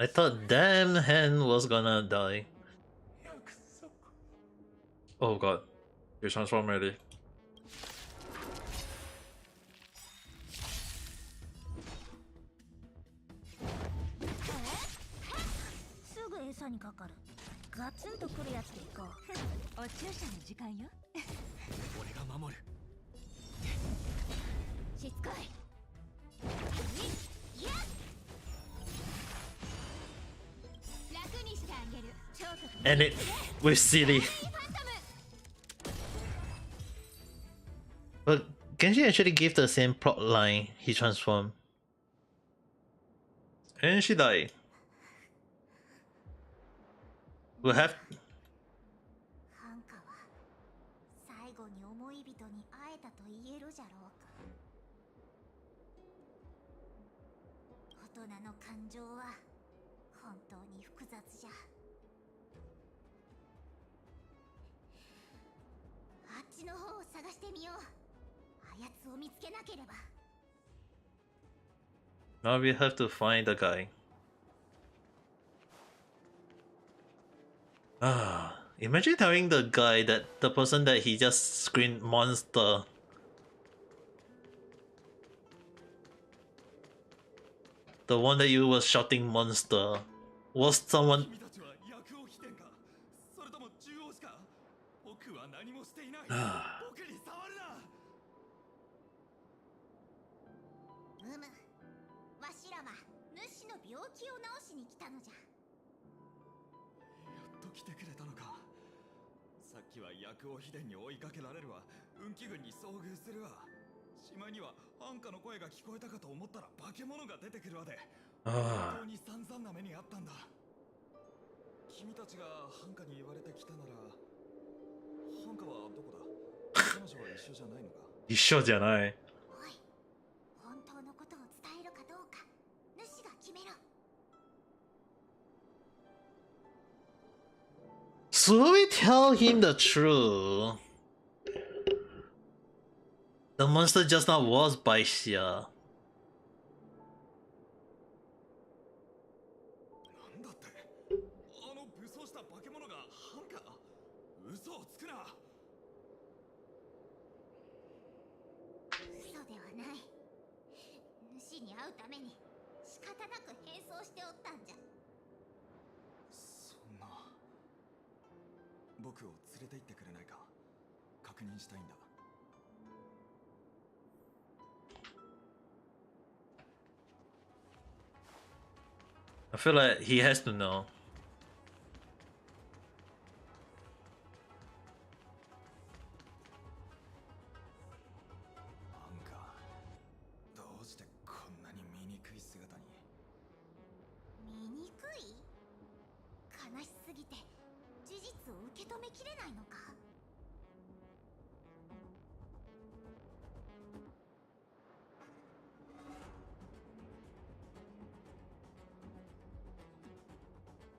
I thought damn Hen was gonna die. Oh god. You transform already. 餌にかかる。ガツンとくるやつでいこう。お注射の時間よ。俺が守る。しつこい。楽にしてあげる。 And it with silly. But Genshin actually gave the same plot line. He transformed. And she died. We'll have. ハンカは最後に思い人に会えたと言えるじゃろうか。大人の感情は本当に複雑じゃ。あっちの方を探してみよう。あやつを見つけなければ。 Now we have to find the guy. Ah, imagine telling the guy that the person that he just screamed monster. The one that you were shouting monster was someone. Should we tell him the truth? The monster just now was Baixia. I feel like he has to know.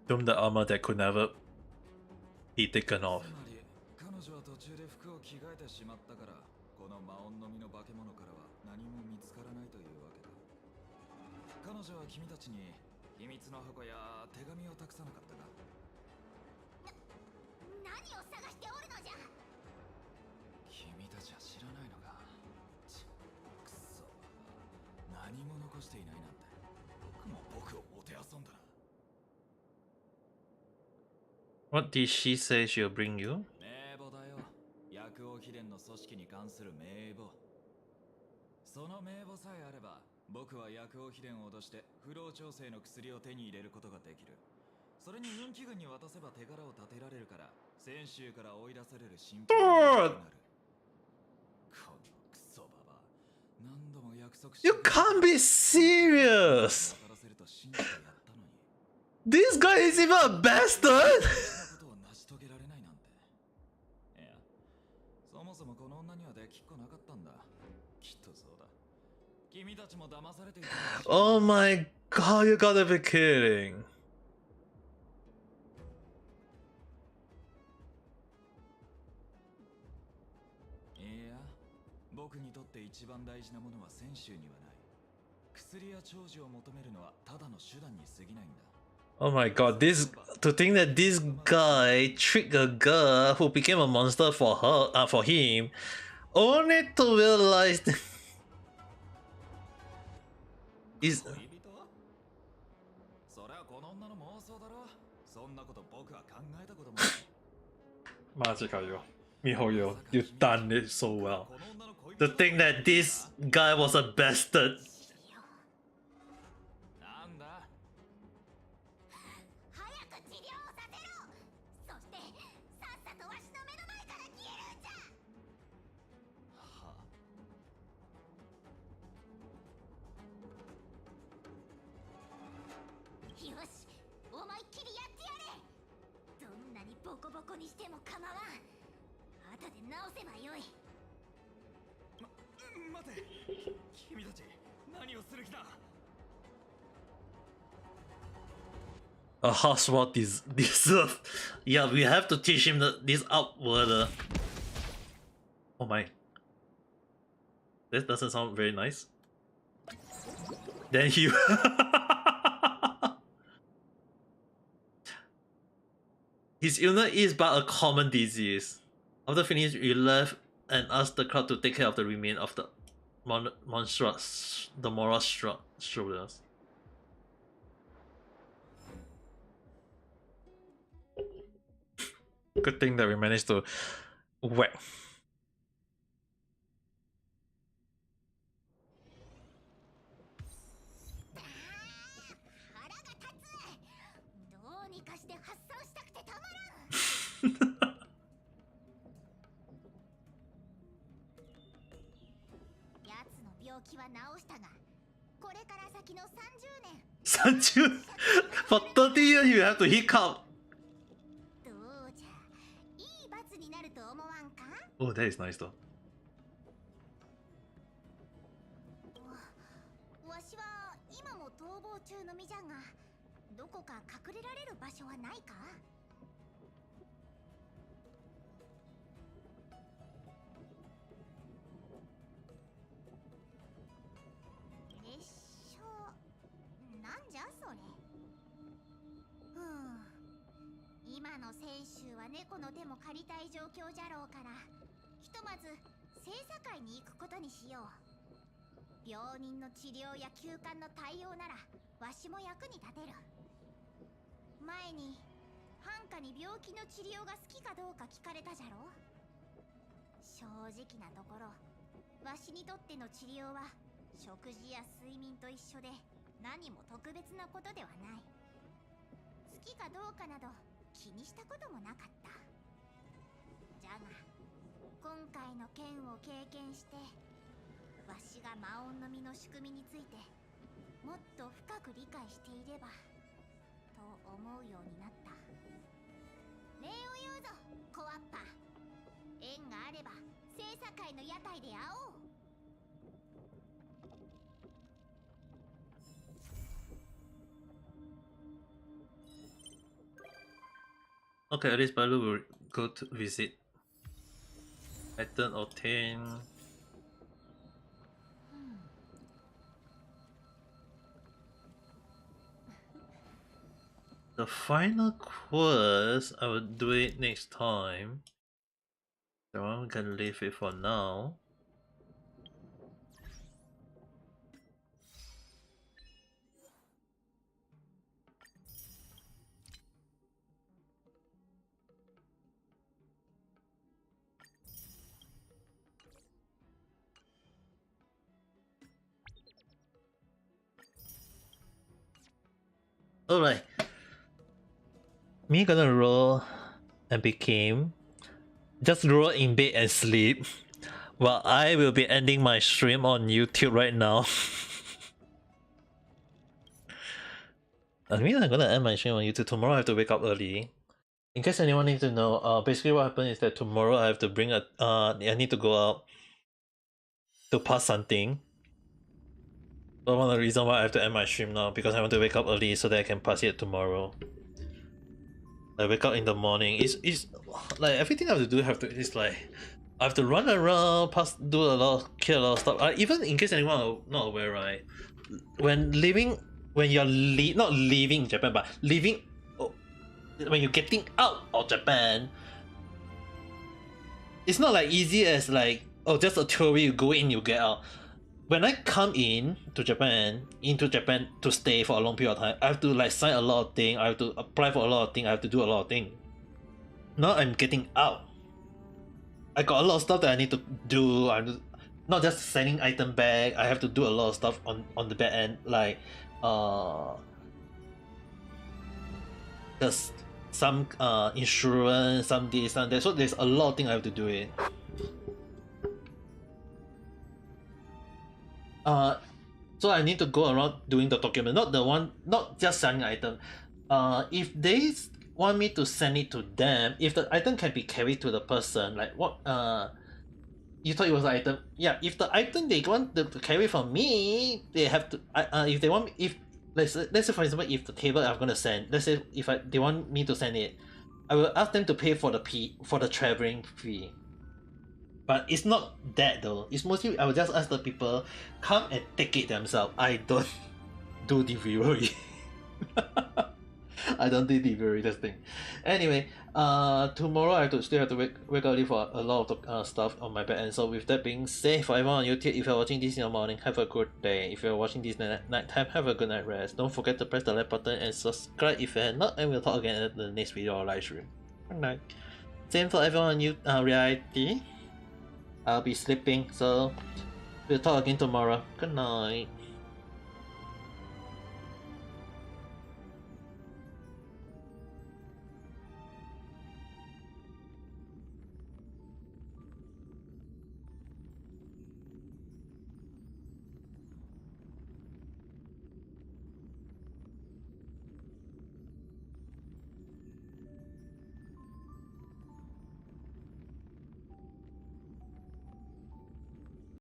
Doom the armor that could never be taken off. What did she say she'll bring you? その名簿さえあれば、僕は薬王秘伝を脅して不老調整の薬を手に入れることができる。それに運気軍に渡せば手柄を立てられるから、先週から追い出される心配になる。このクソババア、何度も約束して。 You can't be serious! This guy is even a bastard! そもそもこの女にはできっこなかったんだ。きっとそうだ。君たちも騙されていた。 Oh my god, you gotta be kidding. 一番大事なものは選手にはない。薬や長寿を求めるのはただの手段に過ぎないんだ。Oh my god, to think that this guy tricked a girl who became a monster for for him, only to realize is 恋人？それはこの女の妄想だろ。そんなこと僕は考えたこともない。マジかよ。Mihoyo, you done it so well. To think that this guy was a bastard. なんだ？早く治療をさせろ。そしてさっさとわしの目の前から消えるんじゃ。はあ？よし、思いっきりやってやれ。どんなにボコボコにしても構わん。後で直せばよい。待て、君たち何をする気だ。A housework deserve. Yeah, we have to teach him this upward. Oh my. That doesn't sound very nice. Then he. His illness is but a common disease. After finish, you left and asked the crowd to take care of the remains of the moral shoulders. Good thing that we managed to whack. For 30 years you have to hiccup. Oh, that is nice though. わしは今も逃亡中の身じゃが、どこか隠れられる場所はないか？列車、なんじゃそれ。今の選手は猫の手も借りたい状況じゃろうから、ひとまず精査会に行くことにしよう。病人の治療や休館の対応ならわしも役に立てる。前にハンカに病気の治療が好きかどうか聞かれたじゃろ。正直なところ、わしにとっての治療は食事や睡眠と一緒で何も特別なことではない。好きかどうかなど気にしたこともなかった。じゃが今回の件を経験して、わしが魔音の実の仕組みについてもっと深く理解していればと思うようになった。礼を言うぞ、コアッパ。縁があれば精査会の屋台で会おう。Okay, at least Balu will go to visit. Item obtained. The final quest, I will do it next time. So I'm gonna leave it for now. Alright. Me gonna roll and became just roll in bed and sleep. Well, I will be ending my stream on YouTube right now. I mean, I'm gonna end my stream on YouTube. Tomorrow I have to wake up early. In case anyone needs to know, basically what happened is that tomorrow I have to bring a I need to go out to pass something. So one of the reasons why I have to end my stream now, because I want to wake up early so that I can pass it tomorrow. I wake up in the morning. It's like everything I have to do is like I have to run around, do a lot, kill a lot of stuff. Even in case anyone not aware, right? When you're not leaving Japan, but leaving, when you're getting out of Japan, it's not like easy as like, oh, just a tourist, you go in, you get out. When I come into Japan to stay for a long period of time, I have to like sign a lot of things, I have to apply for a lot of things, I have to do a lot of things. Now I'm getting out. I got a lot of stuff that I need to do. I'm not just sending item back. I have to do a lot of stuff on the back end, like there's some insurance, some this, some that. So there's a lot of things I have to do it. So I need to go around doing the document, not just selling item. If they want me to send it to them, if the item can be carried to the person, like what you thought it was an item, yeah, if the item they want to carry from me, they have to if they want, if let's say for example, if the table I'm gonna send, let's say if they want me to send it, I will ask them to pay for the traveling fee. But it's not that though, it's mostly I will just ask the people come and take it themselves. I don't do delivery. I don't do delivery, this thing. Anyway, tomorrow I still have to wake early for a lot of stuff on my back end. So with that being said, for everyone on YouTube, if you're watching this in the morning, have a good day. If you're watching this night time, have a good night rest. Don't forget to press the like button and subscribe if you have not, and we'll talk again at the next video or live stream. Good night. Same for everyone on reality. I'll be sleeping, so we'll talk again tomorrow. Good night.